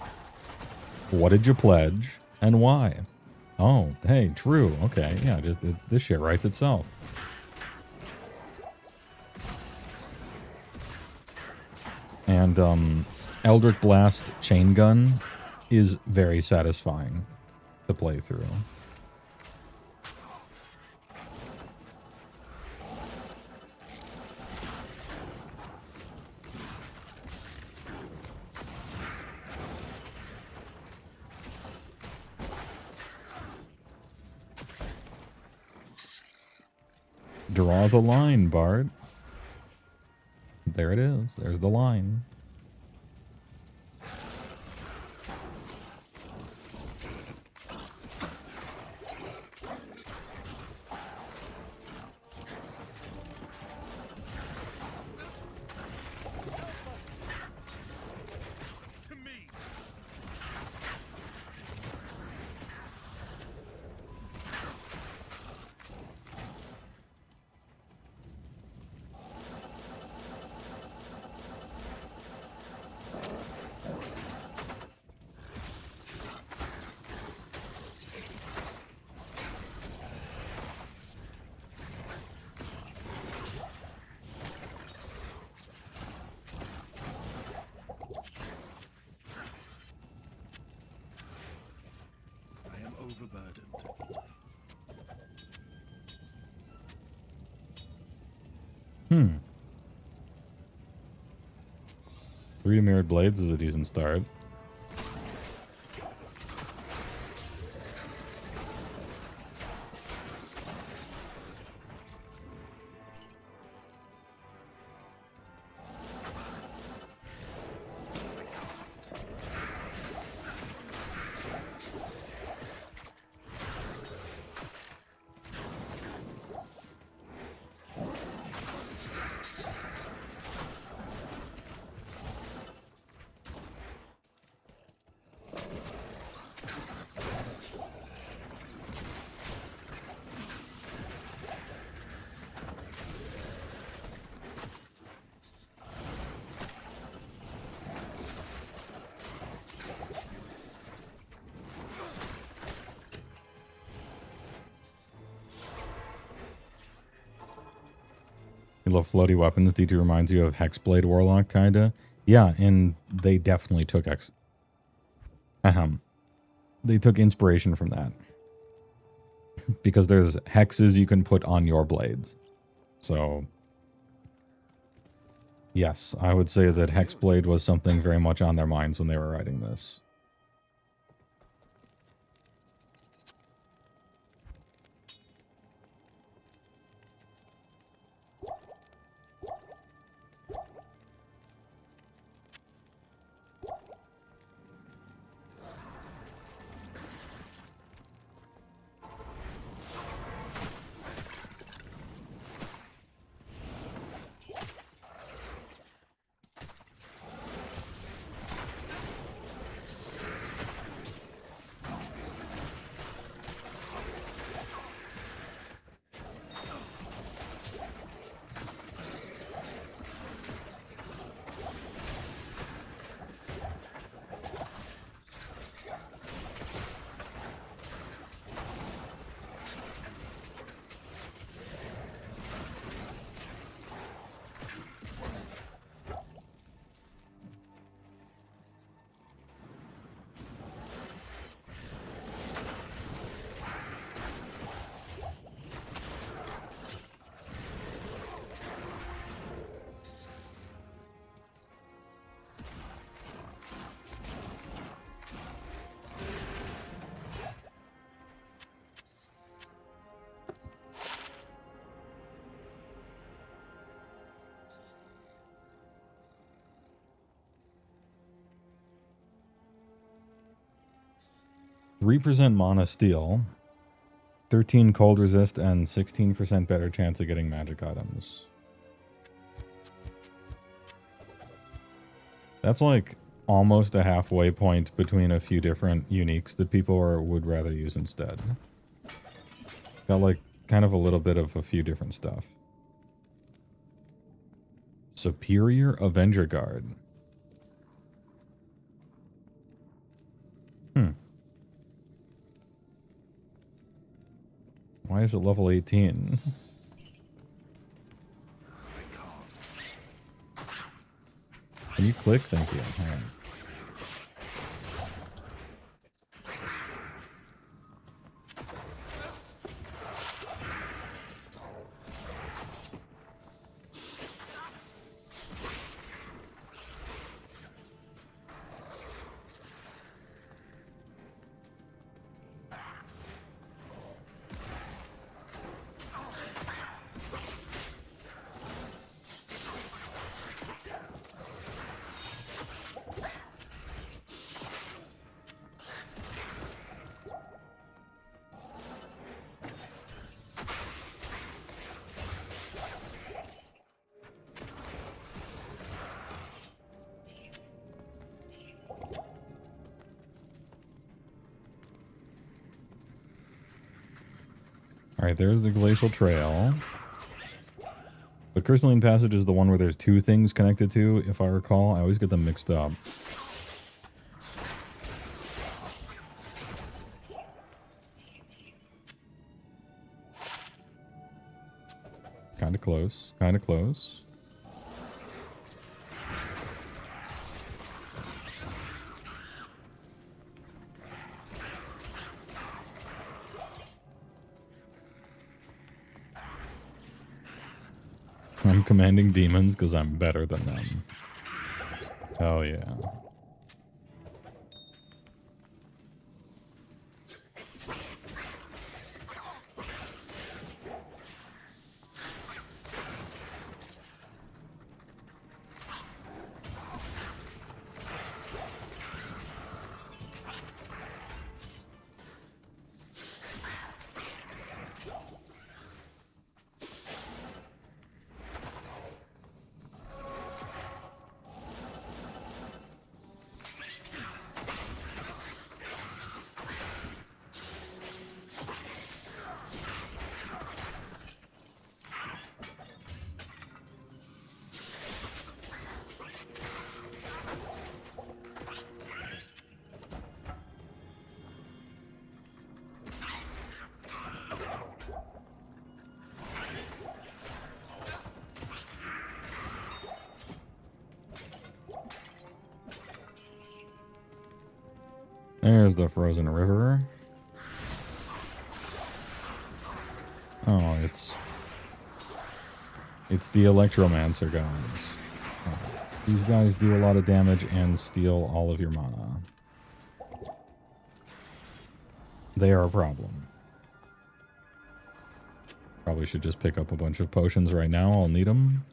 What did you pledge? And why? Oh, hey, true, okay, yeah, just this shit writes itself. And, Eldritch Blast Chain Gun is very satisfying to play through. Draw the line, Bard. There it is. There's the line. burdened. Hmm. 3 mirrored blades is a decent start. You love floaty weapons. D2 reminds you of Hexblade Warlock, kinda. Yeah, and they definitely took they took inspiration from that. Because there's hexes you can put on your blades. So, yes, I would say that Hexblade was something very much on their minds when they were writing this. %3 mana steel, 13 cold resist, and 16% better chance of getting magic items. That's like almost a halfway point between a few different uniques that people would rather use instead. Got like kind of a little bit of a few different stuff. Superior Avenger Guard. Why is it level 18? Can you click? Thank you. Hang on. Alright, there's the Glacial Trail. The Crystalline Passage is the one where there's 2 things connected to, if I recall. I always get them mixed up. Kinda close. Kinda close. I'm commanding demons because I'm better than them. Oh yeah. There's the frozen river. Oh, it's the Electromancer guys. These guys do a lot of damage and steal all of your mana. They are a problem. Probably should just pick up a bunch of potions right now. I'll need them.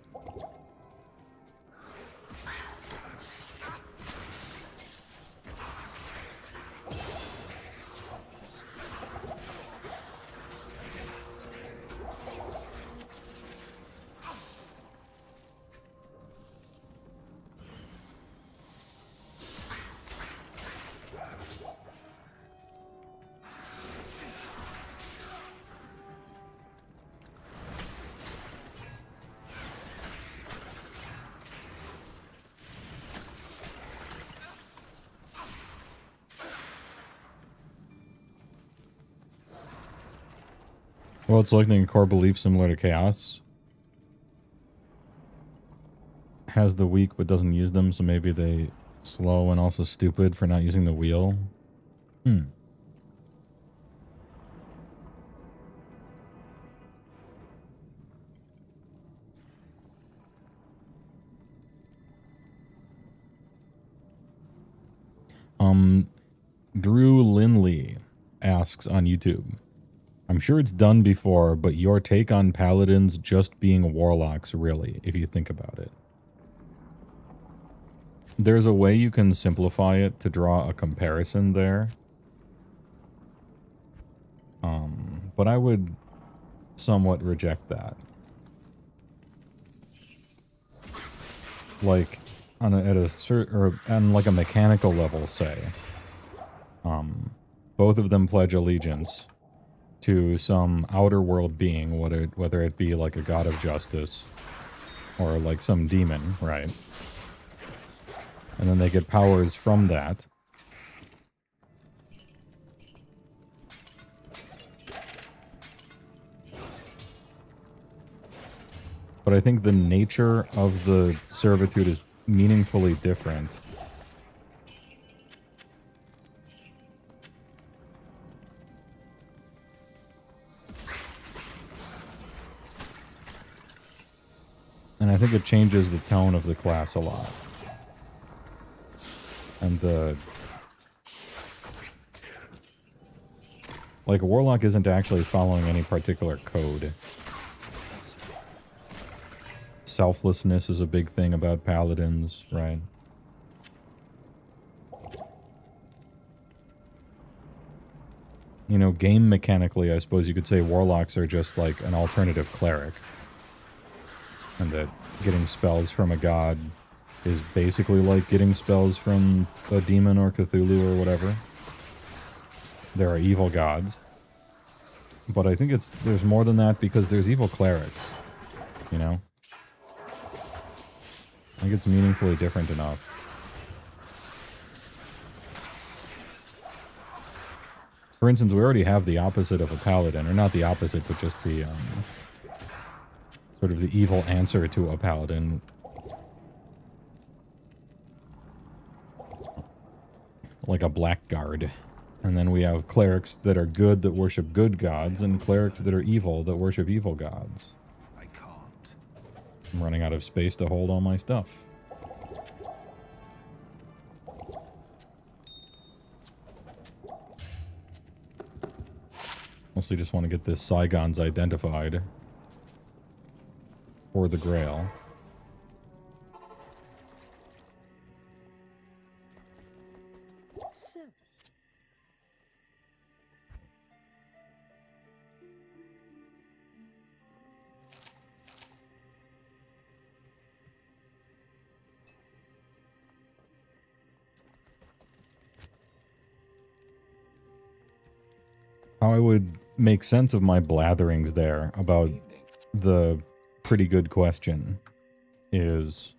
Well, it's selecting a core belief similar to Chaos. Has the weak but doesn't use them, so maybe they slow and also stupid for not using the wheel. Drew Linley asks on YouTube, I'm sure it's done before, but your take on paladins just being warlocks, really, if you think about it. There's a way you can simplify it to draw a comparison there. But I would somewhat reject that. Like, on like a mechanical level, say. Both of them pledge allegiance to some outer world being, whether it be like a god of justice or like some demon, right? And then they get powers from that. But I think the nature of the servitude is meaningfully different. And I think it changes the tone of the class a lot. And like, a warlock isn't actually following any particular code. Selflessness is a big thing about paladins, right? You know, game mechanically, I suppose you could say warlocks are just like an alternative cleric. And that getting spells from a god is basically like getting spells from a demon or Cthulhu or whatever. There are evil gods. But I think there's more than that because there's evil clerics, you know? I think it's meaningfully different enough. For instance, we already have the opposite of a paladin, or not the opposite, but just the sort of the evil answer to a paladin. Like a blackguard. And then we have clerics that are good that worship good gods, and clerics that are evil that worship evil gods. I can't. I'm running out of space to hold all my stuff. Mostly just want to get this Saigons identified for the Grail. So, How I would make sense of my blatherings there about the pretty good question is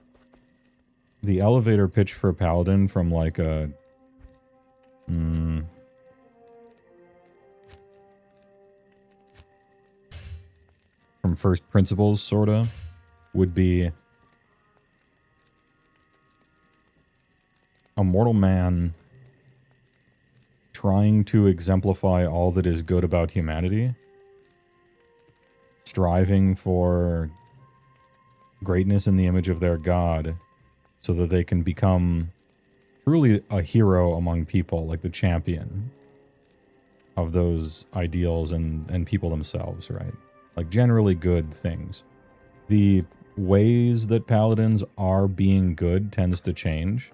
the elevator pitch for Paladin from like a from first principles sorta would be a mortal man trying to exemplify all that is good about humanity, striving for greatness in the image of their god so that they can become truly a hero among people, like the champion of those ideals and people themselves, right? Like generally good things. The ways that paladins are being good tends to change.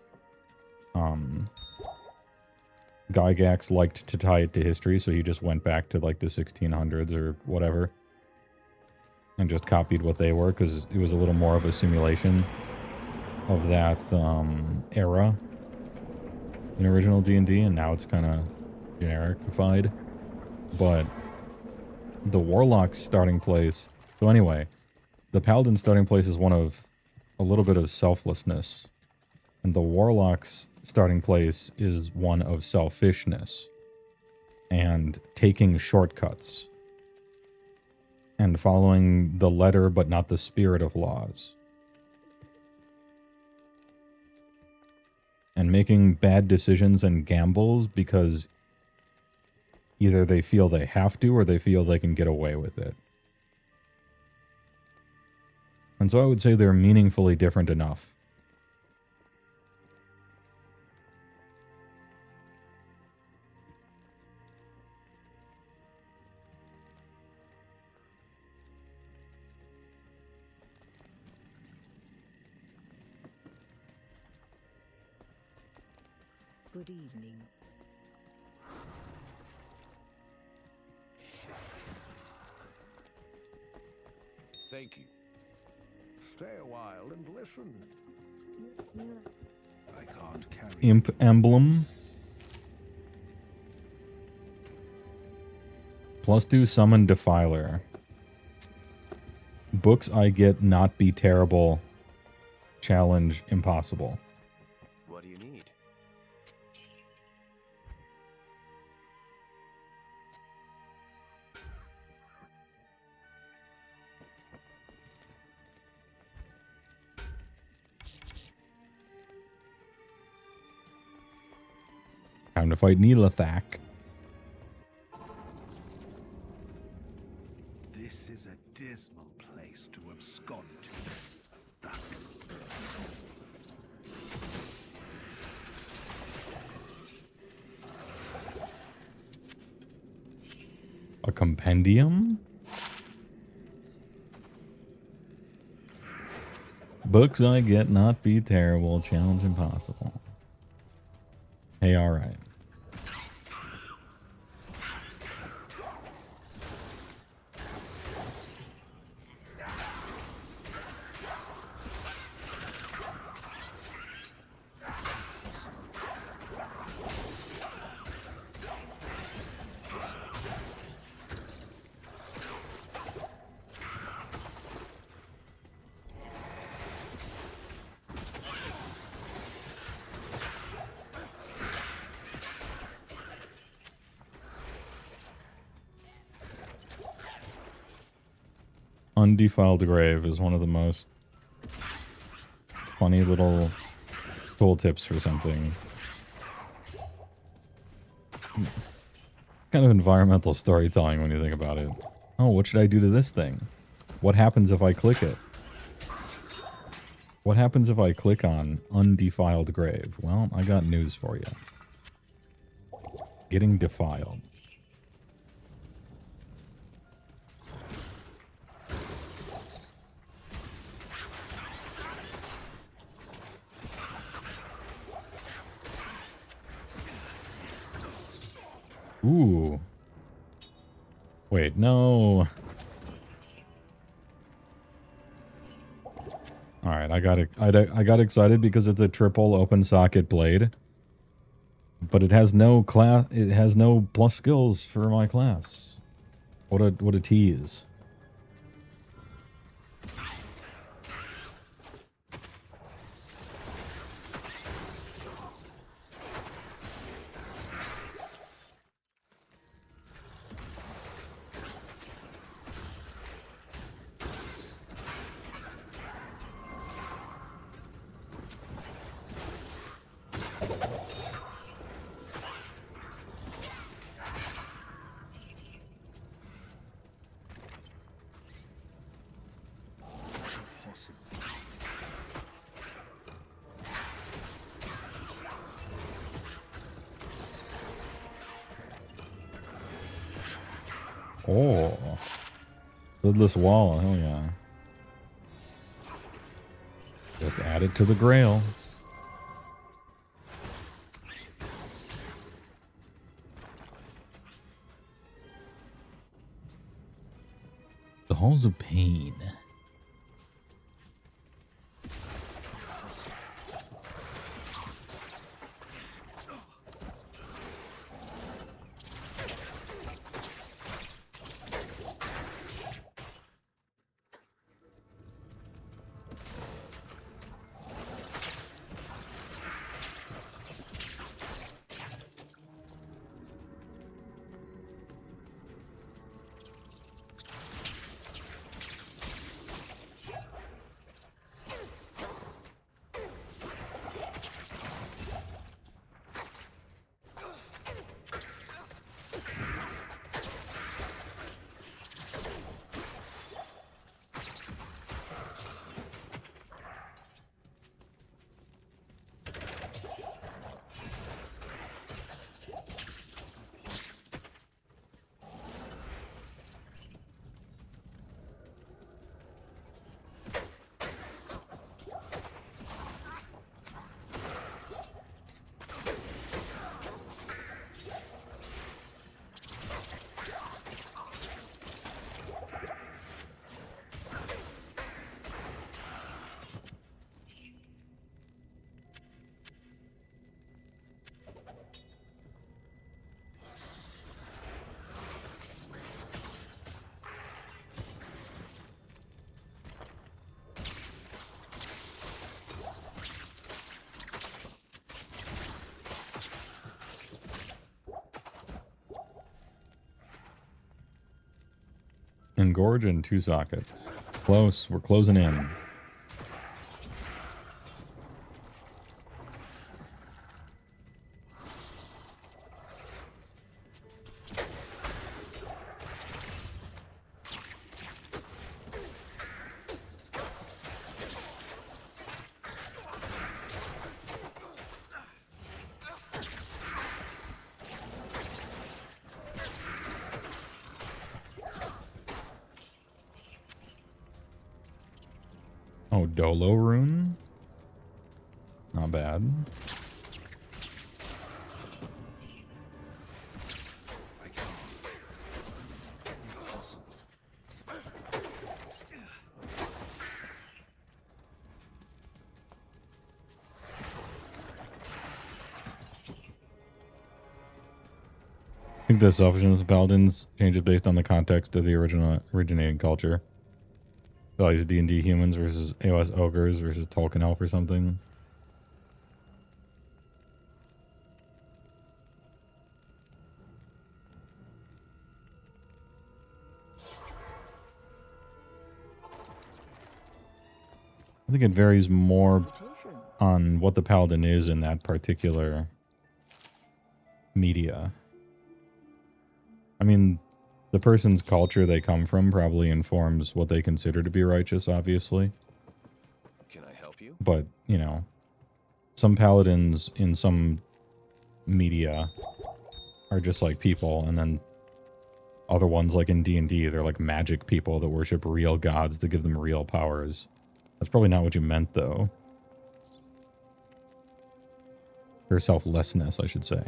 Gygax liked to tie it to history, so he just went back to like the 1600s or whatever and just copied what they were because it was a little more of a simulation of that era in original D&D, and now it's kind of genericified. But the Warlock's starting place... So anyway, the Paladin's starting place is one of a little bit of selflessness, and the Warlock's starting place is one of selfishness and taking shortcuts and following the letter but not the spirit of laws and making bad decisions and gambles because either they feel they have to or they feel they can get away with it. And so I would say they're meaningfully different enough. good evening. Thank you. Stay a while and listen. I can't carry... Imp emblem. +2 summon Defiler. Books I get not be terrible. Challenge impossible. What do you need? Time to fight Neelathak. This is a dismal place to abscond to. A compendium? Books I get not be terrible. Challenge impossible. Hey, alright. Undefiled Grave is one of the most funny little tooltips for something. Kind of environmental storytelling when you think about it. Oh, what should I do to this thing? What happens if I click it? What happens if I click on undefiled grave? Well, I got news for you. Getting defiled. Ooh. Wait, no. All right, I got excited because it's a triple open socket blade, but it has no class. It has no plus skills for my class. What a tease. Oh, lidless wall, hell yeah. Just add it to the grail. The halls of pain. Engorge in 2 sockets. Close. We're closing in. Oh, Dolo rune? Not bad. I think the selfishness of paladins changes based on the context of the originating culture. Values D&D humans versus AOS ogres versus Tolkien elf or something. I think it varies more on what the paladin is in that particular media. I mean, the person's culture they come from probably informs what they consider to be righteous, obviously. Can I help you? But, you know, some paladins in some media are just like people, and then other ones like in D&D, they're like magic people that worship real gods that give them real powers. That's probably not what you meant, though. Or selflessness, I should say.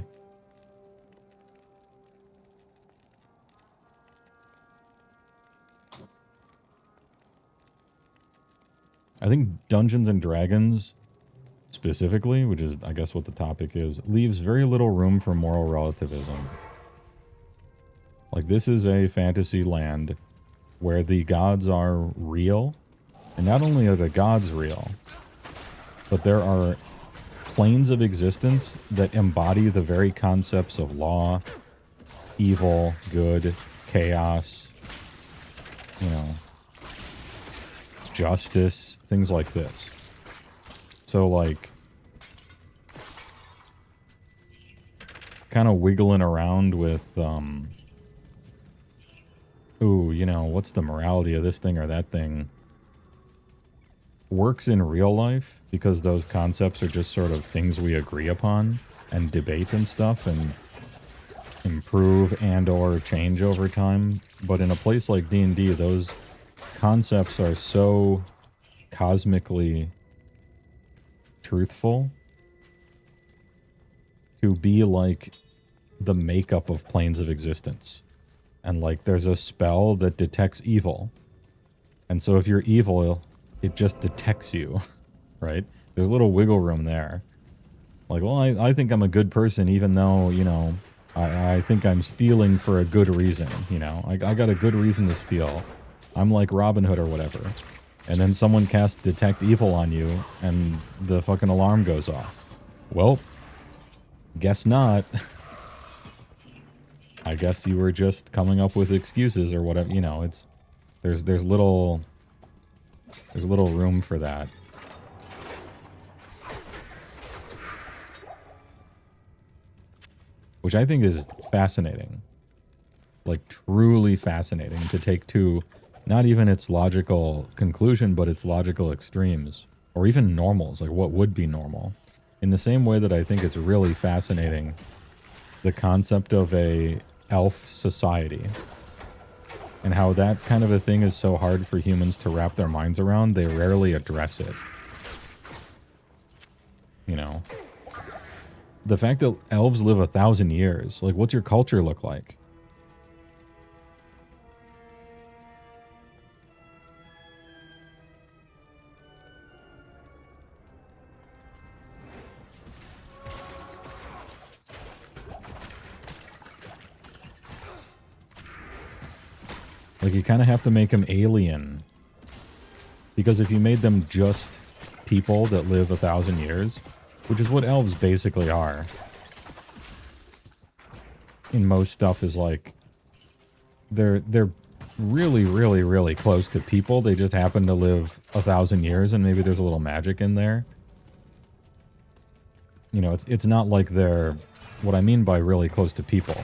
I think Dungeons and Dragons, specifically, which is, I guess, what the topic is, leaves very little room for moral relativism. Like, this is a fantasy land where the gods are real, and not only are the gods real, but there are planes of existence that embody the very concepts of law, evil, good, chaos, you know, justice, things like this. So, like, kind of wiggling around with, ooh, you know, what's the morality of this thing or that thing, works in real life because those concepts are just sort of things we agree upon and debate and stuff and improve and or change over time. But in a place like D&D, those concepts are so cosmically truthful to be like the makeup of planes of existence. And like there's a spell that detects evil. And so if you're evil, it just detects you, right? There's a little wiggle room there. Like, well, I think I'm a good person even though, you know, I think I'm stealing for a good reason, you know? I got a good reason to steal. I'm like Robin Hood or whatever. And then someone casts detect evil on you and the fucking alarm goes off. Well, guess not. I guess you were just coming up with excuses or whatever, you know, it's there's little room for that. Which I think is fascinating. Like truly fascinating to take to not even its logical conclusion, but its logical extremes. Or even normals, like what would be normal. In the same way that I think it's really fascinating the concept of a elf society. And how that kind of a thing is so hard for humans to wrap their minds around, they rarely address it. You know? The fact that elves live 1,000 years, like what's your culture look like? Like, you kind of have to make them alien. Because if you made them just people that live 1,000 years, which is what elves basically are, in most stuff is like, they're really, really, really close to people. They just happen to live 1,000 years, and maybe there's a little magic in there. You know, it's not like they're... What I mean by really close to people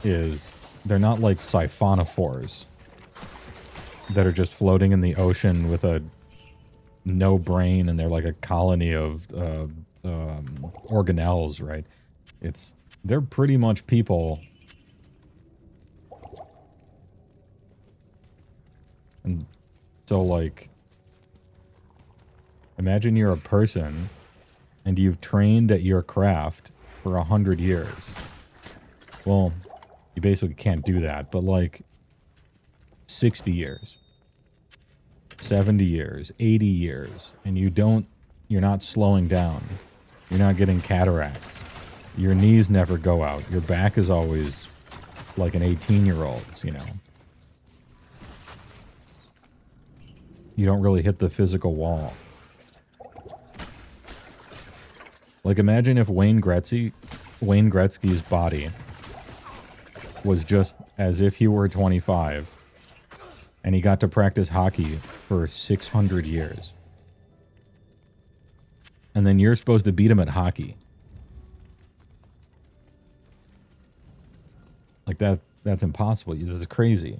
is... They're not like siphonophores that are just floating in the ocean with a no brain and they're like a colony of organelles, right? They're pretty much people. And so like, imagine you're a person and you've trained at your craft for 100 years. Well, you basically can't do that, but like 60 years, 70 years, 80 years, and you're not slowing down. You're not getting cataracts. Your knees never go out. Your back is always like an 18-year-old's, you know. You don't really hit the physical wall. Like imagine if Wayne Gretzky's body was just as if he were 25 and he got to practice hockey for 600 years. And then you're supposed to beat him at hockey. Like that's impossible. This is crazy.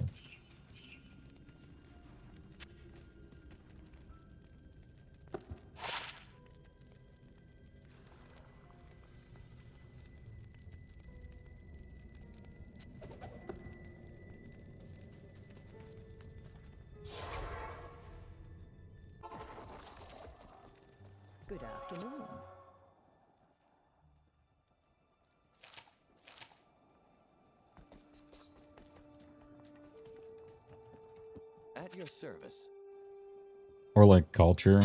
Good afternoon. At your service. Or like culture.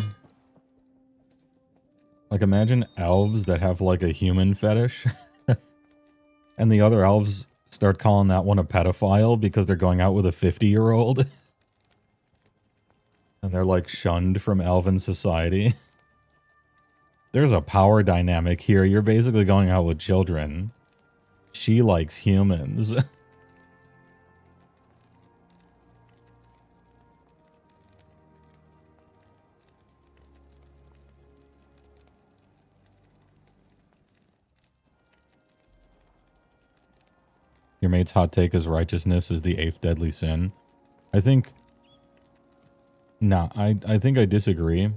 Like imagine elves that have like a human fetish. And the other elves start calling that one a pedophile because they're going out with a 50-year-old. And they're like shunned from elven society. There's a power dynamic here. You're basically going out with children. She likes humans. Your mate's hot take is righteousness is the 8th deadly sin. I think... Nah, I think I disagree.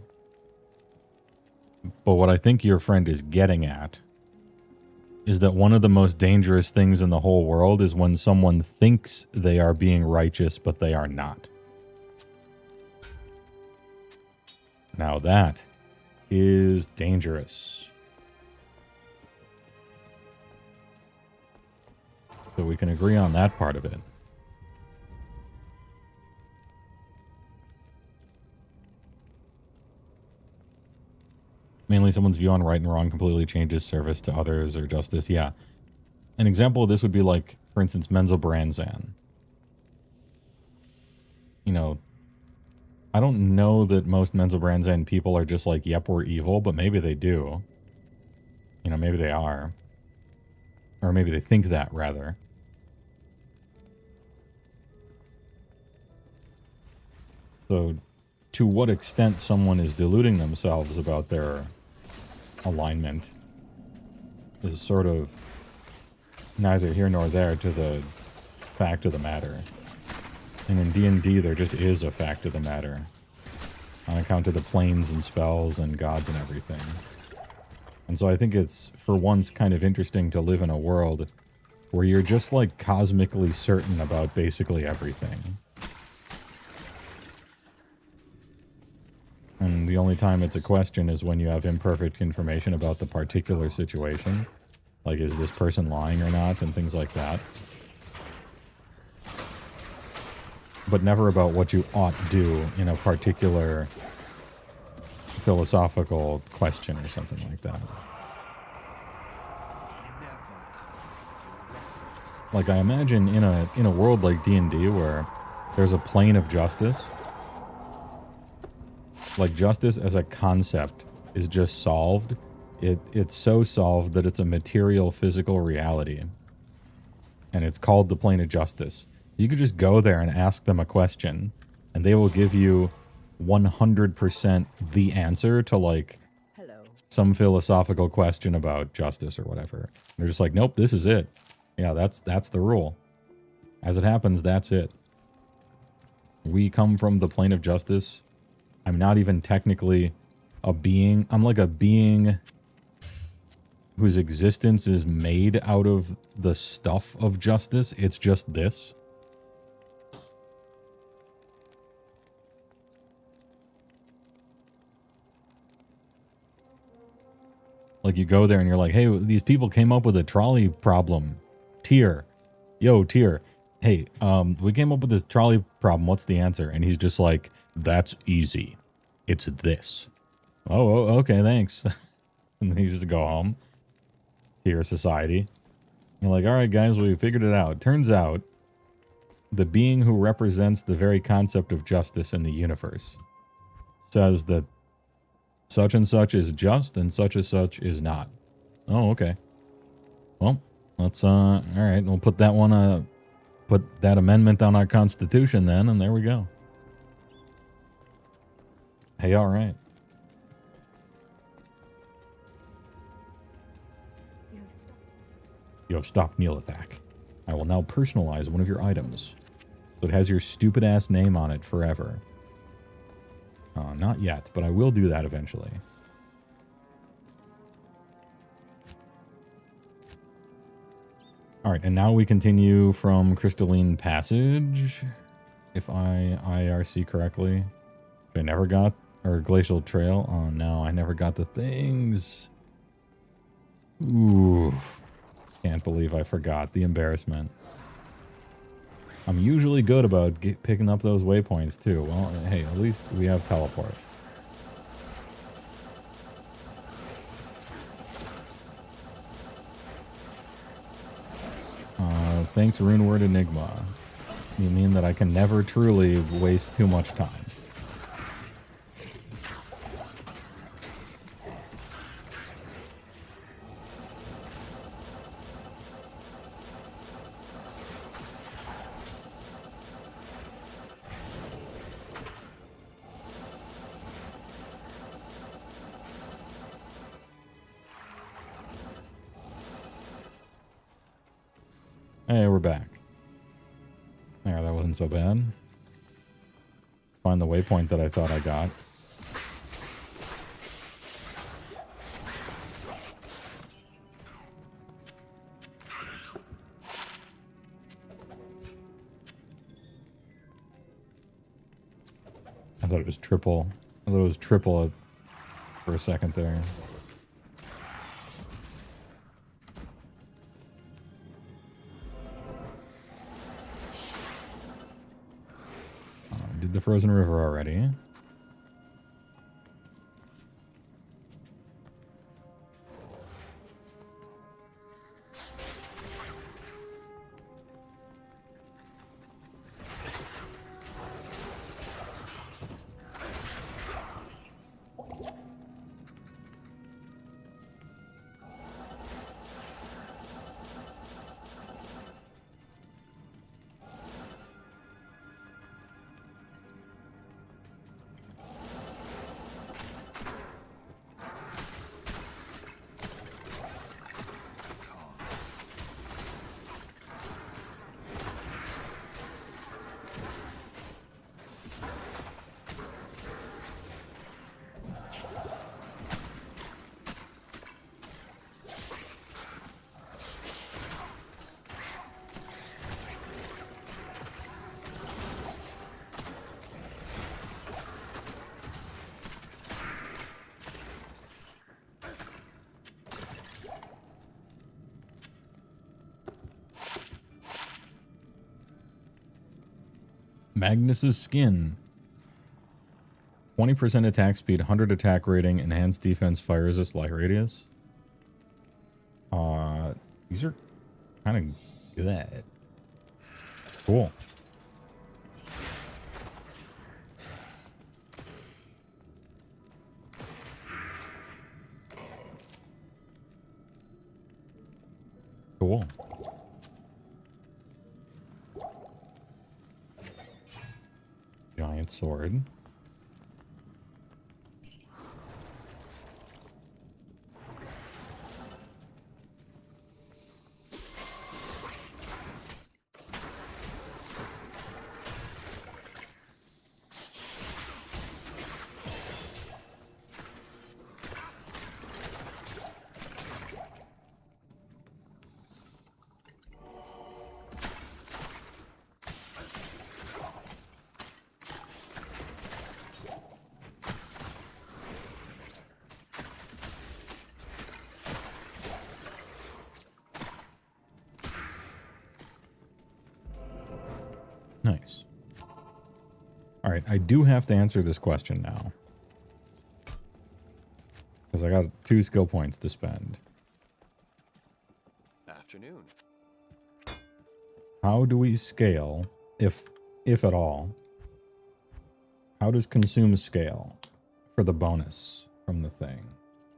But what I think your friend is getting at is that one of the most dangerous things in the whole world is when someone thinks they are being righteous, but they are not. Now that is dangerous. So we can agree on that part of it. Mainly someone's view on right and wrong completely changes service to others or justice. Yeah. An example of this would be like, for instance, Menzoberranzan. You know, I don't know that most Menzoberranzan people are just like, yep, we're evil, but maybe they do. You know, maybe they are. Or maybe they think that, rather. So, to what extent someone is deluding themselves about their alignment is sort of neither here nor there to the fact of the matter. And in D&D, there just is a fact of the matter. On account of the planes and spells and gods and everything. And so I think it's, for once, kind of interesting to live in a world where you're just, like, cosmically certain about basically everything. And the only time it's a question is when you have imperfect information about the particular situation. Like, is this person lying or not, and things like that. But never about what you ought do in a particular philosophical question or something like that. Like, I imagine in a world like D&D where there's a plane of justice. Like, justice as a concept is just solved. It's so solved that it's a material, physical reality. And it's called the plane of justice. You could just go there and ask them a question, and they will give you 100% the answer to, like, some philosophical question about justice or whatever. They're just like, nope, this is it. Yeah, that's the rule. As it happens, that's it. We come from the plane of justice. I'm not even technically a being. I'm like a being whose existence is made out of the stuff of justice. It's just this. Like, you go there and you're like, hey, these people came up with a trolley problem. Tier. Yo, Tier. Hey, we came up with this trolley problem. What's the answer? And he's just like, that's easy. It's this. Oh, okay, thanks. And then you just go home to your society. You're like, all right, guys, we figured it out. Turns out, the being who represents the very concept of justice in the universe says that such and such is just and such is not. Oh, okay. Well, let's, all right, we'll put that one, put that amendment on our Constitution then, and there we go. Hey, all right. You have stopped Neelathak. I will now personalize one of your items, so it has your stupid-ass name on it forever. Not yet, but I will do that eventually. Alright, and now we continue from Crystalline Passage, if I IRC correctly. I never got Or Glacial Trail. Oh no, I never got the things. Ooh. Can't believe I forgot. The embarrassment. I'm usually good about picking up those waypoints too. Well, hey, at least we have teleport. Thanks, Runeword Enigma. You mean that I can never truly waste too much time. Hey, we're back. There, that wasn't so bad. Let's find the waypoint that I thought I got. I thought it was triple. I thought it was triple for a second there. Did the frozen river already. Magnus's skin. 20% attack speed, 100 attack rating, enhanced defense, fire resist, light radius. These are kind of good. Cool. Cool. Giant sword. Nice. All right, I do have to answer this question now. Because I got 2 skill points to spend. Afternoon. How do we scale, if at all? How does consume scale for the bonus from the thing?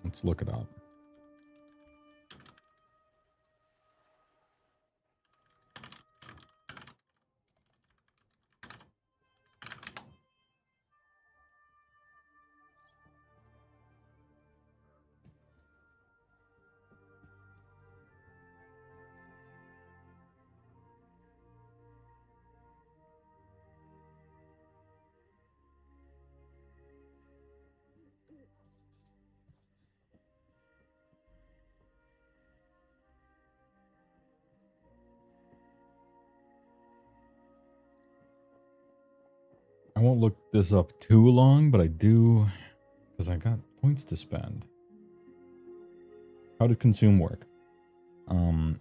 Let's look it up. don't look this up too long, but I do because I got points to spend. How does consume work?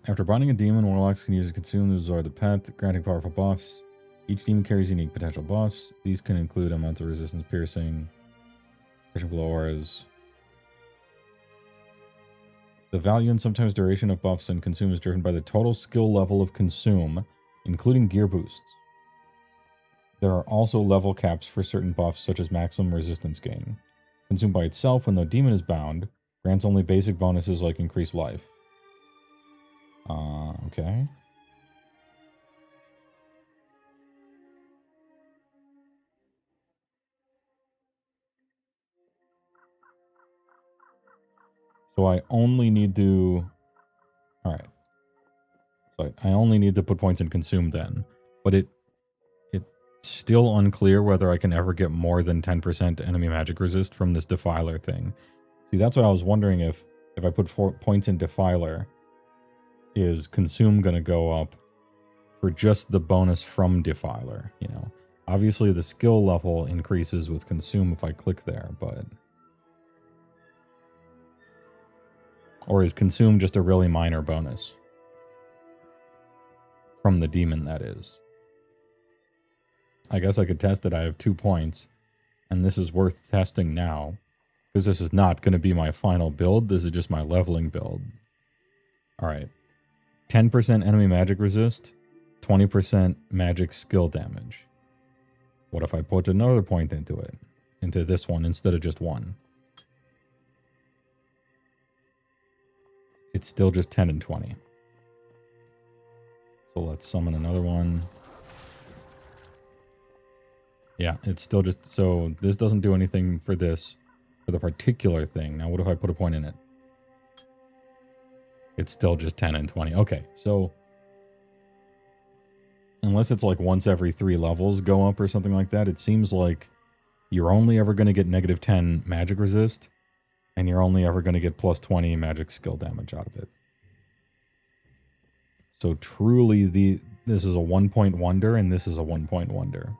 After binding a demon, warlocks can use consume to absorb the pet, granting powerful buffs. Each demon carries unique potential buffs. These can include amounts of resistance, piercing, below auras. The value and sometimes duration of buffs and consume is driven by the total skill level of consume, including gear boosts. There are also level caps for certain buffs, such as maximum resistance gain. Consume by itself, when the demon is bound, grants only basic bonuses like increased life. Okay. So I only need to... Alright. So I only need to put points in consume then. But it's still unclear whether I can ever get more than 10% enemy magic resist from this Defiler thing. See, that's what I was wondering, if I put 4 points in Defiler, is consume going to go up for just the bonus from Defiler, you know? Obviously, the skill level increases with consume if I click there, but... Or is consume just a really minor bonus? From the demon, that is. I guess I could test it. I have 2 points, and this is worth testing now, because this is not going to be my final build. This is just my leveling build. Alright. 10% enemy magic resist, 20% magic skill damage. What if I put another point into it? Into this one instead of just 1? It's still just 10 and 20. So let's summon another one. Yeah, it's still just... So this doesn't do anything for this, for the particular thing. Now what if I put a point in it? It's still just 10 and 20. Okay, so... Unless it's like once every 3 levels go up or something like that, it seems like you're only ever going to get negative 10 magic resist, and you're only ever going to get plus 20 magic skill damage out of it. So truly, this is a 1-point wonder, and this is a 1-point wonder.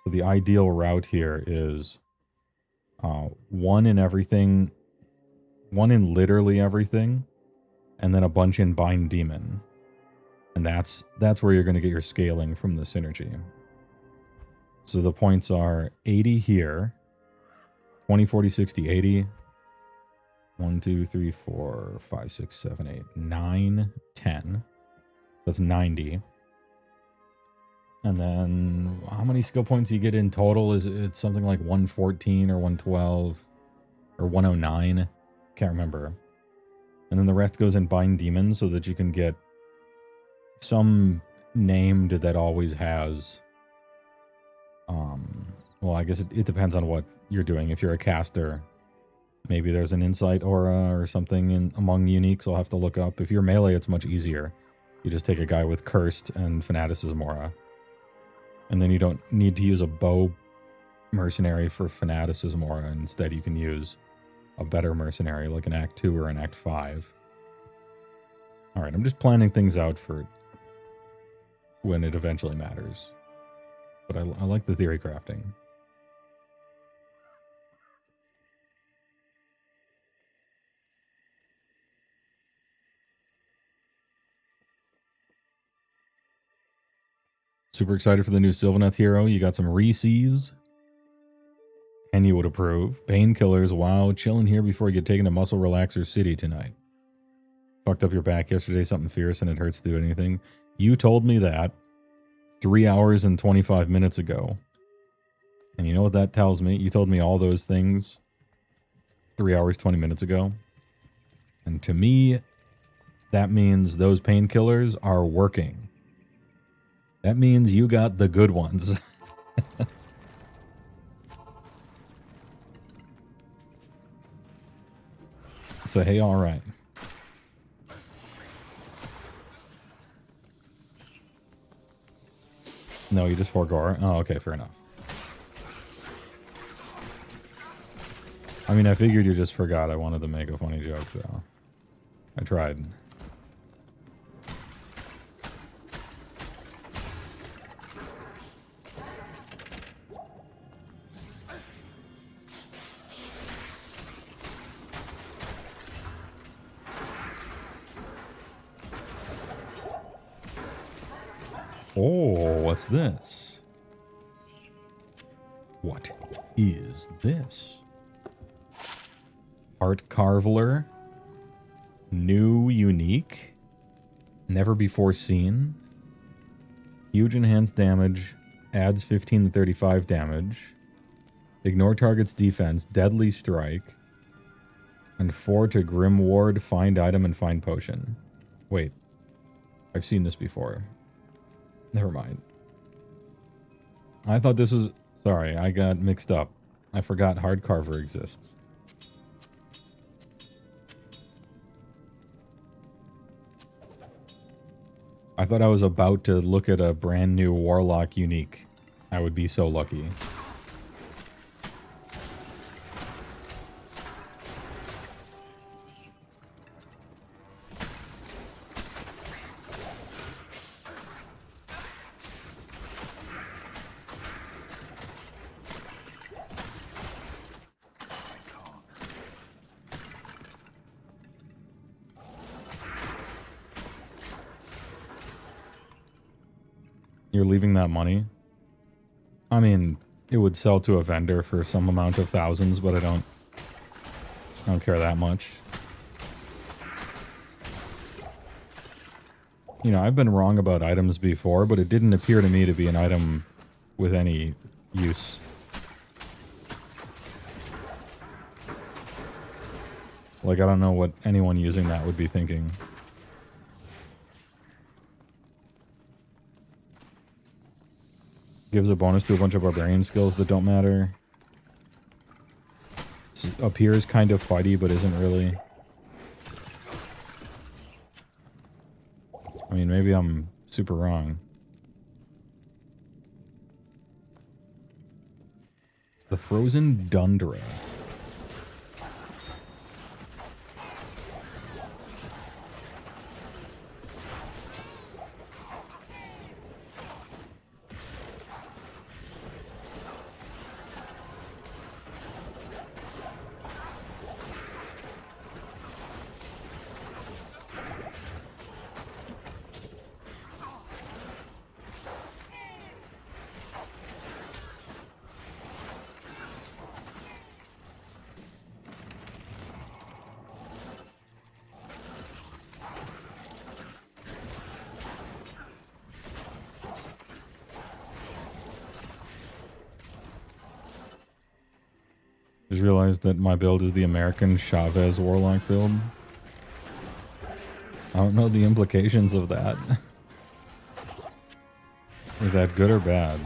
So the ideal route here is 1 in everything, 1 in literally everything, and then a bunch in Bind Demon. And that's where you're going to get your scaling from the synergy. So the points are 80 here, 20, 40, 60, 80. 1, 2, 3, 4, 5, 6, 7, 8, 9, 10. That's 90. And then how many skill points you get in total? Is it something like 114 or 112 or 109? Can't remember. And then the rest goes in Bind Demon so that you can get some named that always has... well, I guess it depends on what you're doing. If you're a caster, maybe there's an Insight Aura or something among uniques I'll have to look up. If you're melee, it's much easier. You just take a guy with Cursed and Fanaticism Aura. And then you don't need to use a bow mercenary for Fanaticism Aura. Instead, you can use a better mercenary, like an Act 2 or an Act 5. Alright, I'm just planning things out for when it eventually matters. But I like the theory crafting. Super excited for the new Sylvaneth hero. You got some Reese's. And you would approve. Painkillers. Wow. Chilling here before you get taken to Muscle Relaxer City tonight. Fucked up your back yesterday. Something fierce and it hurts to do anything. You told me that 3 hours and 25 minutes ago. And you know what that tells me? You told me all those things 3 hours, 20 minutes ago. And to me, that means those painkillers are working. That means you got the good ones. So, hey, all right. No, you just forego. Oh, okay, fair enough. I mean, I figured you just forgot. I wanted to make a funny joke, though. I tried. Oh, what's this? What is this? Heart Carveler. New, unique. Never before seen. Huge enhanced damage. Adds 15 to 35 damage. Ignore target's defense. Deadly strike. And 4 to Grim Ward. Find item and find potion. Wait. I've seen this before. Never mind. I thought this was... Sorry, I got mixed up. I forgot Hard Carver exists. I thought I was about to look at a brand new Warlock unique. I would be so lucky. You're leaving that money? I mean, it would sell to a vendor for some amount of thousands, but I don't care that much. You know, I've been wrong about items before, but it didn't appear to me to be an item with any use. Like, I don't know what anyone using that would be thinking. Gives a bonus to a bunch of barbarian skills that don't matter. Appears kind of fighty, but isn't really. I mean, maybe I'm super wrong. The Frozen Dundra. Just realized that my build is the American Chavez Warlock build. I don't know the implications of that. Is that good or bad?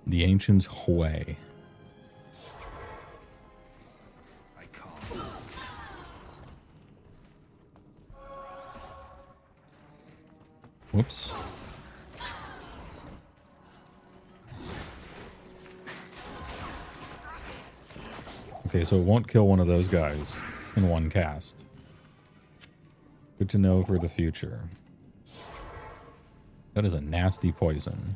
The Ancient's Hway. Whoops. Okay, so it won't kill one of those guys in one cast. Good to know for the future. That is a nasty poison.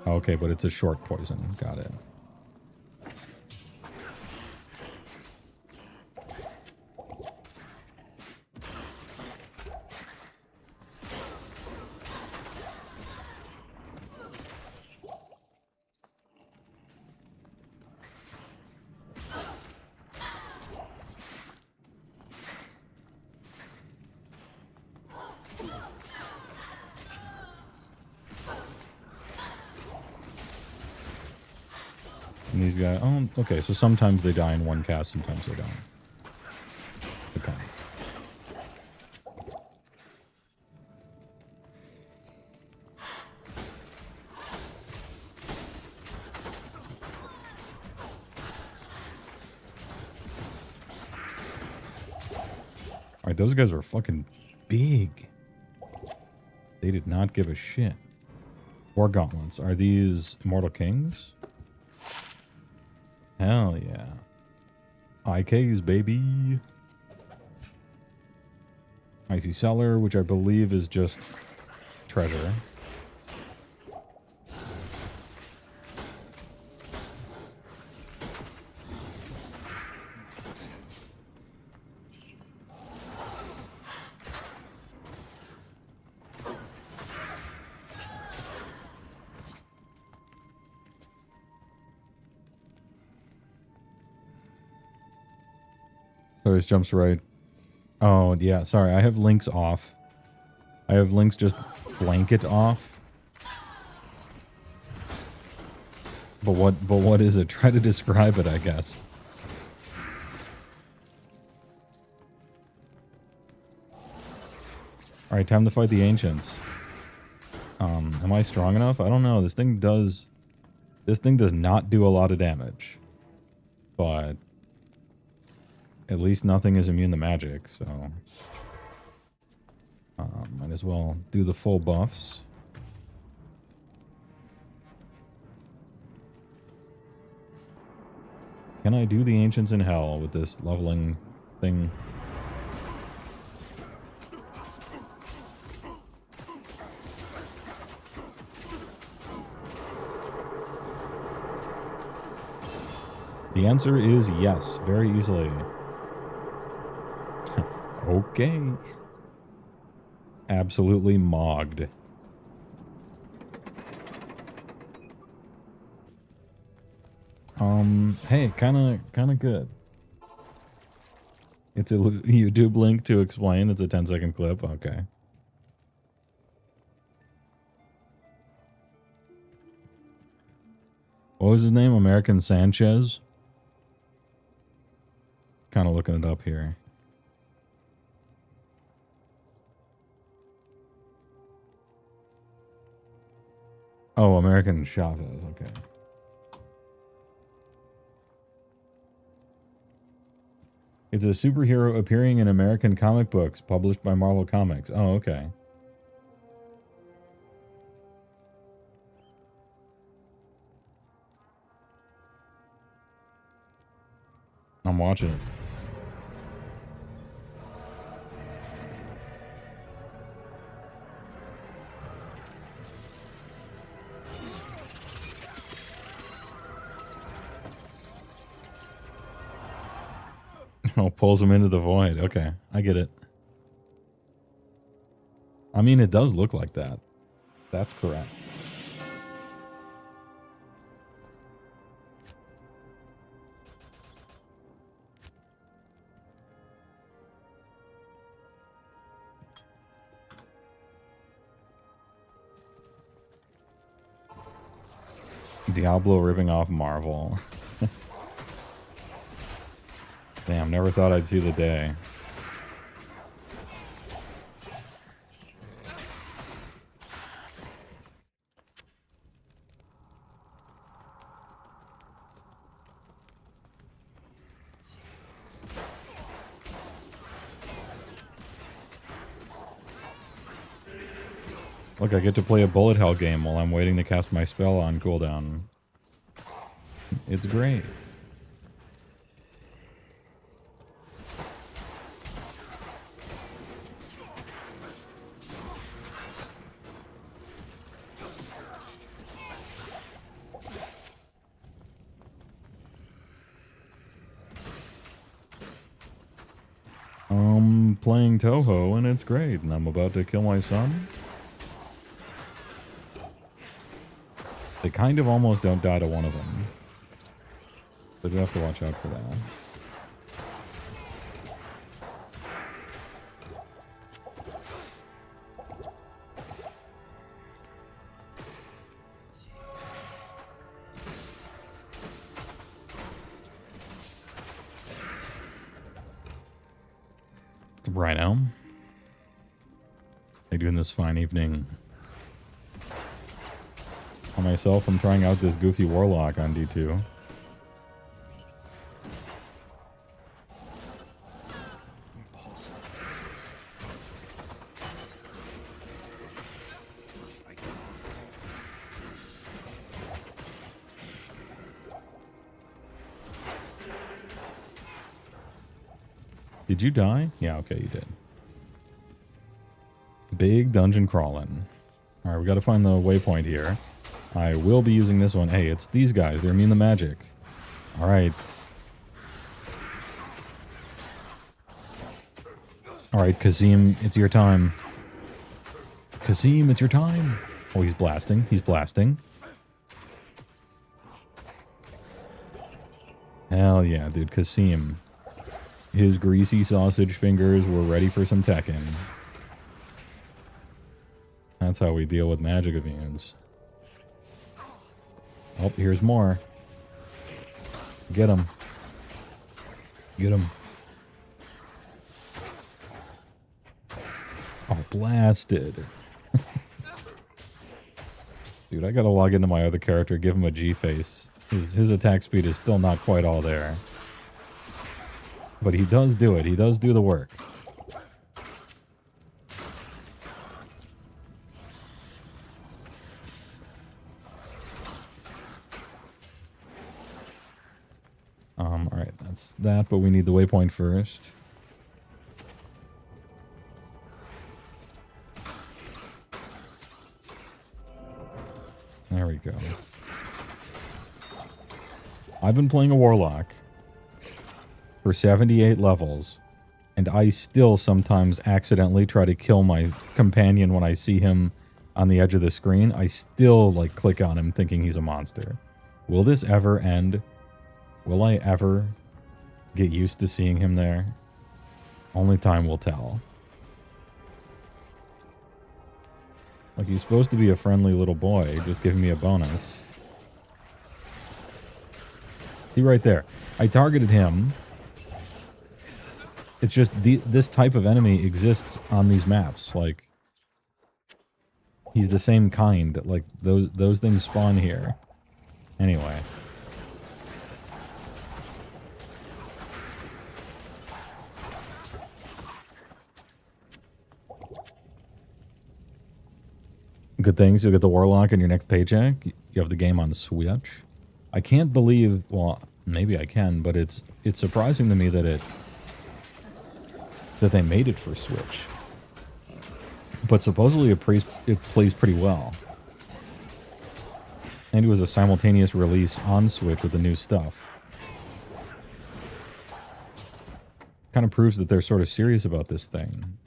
Okay, but it's a short poison. Got it. And these guys, oh, okay, so sometimes they die in one cast, sometimes they don't. Depends. Alright, those guys were fucking big. They did not give a shit. War gauntlets. Are these Immortal Kings? Hell yeah. IKs, baby. Icy Cellar, which I believe is just treasure. So this jumps right. Oh, yeah, sorry. I have links off. I have links just blanket off. But what is it? Try to describe it, I guess. Alright, time to fight the ancients. Am I strong enough? I don't know. This thing does not do a lot of damage. But at least nothing is immune to magic, so might as well do the full buffs. Can I do the Ancients in Hell with this leveling thing? The answer is yes, very easily. Okay. Absolutely mogged. Hey, kinda good. It's a YouTube link to explain. It's a 10-second clip. Okay. What was his name? American Sanchez? Kind of looking it up here. Oh, American Chavez. Okay. It's a superhero appearing in American comic books published by Marvel Comics. Oh, okay. I'm watching it. Oh, pulls him into the void. Okay, I get it. I mean, it does look like that. That's correct. Diablo ripping off Marvel. Damn, never thought I'd see the day. Look, I get to play a bullet hell game while I'm waiting to cast my spell on cooldown. It's great. Playing Toho and it's great, and I'm about to kill my son. They kind of almost don't die to one of them. So you have to watch out for that. Rhino. How you doing this fine evening? On myself, I'm trying out this goofy warlock on D2. Did you die? Yeah, okay, you did. Big dungeon crawling. Alright, we gotta find the waypoint here. I will be using this one. Hey, it's these guys. They're immune to magic. Alright. Alright, Kazim, it's your time. Kazim, it's your time. Oh, he's blasting. He's blasting. Hell yeah, dude. Kazim. His greasy sausage fingers were ready for some Tekken. That's how we deal with magic immunes. Oh, here's more. Get him. Get him. Oh, blasted. Dude, I gotta log into my other character, give him a G-face. His attack speed is still not quite all there. But he does do it. He does do the work. Alright, that's that, but we need the waypoint first. There we go. I've been playing a Warlock for 78 levels, and I still sometimes accidentally try to kill my companion when I see him on the edge of the screen. I still, like, click on him thinking he's a monster. Will this ever end? Will I ever get used to seeing him there? Only time will tell. Like, he's supposed to be a friendly little boy, just giving me a bonus. See right there. I targeted him. It's just this type of enemy exists on these maps. Like, he's the same kind. Like, those things spawn here. Anyway. Good things, you'll get the Warlock in your next paycheck. You have the game on Switch. I can't believe, well, maybe I can, but it's surprising to me that they made it for Switch. But supposedly it plays pretty well. And it was a simultaneous release on Switch with the new stuff. Kind of proves that they're sort of serious about this thing.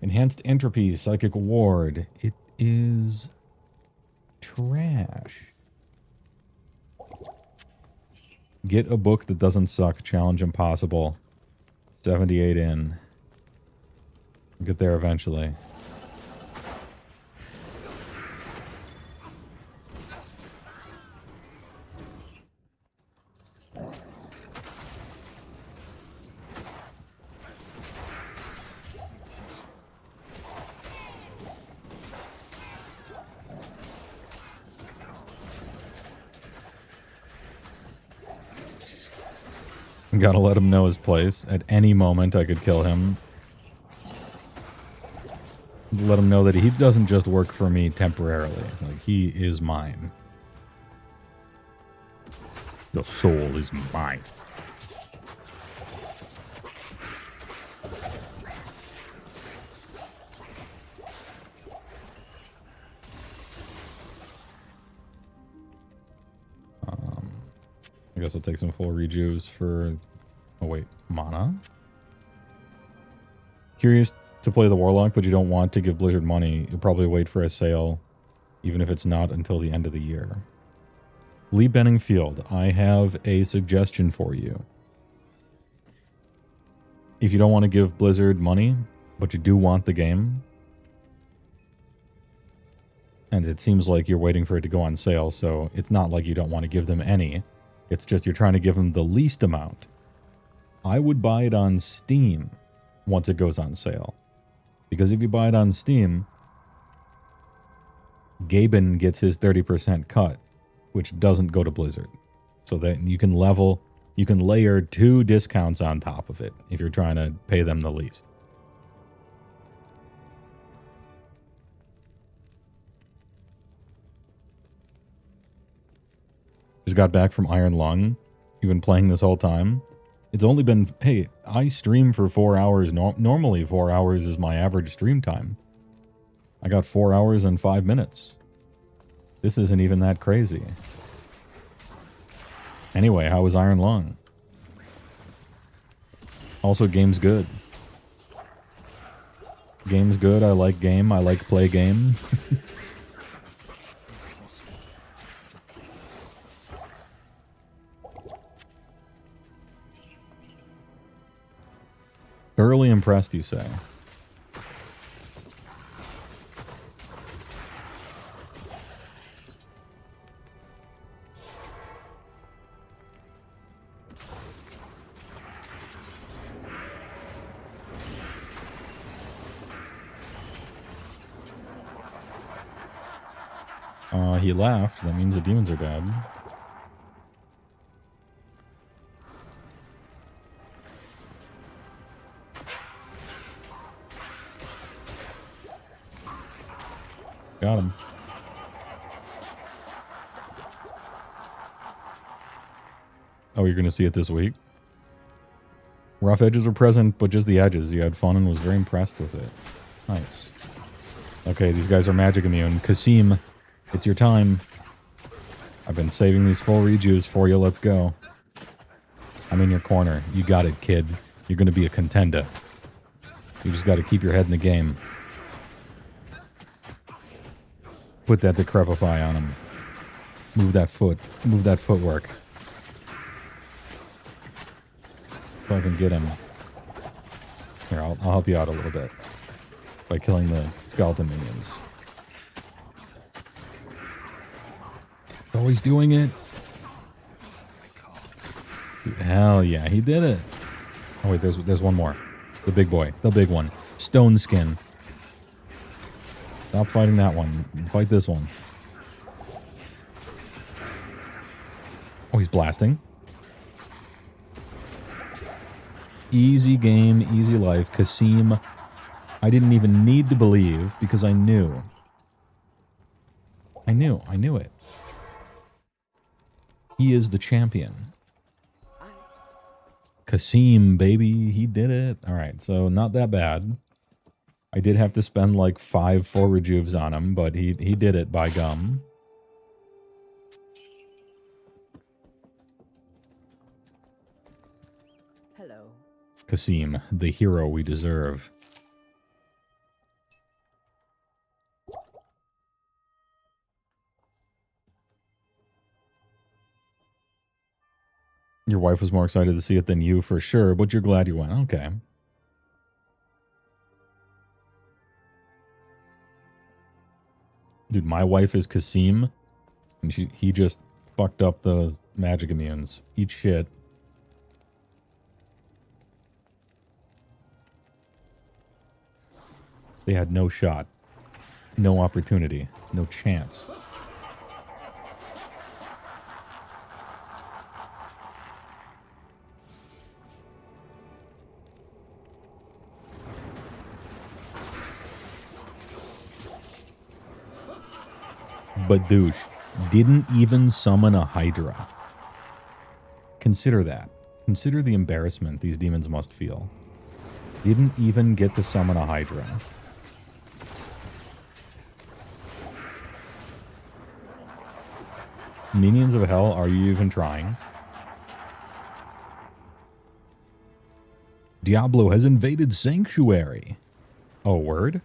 Enhanced Entropy, Psychic Ward. It is trash. Get a book that doesn't suck. Challenge impossible. 78 in. Get there eventually. Gotta let him know his place. At any moment I could kill him. Let him know that he doesn't just work for me temporarily. Like, he is mine. Your soul is mine. I guess I'll take some full rejuves for... Oh wait, mana? Curious to play the Warlock, but you don't want to give Blizzard money. You'll probably wait for a sale, even if it's not until the end of the year. Lee Benningfield, I have a suggestion for you. If you don't want to give Blizzard money, but you do want the game, and it seems like you're waiting for it to go on sale, so it's not like you don't want to give them any. It's just you're trying to give them the least amount. I would buy it on Steam once it goes on sale. Because if you buy it on Steam, Gaben gets his 30% cut, which doesn't go to Blizzard. So that you can layer 2 discounts on top of it if you're trying to pay them the least. Just got back from Iron Lung. You've been playing this whole time. It's only been... Hey, I stream for 4 hours. Normally 4 hours is my average stream time. I got 4 hours and 5 minutes. This isn't even that crazy. Anyway, how was Iron Lung? Also, game's good. Game's good. I like game. I like play game. Thoroughly impressed, you say? He left. That means the demons are dead. Got him. Oh, you're going to see it this week? Rough edges were present, but just the edges. You had fun and was very impressed with it. Nice. Okay, these guys are magic immune. Kasim, it's your time. I've been saving these full rejuves for you. Let's go. I'm in your corner. You got it, kid. You're going to be a contender. You just got to keep your head in the game. Put that decrepify on him. Move that foot. Move that footwork. If I can get him. Here, I'll help you out a little bit. By killing the skeleton minions. Oh, he's doing it. Hell yeah, he did it. Oh wait, there's one more. The big boy. The big one. Stone skin. Stop fighting that one. Fight this one. Oh, he's blasting. Easy game, easy life. Kasim, I didn't even need to believe because I knew. I knew it. He is the champion. Kasim, baby, he did it. Alright, so not that bad. I did have to spend like 5 full rejuves on him, but he did it by gum. Hello. Kasim, the hero we deserve. Your wife was more excited to see it than you for sure, but you're glad you went. Okay. Dude, my wife is Kasim, and he just fucked up those magic immunes. Eat shit. They had no shot. No opportunity. No chance. But douche didn't even summon a Hydra. Consider that. Consider the embarrassment these demons must feel. Didn't even get to summon a Hydra. Minions of hell, are you even trying? Diablo has invaded Sanctuary. Oh, word?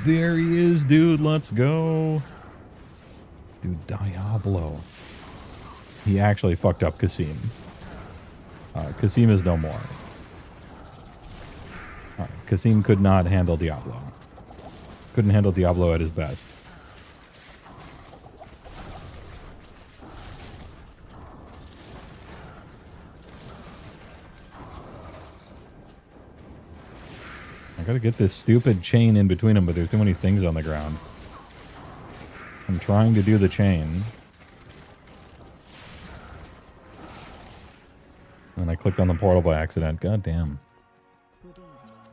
There he is, dude. Let's go. Dude, Diablo. He actually fucked up Kasim. Kasim is no more. Kasim could not handle Diablo. Couldn't handle Diablo at his best. I gotta get this stupid chain in between them, but there's too many things on the ground. I'm trying to do the chain. And I clicked on the portal by accident. God damn.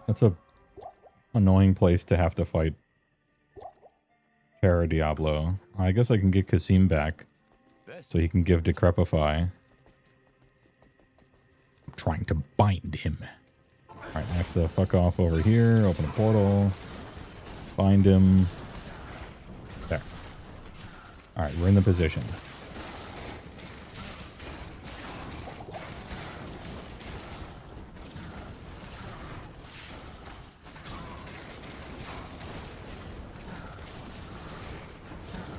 That's a annoying place to have to fight Terra Diablo. I guess I can get Kasim back so he can give Decrepify. trying to bind him. Alright, I have to fuck off over here, open a portal, bind him. There. Alright, we're in the position.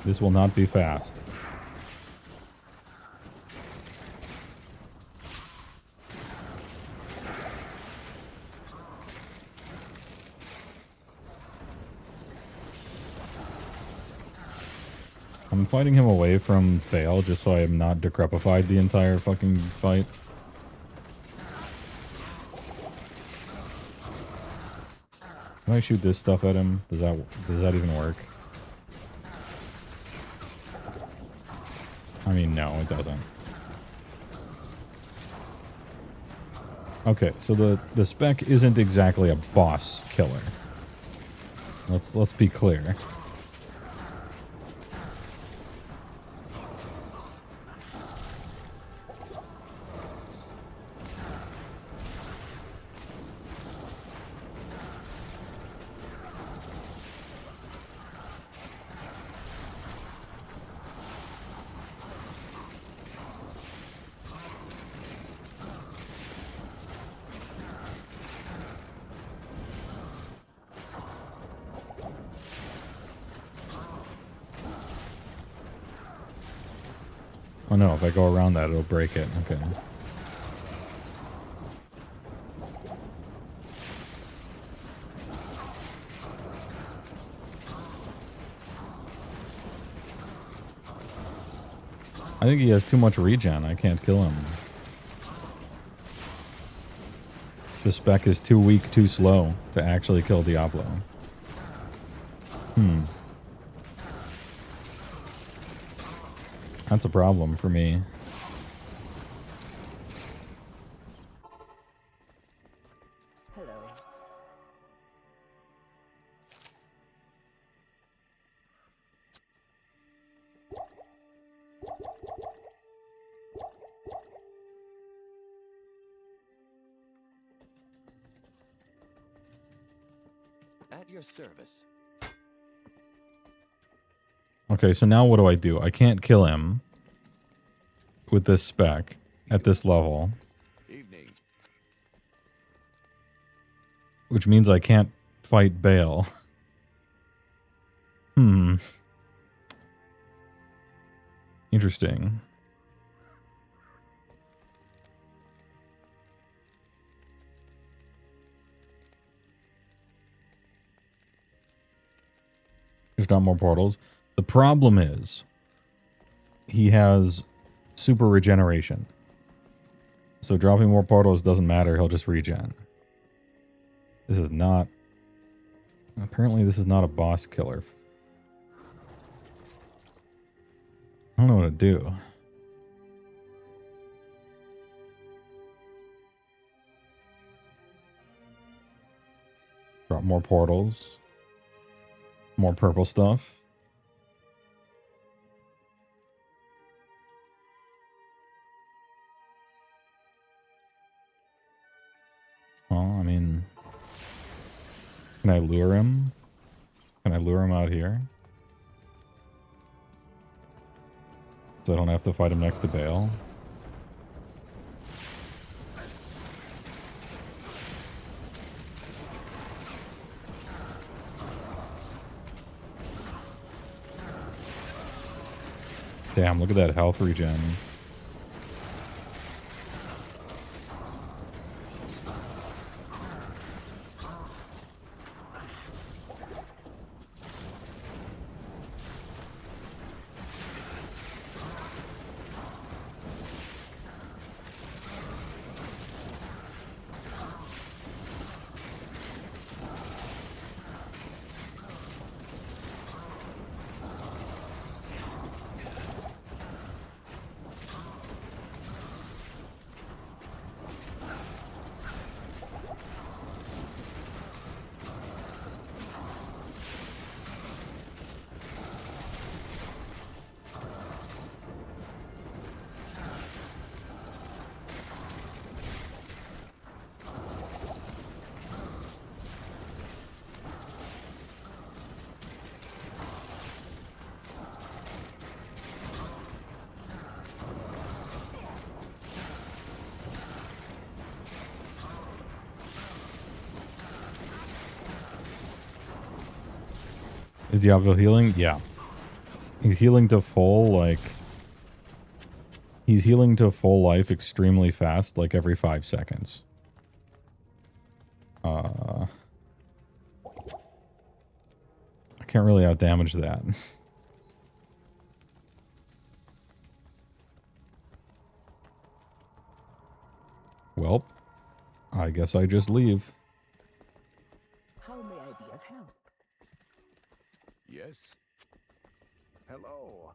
This will not be fast. I'm fighting him away from Bale just so I am not decrepified the entire fucking fight. Can I shoot this stuff at him? Does that even work? I mean, no, it doesn't. Okay, so the spec isn't exactly a boss killer. Let's be clear. Oh no, if I go around that, it'll break it. Okay. I think he has too much regen. I can't kill him. The spec is too weak, too slow to actually kill Diablo. That's a problem for me. Hello. At your service. Okay, so now what do? I can't kill him with this spec at this level. Evening. Which means I can't fight Bale. Interesting. There's not more portals. The problem is he has super regeneration. So dropping more portals doesn't matter. He'll just regen. This is not... Apparently this is not a boss killer. I don't know what to do. Drop more portals. More purple stuff. Well, I mean... Can I lure him? Can I lure him out here? So I don't have to fight him next to Bale? Damn, look at that health regen. Is Diablo healing? Yeah. He's healing to full, like... He's healing to full life extremely fast, like every 5 seconds. I can't really outdamage that. Well, I guess I just leave. How may I be of help? Yes? Hello.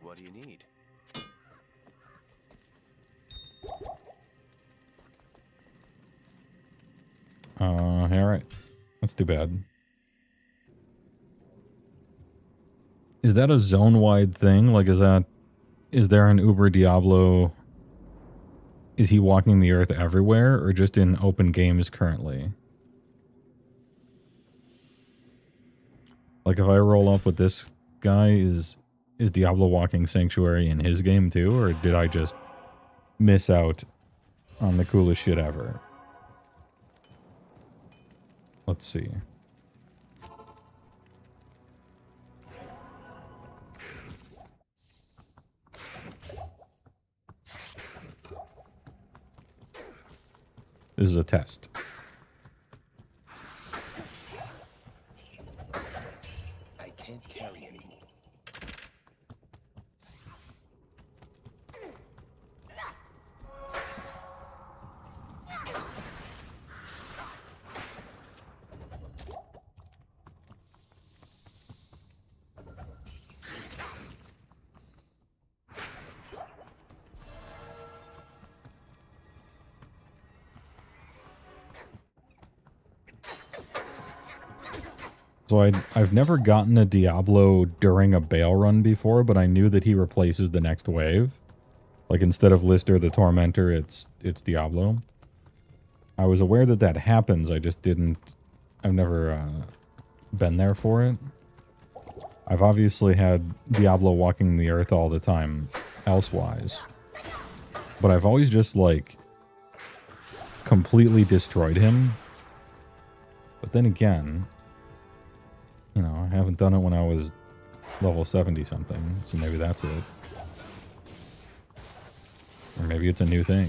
What do you need? Alright. That's too bad. Is that a zone-wide thing? Like, is there an Uber Diablo? Is he walking the earth everywhere, or just in open games currently? Like, if I roll up with this guy, is Diablo walking Sanctuary in his game too, or did I just miss out on the coolest shit ever? Let's see. This is a test. I can't carry anymore. So I've never gotten a Diablo during a Bale run before, but I knew that he replaces the next wave. Like, instead of Lister the Tormentor, it's Diablo. I was aware that that happens, I just didn't... I've never been there for it. I've obviously had Diablo walking the earth all the time, elsewise. But I've always just, like, completely destroyed him. But then again... You know, I haven't done it when I was level 70-something, so maybe that's it. Or maybe it's a new thing.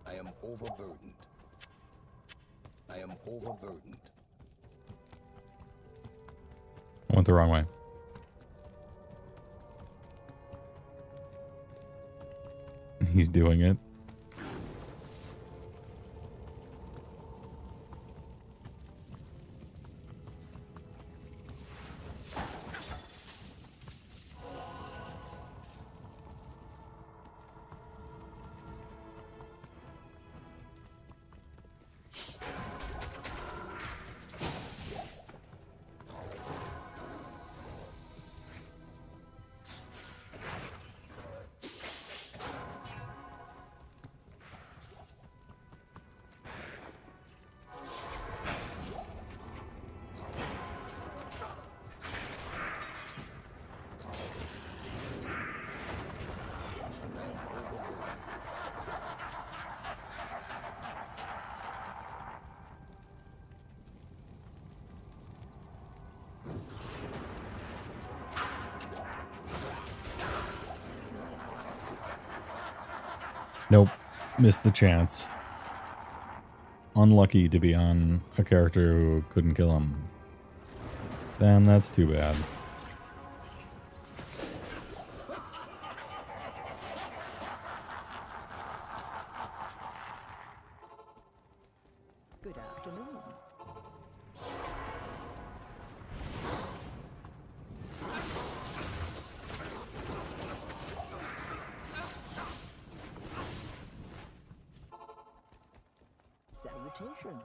I am overburdened. I am overburdened. I went the wrong way. He's doing it. Nope. Missed the chance. Unlucky to be on a character who couldn't kill him. Damn, that's too bad. Good afternoon. Salutations.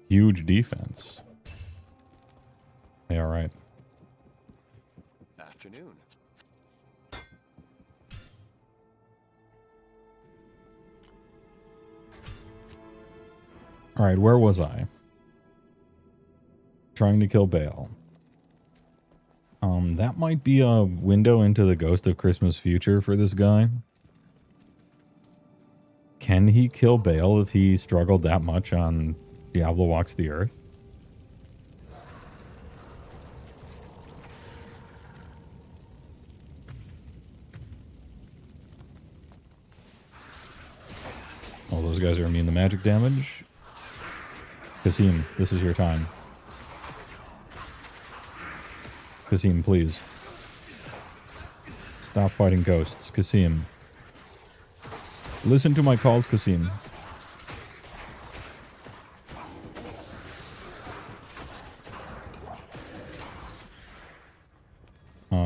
Huge defense. Hey, all right. Afternoon. All right, where was I? Trying to kill Bale. That might be a window into the Ghost of Christmas Future for this guy. Can he kill Bale if he struggled that much on Diablo Walks the Earth? All those guys are immune to magic damage. Kasim, this is your time. Kasim, please. Stop fighting ghosts. Kasim. Listen to my calls, Kasim.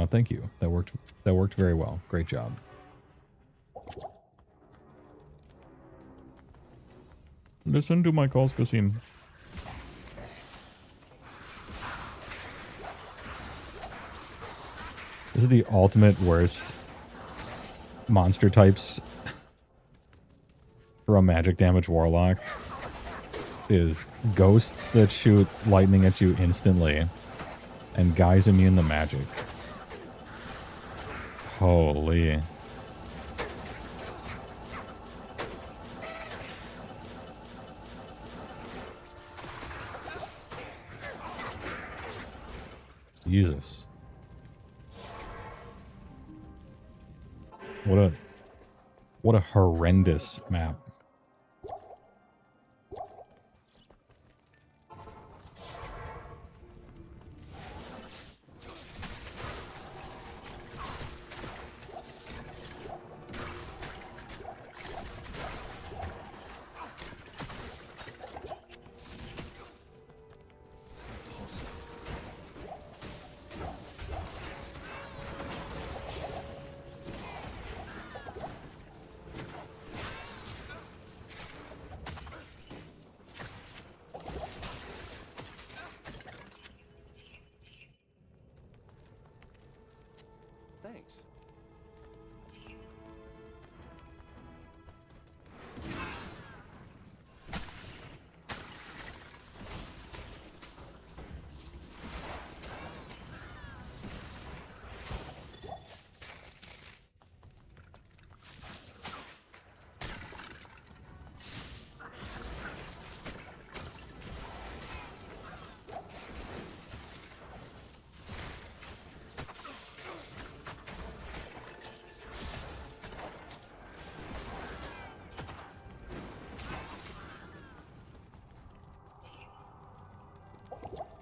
Thank you. That worked very well. Great job. Listen to my calls, Kasim. This is the ultimate worst monster types for a magic damage warlock. Is ghosts that shoot lightning at you instantly and guys immune to magic. Holy. Jesus. What a horrendous map.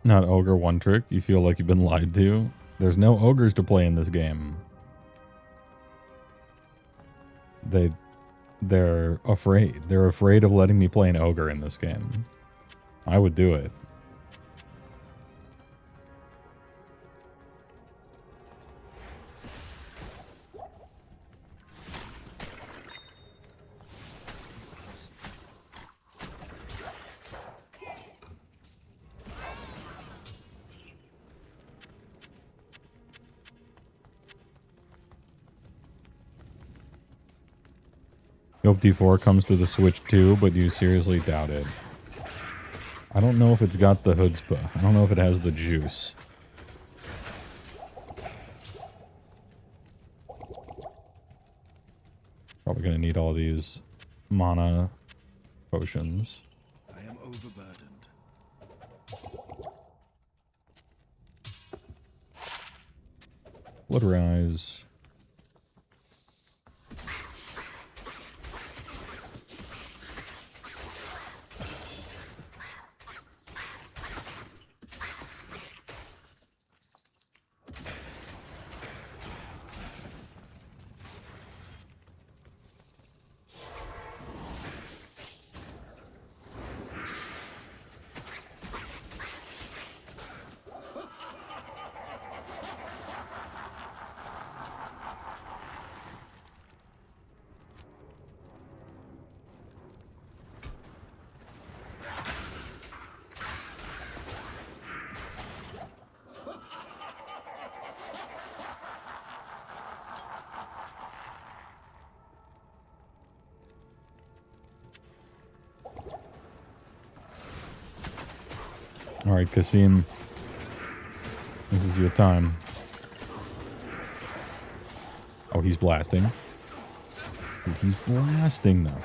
Not ogre one trick. You feel like you've been lied to. There's no ogres to play in this game. They're afraid. They're afraid of letting me play an ogre in this game. I would do it. Hope D4 comes to the Switch too, but you seriously doubt it. I don't know if it's got the chutzpah. I don't know if it has the juice. Probably gonna need all these mana potions. I am overburdened. Blood Rise. All right, Kasim. This is your time. Oh, he's blasting. He's blasting now.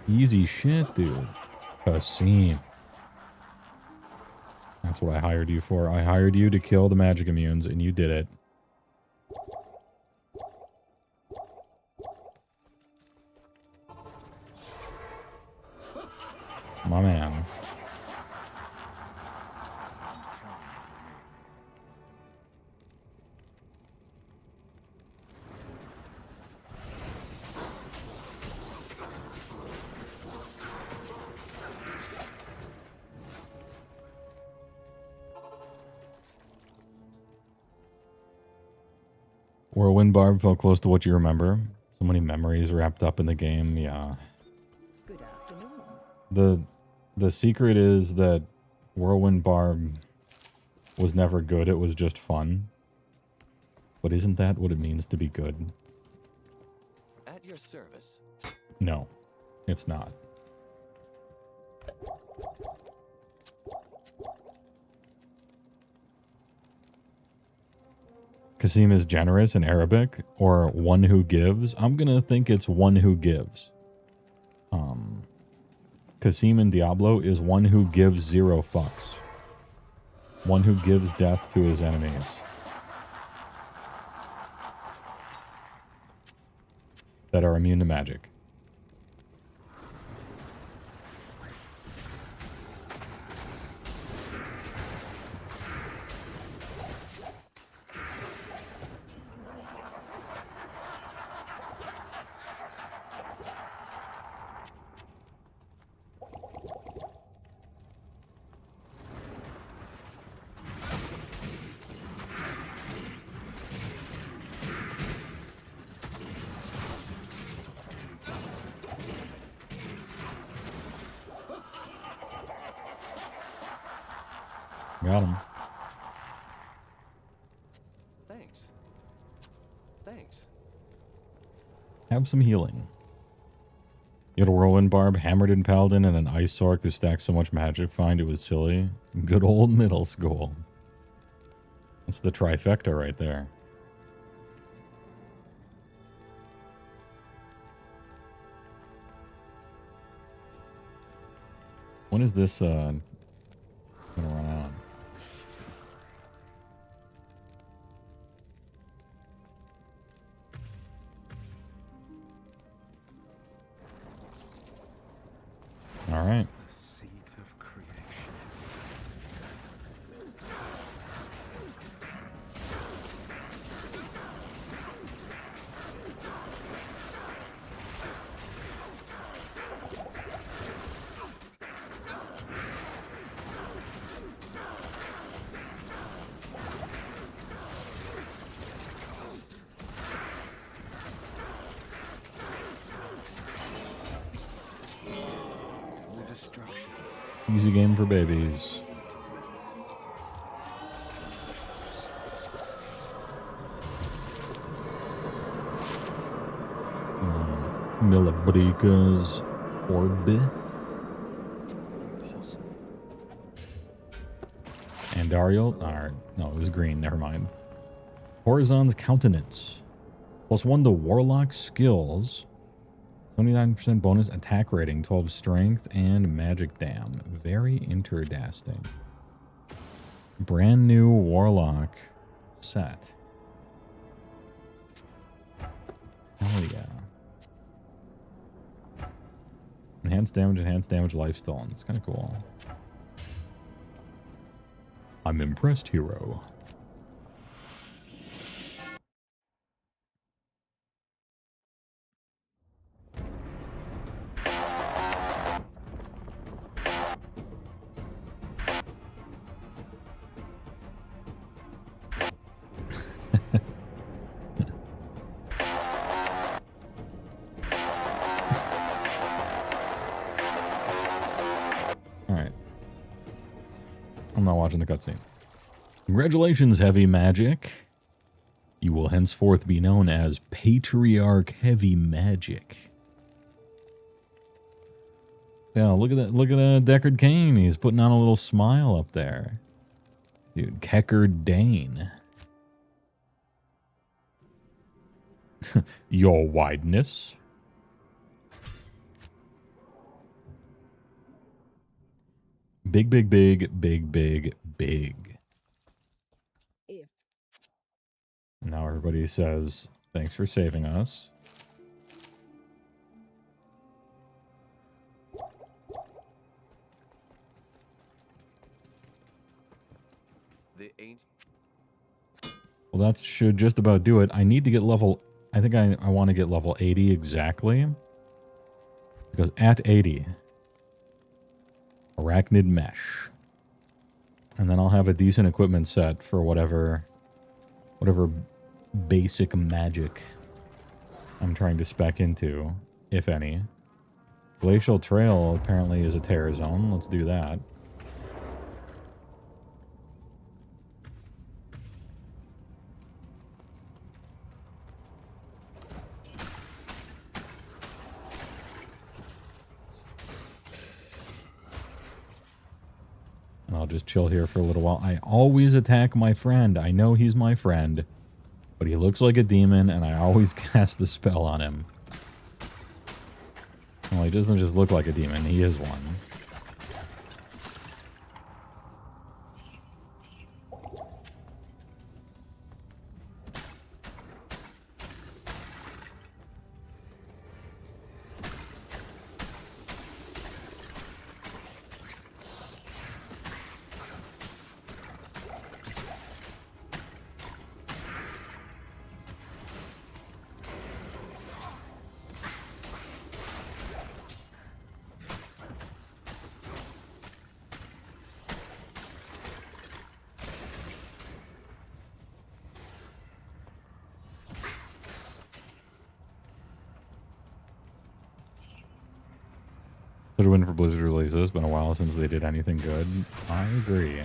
Easy shit, dude. Kasim. That's what I hired you for. I hired you to kill the magic immunes, and you did it. My man. Whirlwind Barb felt close to what you remember. So many memories wrapped up in the game. Yeah. Good afternoon. The secret is that Whirlwind Barb was never good. It was just fun. But isn't that what it means to be good? At your service. No, it's not. Kasim is generous in Arabic, or one who gives. I'm gonna think it's one who gives. Kasim in Diablo is one who gives 0 fucks. One who gives death to his enemies. That are immune to magic. Got him. Thanks. Thanks. Have some healing. You had a Whirlwind Barb, Hammered in Paladin, and an Ice Orc who stacked so much magic find it was silly. Good old middle school. That's the trifecta right there. When is this gonna run out? All right. The seat of creation itself. Destruction. Easy game for babies. Milabrica's Orb. And Ariel. No, it was green. Never mind. Horizon's Countenance. +1 to Warlock skills. 29% bonus attack rating, 12 strength, and magic dam. Very interesting. Brand new Warlock set. Hell yeah. Enhanced damage, life stolen. It's kind of cool. I'm impressed, hero. Alright. I'm not watching the cutscene. Congratulations, Heavy Magic. You will henceforth be known as Patriarch Heavy Magic. Yeah, look at that. Look at Deckard Cain. He's putting on a little smile up there. Dude, Kecker Dane. Your wideness. Big, big, big, big, big, big. If. Now everybody says, thanks for saving us. The ancient. Well, that should just about do it. I need to get level... I think I want to get level 80 exactly. Because at 80... Arachnid Mesh. And then I'll have a decent equipment set for whatever basic magic I'm trying to spec into, if any. Glacial Trail apparently is a terror zone. Let's do that. And I'll just chill here for a little while. I always attack my friend. I know he's my friend, but he looks like a demon, and I always cast the spell on him. Well, he doesn't just look like a demon. He is one. Should win for Blizzard releases. It's been a while since they did anything good. I agree.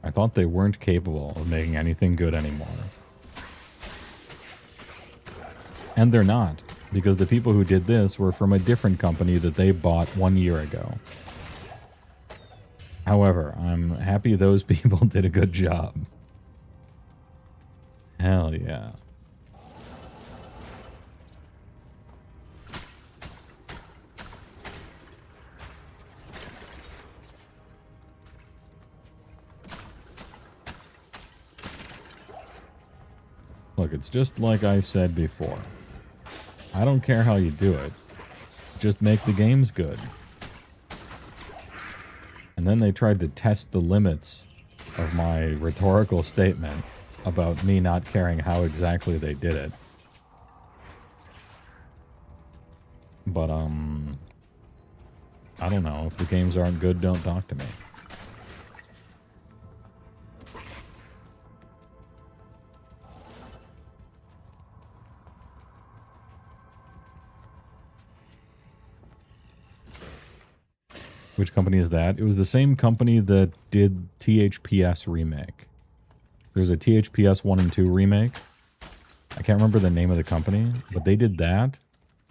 I thought they weren't capable of making anything good anymore. And they're not, because the people who did this were from a different company that they bought 1 year ago. However, I'm happy those people did a good job. Hell yeah. Look, it's just like I said before. I don't care how you do it. Just make the games good. And then they tried to test the limits of my rhetorical statement about me not caring how exactly they did it. But, I don't know. If the games aren't good, don't talk to me. Which company is that? It was the same company that did THPS Remake. There's a THPS 1 and 2 remake. I can't remember the name of the company, but they did that.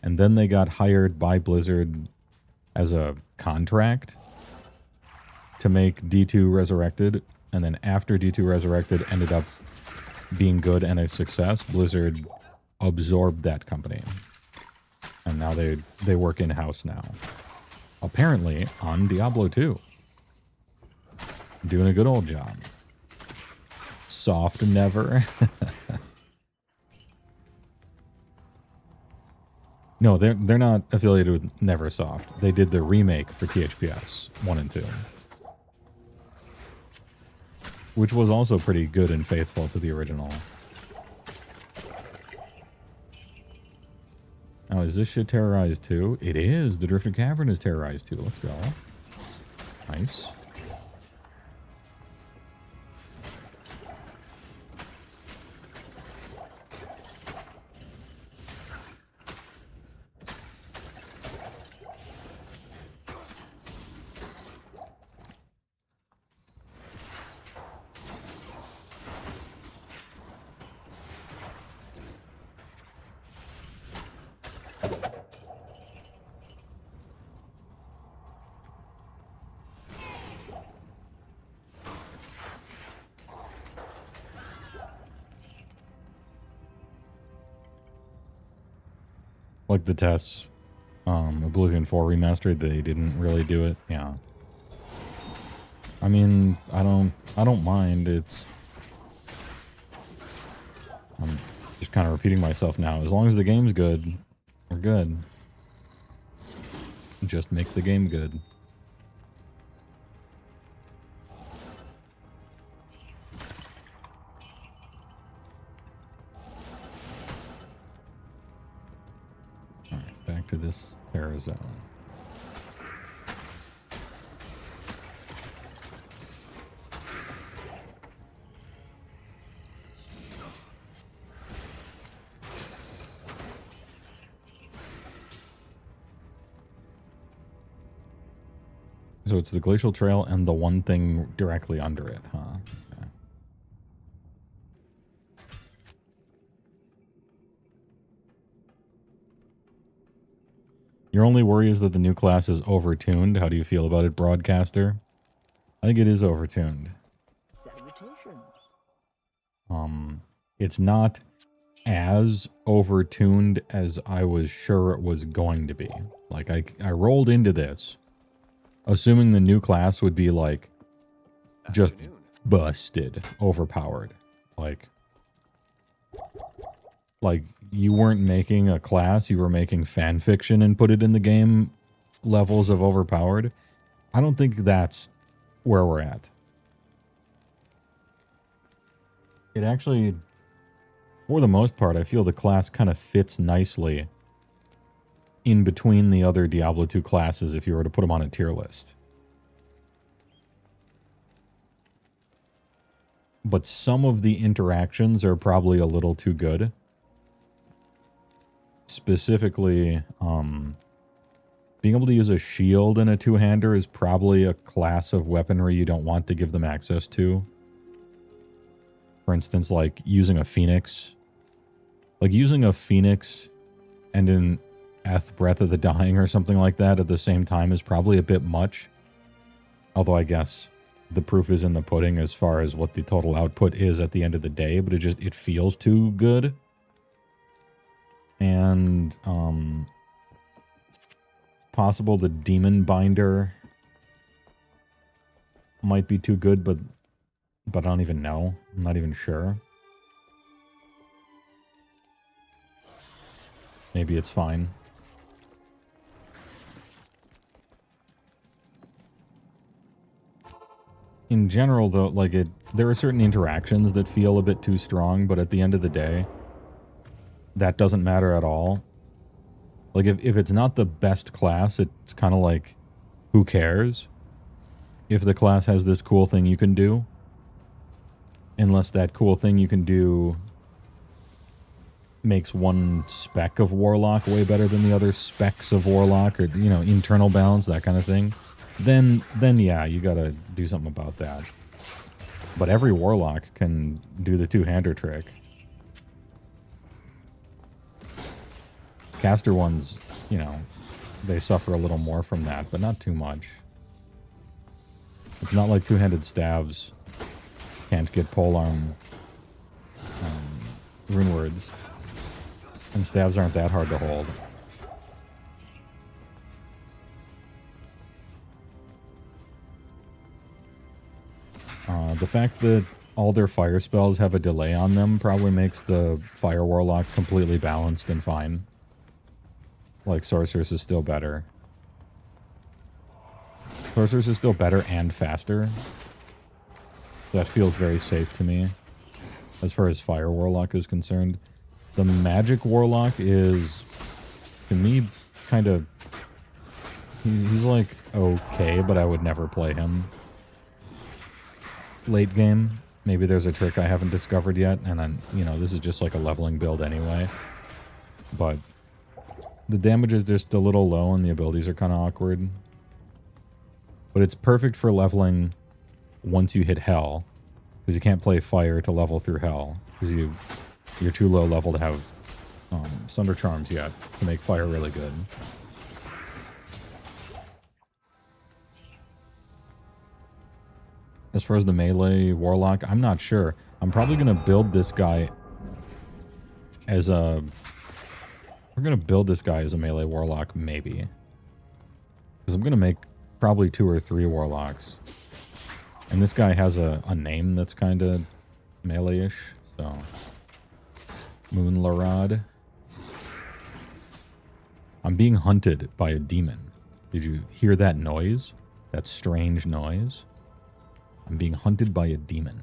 And then they got hired by Blizzard as a contract to make D2 Resurrected. And then after D2 Resurrected ended up being good and a success, Blizzard absorbed that company. And now they work in-house now. Apparently on Diablo 2. Doing a good old job. Soft never. No, they're not affiliated with Neversoft. They did the remake for THPS 1 and 2. Which was also pretty good and faithful to the original. Now, is this shit terrorized too? It is. The Drifter Cavern is terrorized too. Let's go. Nice. Like the tests, Oblivion 4 remastered, they didn't really do it. Yeah. I mean, I don't mind. I'm just kind of repeating myself now. As long as the game's good, we're good. Just make the game good. Back to this terror zone. So it's the glacial trail and the one thing directly under it, huh? Okay. Your only worry is that the new class is overtuned. How do you feel about it, Broadcaster? I think it is overtuned. Salutations. It's not as overtuned as I was sure it was going to be. Like, I rolled into this assuming the new class would be, like, just busted, overpowered. Like, you weren't making a class, you were making fan fiction and put it in the game levels of overpowered. I don't think that's where we're at. It actually, for the most part, I feel the class kind of fits nicely in between the other Diablo 2 classes if you were to put them on a tier list. But some of the interactions are probably a little too good. Specifically, being able to use a shield and a two-hander is probably a class of weaponry you don't want to give them access to. For instance, like using a phoenix. Like using a phoenix and an Breath of the Dying or something like that at the same time is probably a bit much. Although I guess the proof is in the pudding as far as what the total output is at the end of the day, but it feels too good. And it's possible the Demon Binder might be too good, but I don't even know. I'm not even sure. maybe it's fine. In general, though, like there are certain interactions that feel a bit too strong, but at the end of the day, that doesn't matter at all. Like, if it's not the best class, it's kind of like, who cares? If the class has this cool thing you can do, unless that cool thing you can do makes one spec of Warlock way better than the other specs of Warlock, or, you know, internal balance, that kind of thing, then yeah, you gotta do something about that. But every Warlock can do the two-hander trick. Caster ones, you know, they suffer a little more from that, but not too much. It's not like two-handed staves can't get polearm rune words. And staves aren't that hard to hold. The fact that all their fire spells have a delay on them probably makes the Fire Warlock completely balanced and fine. Like, Sorceress is still better. Sorceress is still better and faster. That feels very safe to me, as far as Fire Warlock is concerned. The Magic Warlock is, to me, kind of... He's like, okay, but I would never play him. Late game, maybe there's a trick I haven't discovered yet, and I'm, you know, this is just like a leveling build anyway. But the damage is just a little low and the abilities are kind of awkward. But it's perfect for leveling once you hit Hell, because you can't play Fire to level through Hell, because you're too low level to have Sunder Charms yet to make Fire really good. As far as the melee Warlock, I'm not sure. I'm probably going to build this guy as a... We're going to build this guy as a melee Warlock, maybe. Because I'm going to make probably 2 or 3 Warlocks. And this guy has a name that's kind of melee-ish, so... Moon Larad. I'm being hunted by a demon. Did you hear that noise? That strange noise? I'm being hunted by a demon.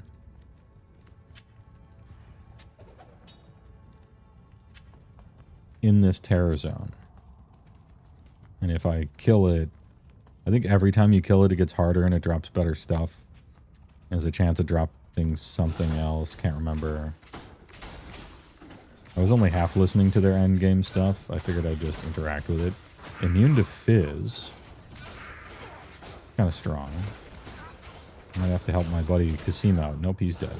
In this terror zone. And if I kill it, I think every time you kill it, it gets harder and it drops better stuff. There's a chance of dropping something else. Can't remember. I was only half listening to their endgame stuff. I figured I'd just interact with it. Immune to Fizz. Kind of strong. I might have to help my buddy Kasim out. Nope, he's dead.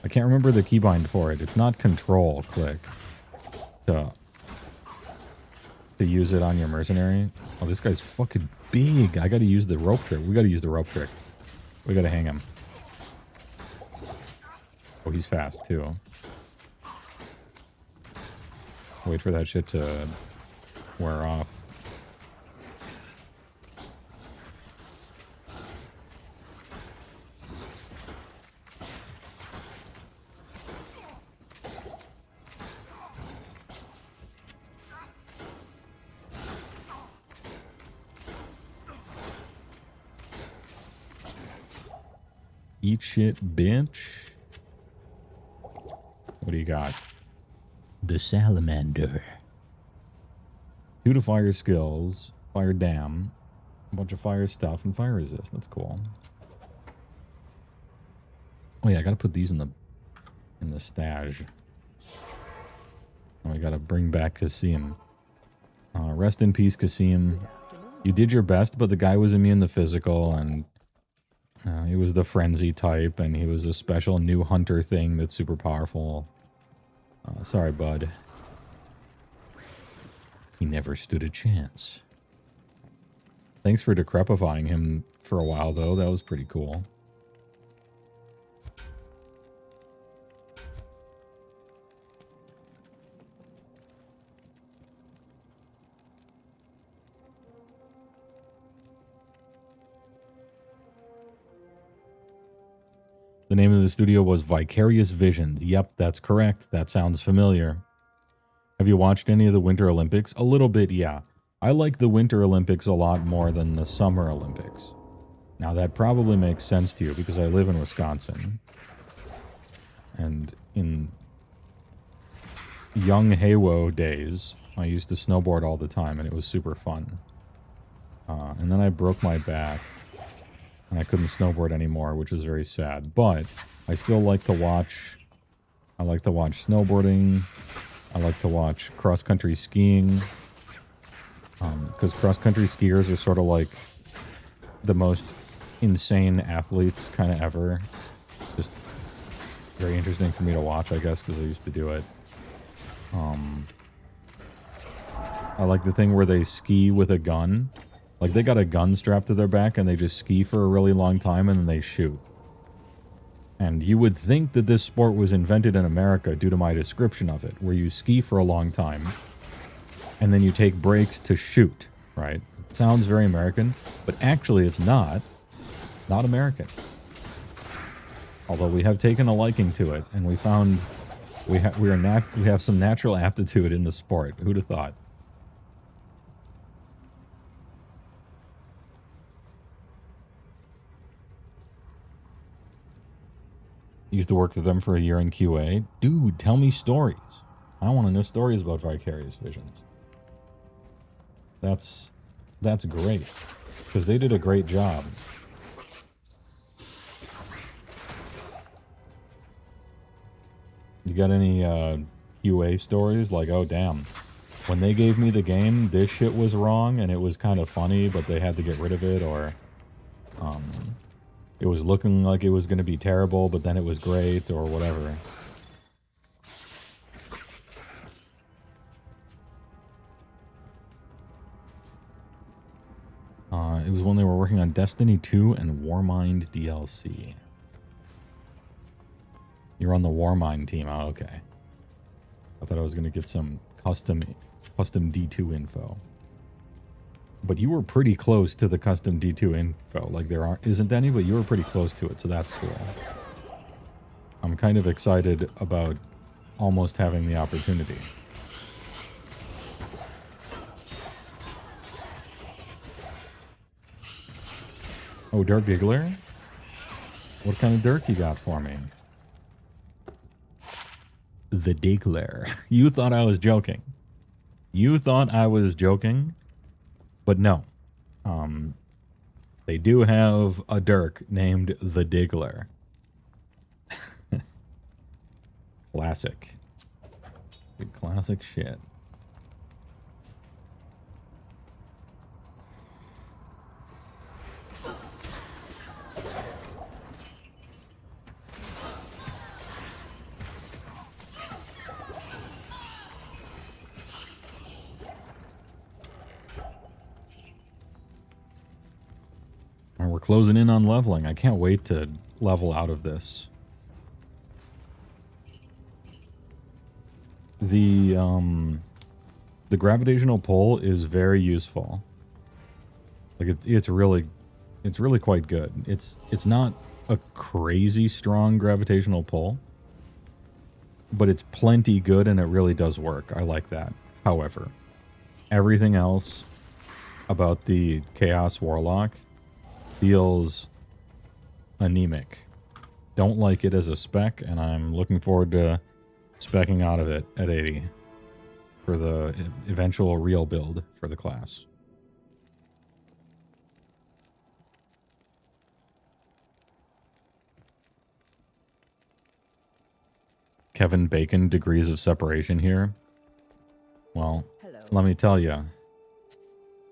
I can't remember the keybind for it. It's not control click to use it on your mercenary. Oh, this guy's fucking big. I gotta use the rope trick. We gotta use the rope trick. We gotta hang him. Oh, he's fast too. Wait for that shit to wear off. Eat shit, bitch. What do you got? The Salamander. 2 to fire skills, fire dam, a bunch of fire stuff, and fire resist. That's cool. Oh yeah, I gotta put these in the stash. Oh, I gotta bring back Kasim. Rest in peace, Kasim. You did your best, but the guy was immune to physical, and he was the frenzy type, and he was a special new hunter thing that's super powerful. Sorry, bud. He never stood a chance. Thanks for decrepifying him for a while, though. That was pretty cool. The name of the studio was Vicarious Visions. Yep, that's correct. That sounds familiar. Have you watched any of the Winter Olympics? A little bit, yeah. I like the Winter Olympics a lot more than the Summer Olympics. Now, that probably makes sense to you because I live in Wisconsin. And in young HeyWoah days, I used to snowboard all the time, and it was super fun. And then I broke my back, and I couldn't snowboard anymore, which is very sad. But I still like to watch. I like to watch snowboarding. I like to watch cross-country skiing. Because cross-country skiers are sort of like the most insane athletes kind of ever. Just very interesting for me to watch, I guess, because I used to do it. I like the thing where they ski with a gun. Like, they got a gun strapped to their back and they just ski for a really long time and then they shoot. And you would think that this sport was invented in America due to my description of it, where you ski for a long time and then you take breaks to shoot, right? It sounds very American, but actually it's not. Not American. Although we have taken a liking to it, and we found we have some natural aptitude in the sport. Who'd have thought? Used to work for them for a year in QA. Dude, tell me stories. I want to know stories about Vicarious Visions. That's great, because they did a great job. You got any QA stories? Like, oh damn, when they gave me the game, this shit was wrong and it was kind of funny, but they had to get rid of it, or it was looking like it was going to be terrible, but then it was great, or whatever. It was when they were working on Destiny 2 and Warmind DLC. You're on the Warmind team. Oh, okay. I thought I was going to get some custom D2 info. But you were pretty close to the custom D2 info. Like, there isn't any, but you were pretty close to it, so that's cool. I'm kind of excited about almost having the opportunity. Oh, Dirk Giggler? What kind of Dirk you got for me? The Diggler. You thought I was joking. You thought I was joking, but no. They do have a Dirk named the Diggler. Classic. Good classic shit. And we're closing in on leveling. I can't wait to level out of this. The gravitational pull is very useful. Like it's really quite good. It's not a crazy strong gravitational pull, but it's plenty good and it really does work. I like that. However, everything else about the Chaos Warlock feels anemic. Don't like it as a spec, and I'm looking forward to speccing out of it at 80 for the eventual real build for the class. Kevin Bacon degrees of separation here. Well, let me tell you,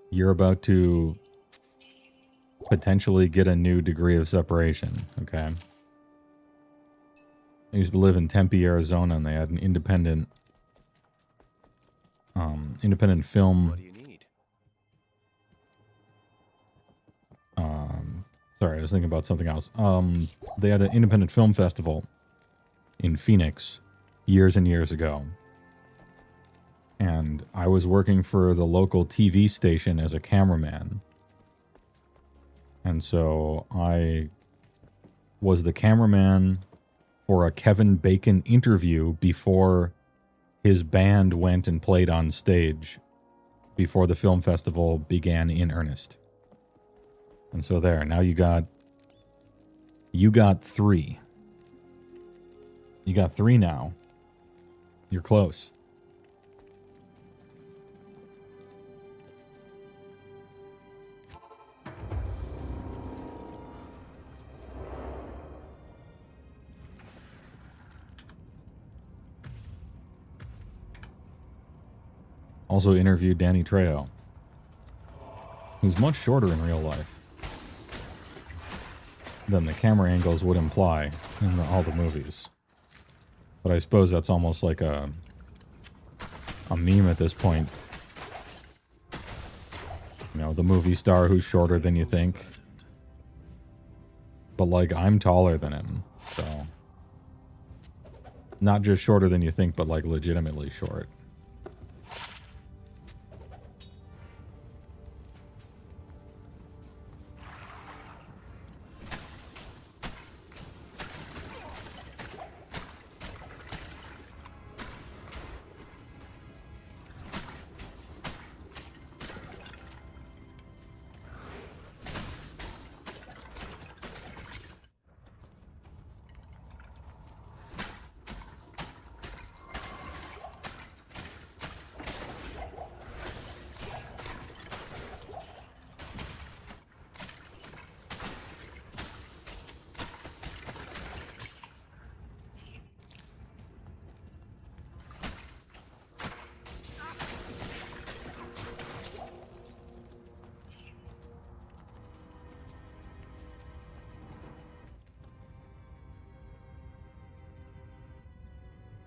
you're about to potentially get a new degree of separation, okay? I used to live in Tempe, Arizona, and they had an independent film. What do you need? Sorry, I was thinking about something else. They had an independent film festival in Phoenix years and years ago. And I was working for the local TV station as a cameraman. And so I was the cameraman for a Kevin Bacon interview before his band went and played on stage before the film festival began in earnest. And so there, now you got 3. You got 3 now. You're close. Also interviewed Danny Trejo, who's much shorter in real life than the camera angles would imply in all the movies. But I suppose that's almost like a meme at this point. You know, the movie star who's shorter than you think. But, like, I'm taller than him, so... Not just shorter than you think, but, like, legitimately short.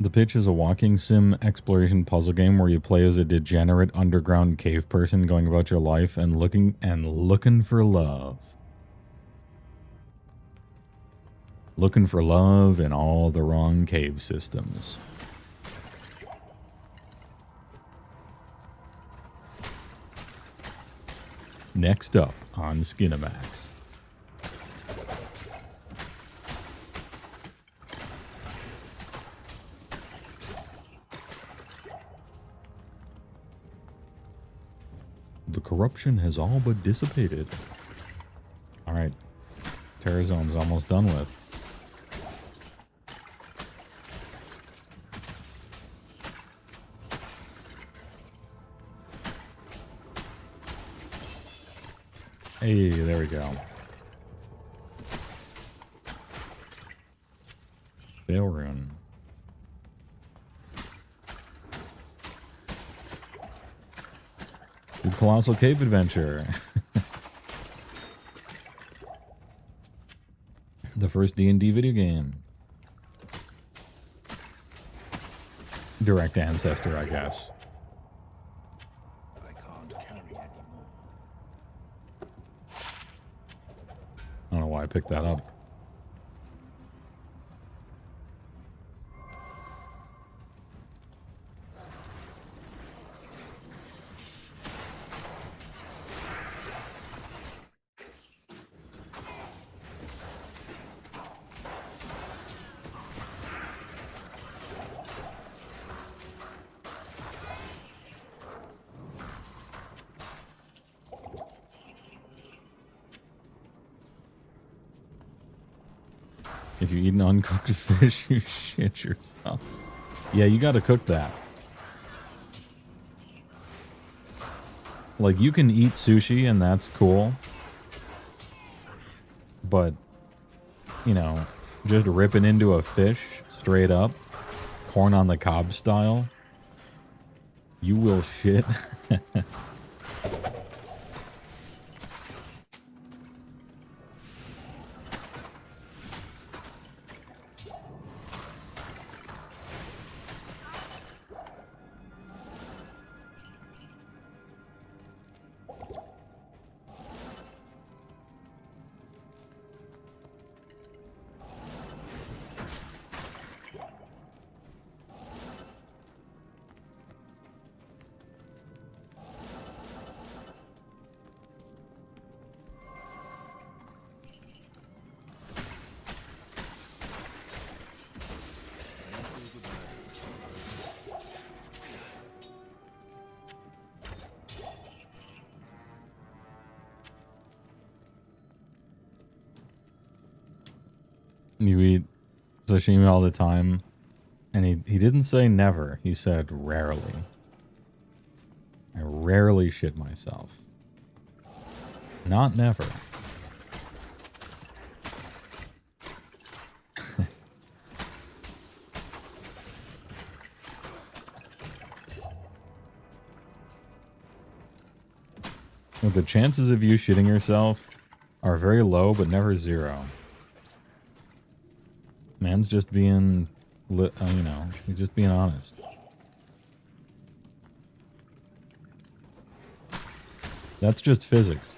The pitch is a walking sim exploration puzzle game where you play as a degenerate underground cave person going about your life and looking for love. Looking for love in all the wrong cave systems. Next up on Skinamax. The corruption has all but dissipated. Alright. Terror Zone's almost done with. Hey, there we go. Fail rune. The Colossal Cave Adventure. The first D&D video game. Direct ancestor, I guess. I can't carry anymore. I don't know why I picked that up. If you eat an uncooked fish, you shit yourself. Yeah, you gotta cook that. Like, you can eat sushi and that's cool. But, you know, just ripping into a fish straight up, corn on the cob style, you will shit. You eat sashimi all the time. And he didn't say never. He said rarely. I rarely shit myself. Not never. Look, the chances of you shitting yourself are very low, but never zero. Man's just being, you know, he's just being honest. That's just physics.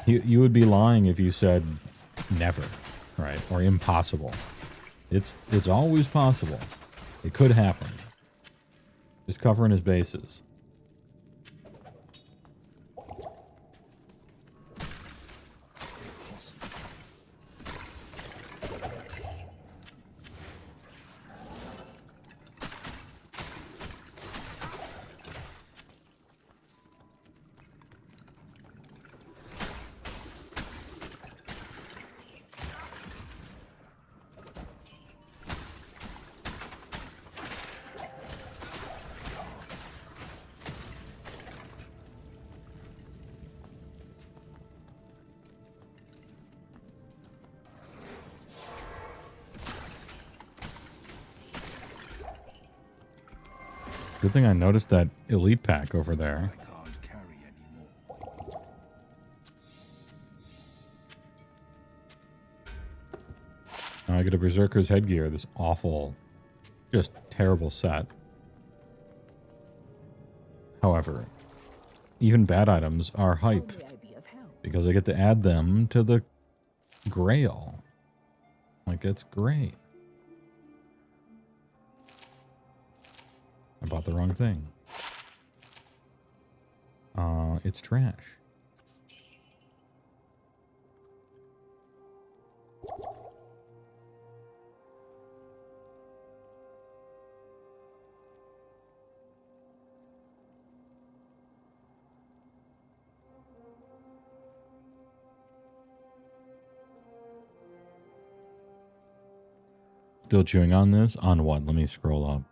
You would be lying if you said never, right? Or impossible. It's always possible. It could happen. Just covering his bases. Good thing I noticed that elite pack over there. I can't carry anymore. Now I get a Berserker's headgear, this awful, just terrible set. However, even bad items are hype, because I get to add them to the Grail. Like, it's great. I bought the wrong thing. It's trash. Still chewing on this? On what? Let me scroll up.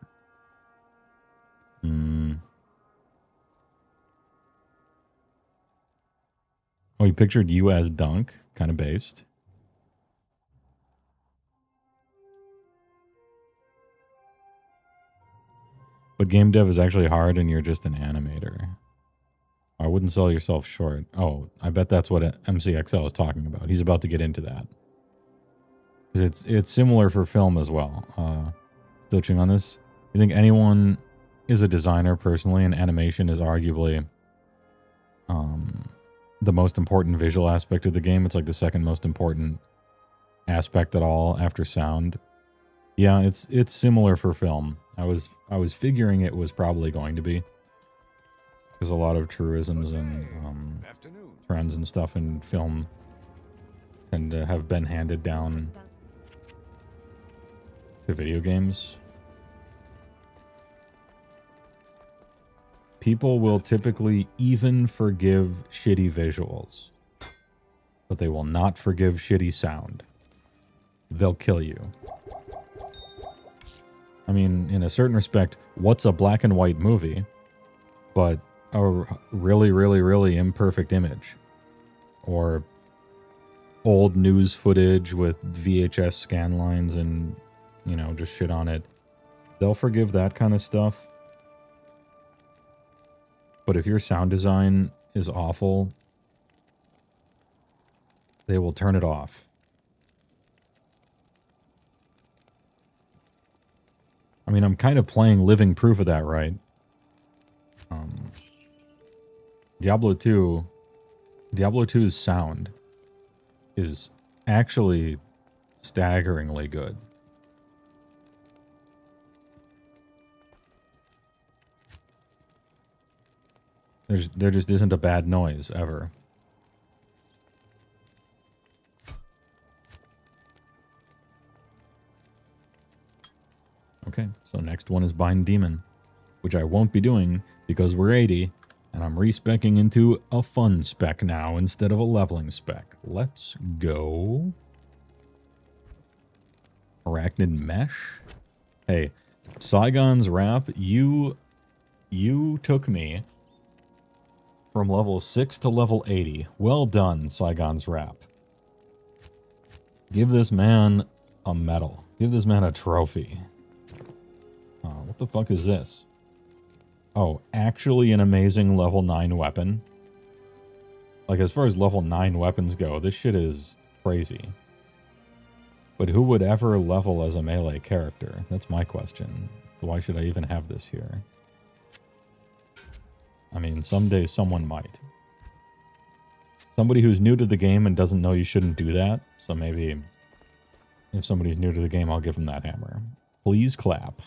Oh, he pictured you as Dunk, kind of based. But game dev is actually hard and you're just an animator. I wouldn't sell yourself short. Oh, I bet that's what MCXL is talking about. He's about to get into that. It's similar for film as well. Still chewing on this. You think anyone is a designer personally, and animation is arguably the most important visual aspect of the game. It's like the second most important aspect at all after sound. Yeah, it's similar for film. I was figuring it was probably going to be, because a lot of truisms and trends and stuff in film tend to have been handed down to video games. People will typically even forgive shitty visuals, but they will not forgive shitty sound. They'll kill you. I mean, in a certain respect, what's a black and white movie but a really, really, really imperfect image? Or old news footage with VHS scan lines and, you know, just shit on it. They'll forgive that kind of stuff. But if your sound design is awful, they will turn it off. I mean, I'm kind of playing living proof of that, right? Diablo 2's sound is actually staggeringly good. There just isn't a bad noise ever. Okay, so next one is Bind Demon, which I won't be doing because we're 80, and I'm respecking into a fun spec now instead of a leveling spec. Let's go. Arachnid mesh? Hey, Saigon's Rap, you took me from level 6 to level 80. Well done, Saigon's Rap. Give this man a medal. Give this man a trophy. What the fuck is this? Oh, actually an amazing level 9 weapon. Like, as far as level 9 weapons go, this shit is crazy. But who would ever level as a melee character? That's my question. So why should I even have this here? I mean, someday someone might. Somebody who's new to the game and doesn't know you shouldn't do that. So maybe if somebody's new to the game, I'll give them that hammer. Please clap.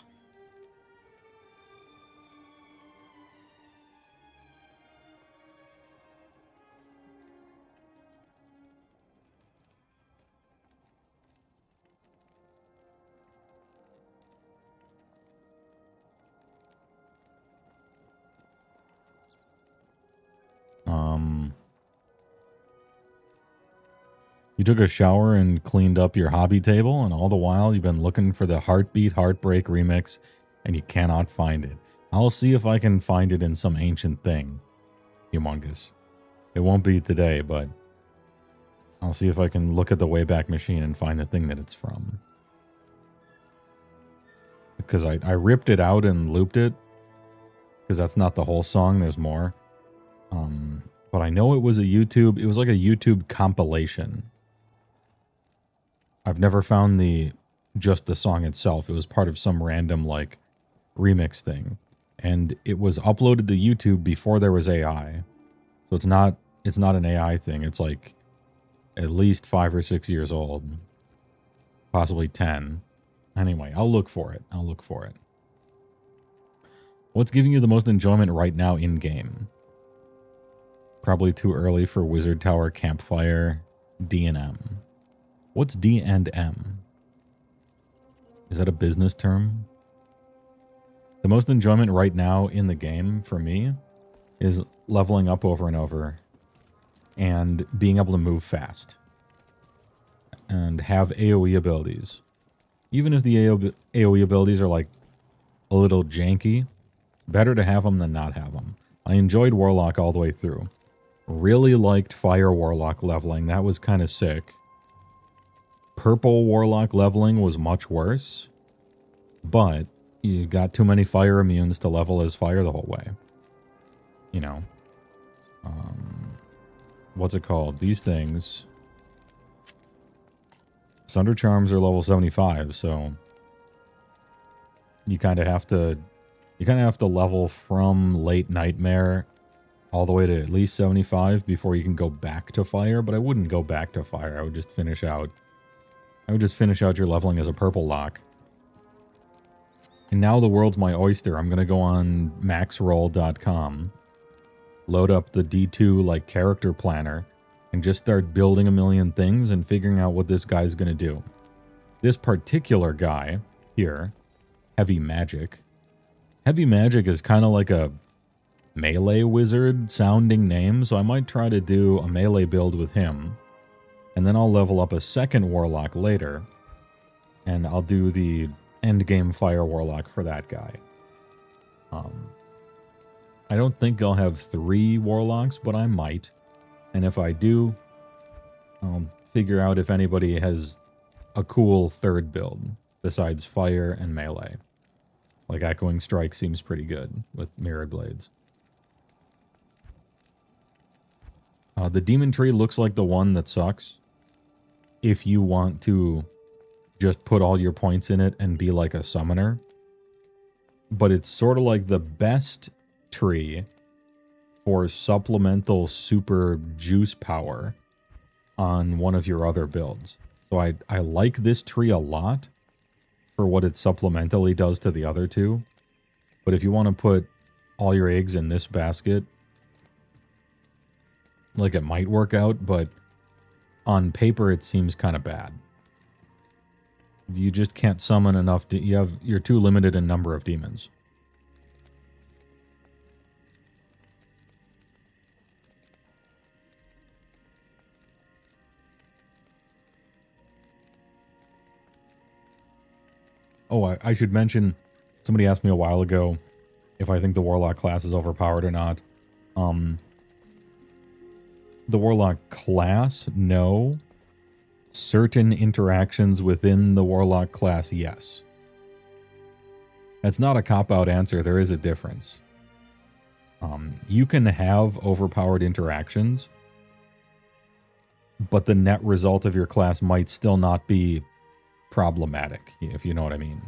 You took a shower and cleaned up your hobby table, and all the while you've been looking for the Heartbeat Heartbreak remix, and you cannot find it. I'll see if I can find it in some ancient thing. Humongous. It won't be today, but I'll see if I can look at the Wayback Machine and find the thing that it's from. Because I ripped it out and looped it, because that's not the whole song, there's more. But I know it was a YouTube, it was like a YouTube compilation. I've never found just the song itself. It was part of some random, like, remix thing. And it was uploaded to YouTube before there was AI. So it's not an AI thing. It's like at least 5 or 6 years old. Possibly 10. Anyway, I'll look for it. What's giving you the most enjoyment right now in-game? Probably too early for Wizard Tower Campfire D&M. What's D&M? Is that a business term? The most enjoyment right now in the game for me is leveling up over and over and being able to move fast and have AoE abilities. Even if the AoE abilities are like a little janky, better to have them than not have them. I enjoyed Warlock all the way through. Really liked Fire Warlock leveling. That was kind of sick. Purple Warlock leveling was much worse, but you got too many fire immunes to level as fire the whole way. You know. What's it called? These things. Sunder Charms are level 75, so you kind of have to level from Late Nightmare all the way to at least 75 before you can go back to fire, but I wouldn't go back to fire. I would just finish out your leveling as a purple lock. And now the world's my oyster. I'm going to go on maxroll.com, load up the D2 like character planner, and just start building a million things and figuring out what this guy's going to do. This particular guy here, Heavy Magic. Heavy Magic is kind of like a melee wizard sounding name, so I might try to do a melee build with him. And then I'll level up a second Warlock later, and I'll do the endgame Fire Warlock for that guy. I don't think I'll have 3 Warlocks, but I might. And if I do, I'll figure out if anybody has a cool third build besides Fire and Melee. Like Echoing Strike seems pretty good with Mirrored Blades. The Demon Tree looks like the one that sucks. If you want to just put all your points in it and be like a summoner. But it's sort of like the best tree for supplemental super juice power on one of your other builds. So I like this tree a lot for what it supplementally does to the other two. But if you want to put all your eggs in this basket, like it might work out, but on paper it seems kind of bad. You just can't summon enough. You're too limited in number of demons. Oh, I should mention, somebody asked me a while ago if I think the Warlock class is overpowered or not. The Warlock class, no. Certain interactions within the Warlock class, yes. That's not a cop-out answer. There is a difference. You can have overpowered interactions, but the net result of your class might still not be problematic, if you know what I mean.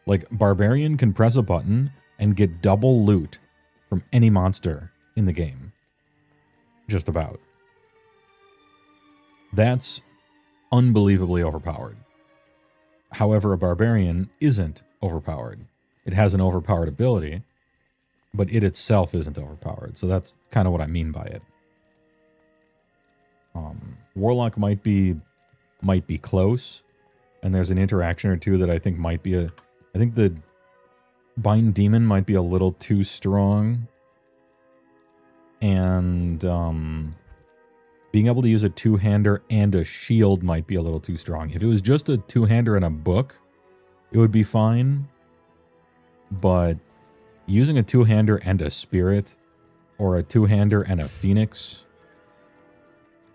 Like, Barbarian can press a button and get double loot from any monster in the game. Just about. That's unbelievably overpowered. However, a Barbarian isn't overpowered. It has an overpowered ability, but it itself isn't overpowered. So that's kind of what I mean by it. Warlock might be close, and there's an interaction or two that I think might be I think the Bind Demon might be a little too strong, and being able to use a two-hander and a shield might be a little too strong. If it was just a two-hander and a book, it would be fine, but using a two-hander and a spirit, or a two-hander and a phoenix,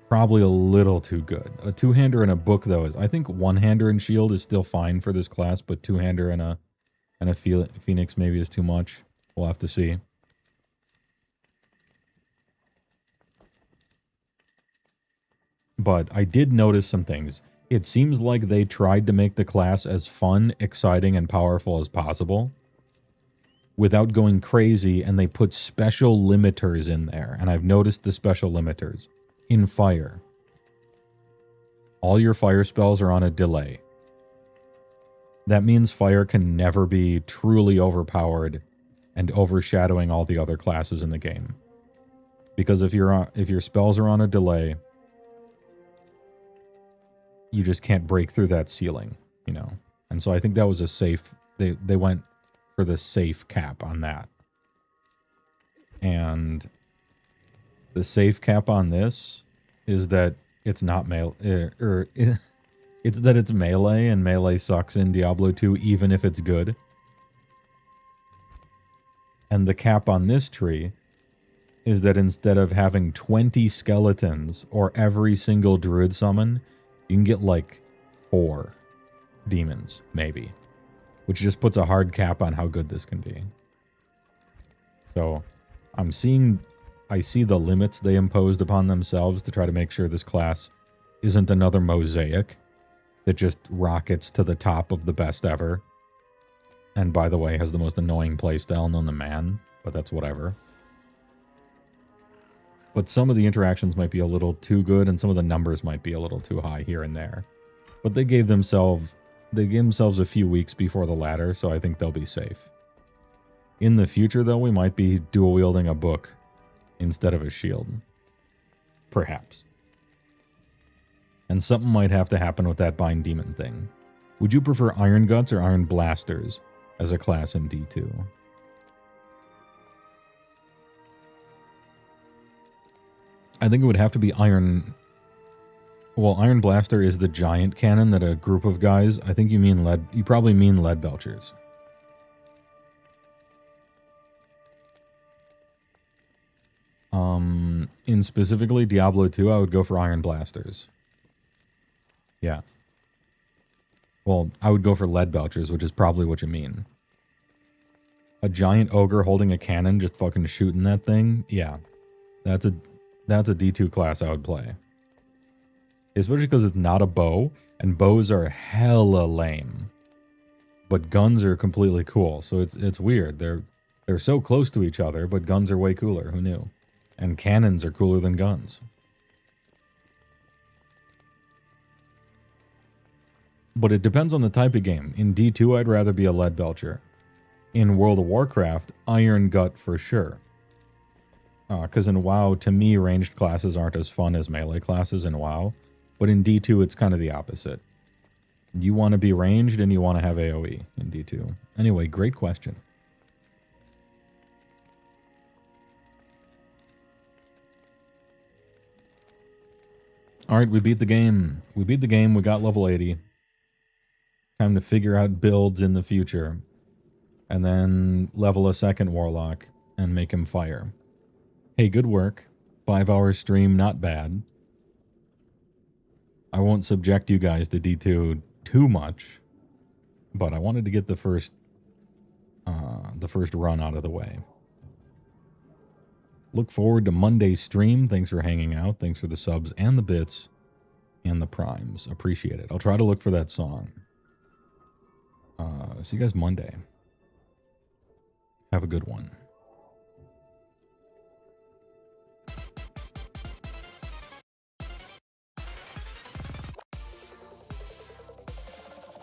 probably a little too good. A two-hander and a book, though, is, I think one-hander and shield is still fine for this class, but two-hander and a phoenix maybe is too much. We'll have to see. But I did notice some things. It seems like they tried to make the class as fun, exciting, and powerful as possible without going crazy, and they put special limiters in there. And I've noticed the special limiters. In fire, all your fire spells are on a delay. That means fire can never be truly overpowered and overshadowing all the other classes in the game. Because if your spells are on a delay, you just can't break through that ceiling, you know. And so I think that was a safe, they went for the safe cap on that. And the safe cap on this is that it's not melee, it's that it's melee, and melee sucks in Diablo 2 even if it's good. And the cap on this tree is that instead of having 20 skeletons or every single druid summon, you can get like 4 demons, maybe. Which just puts a hard cap on how good this can be. So, I see the limits they imposed upon themselves to try to make sure this class isn't another mosaic that just rockets to the top of the best ever. And by the way, has the most annoying playstyle known to man, but that's whatever. But some of the interactions might be a little too good, and some of the numbers might be a little too high here and there. But they gave themselves a few weeks before the ladder, so I think they'll be safe. In the future, though, we might be dual-wielding a book instead of a shield. Perhaps. And something might have to happen with that Bind Demon thing. Would you prefer Iron Guts or Iron Blasters as a class in D2? I think it would have to be Iron... Well, Iron Blaster is the giant cannon that a group of guys... I think you probably mean Lead Belchers. In specifically Diablo 2, I would go for Iron Blasters. Yeah. Well, I would go for Lead Belchers, which is probably what you mean. A giant ogre holding a cannon just fucking shooting that thing? Yeah. That's a D2 class I would play. Especially because it's not a bow, and bows are hella lame. But guns are completely cool, so it's weird. They're so close to each other, but guns are way cooler. Who knew? And cannons are cooler than guns. But it depends on the type of game. In D2, I'd rather be a Lead Belcher. In World of Warcraft, Iron Gut for sure. Because in WoW, to me, ranged classes aren't as fun as melee classes in WoW. But in D2, it's kind of the opposite. You want to be ranged and you want to have AoE in D2. Anyway, great question. Alright, we beat the game. We got level 80. Time to figure out builds in the future. And then level a second warlock and make him fire. Hey, good work. 5-hour stream, not bad. I won't subject you guys to D2 too much, but I wanted to get the first run out of the way. Look forward to Monday's stream. Thanks for hanging out. Thanks for the subs and the bits and the primes. Appreciate it. I'll try to look for that song. See you guys Monday. Have a good one.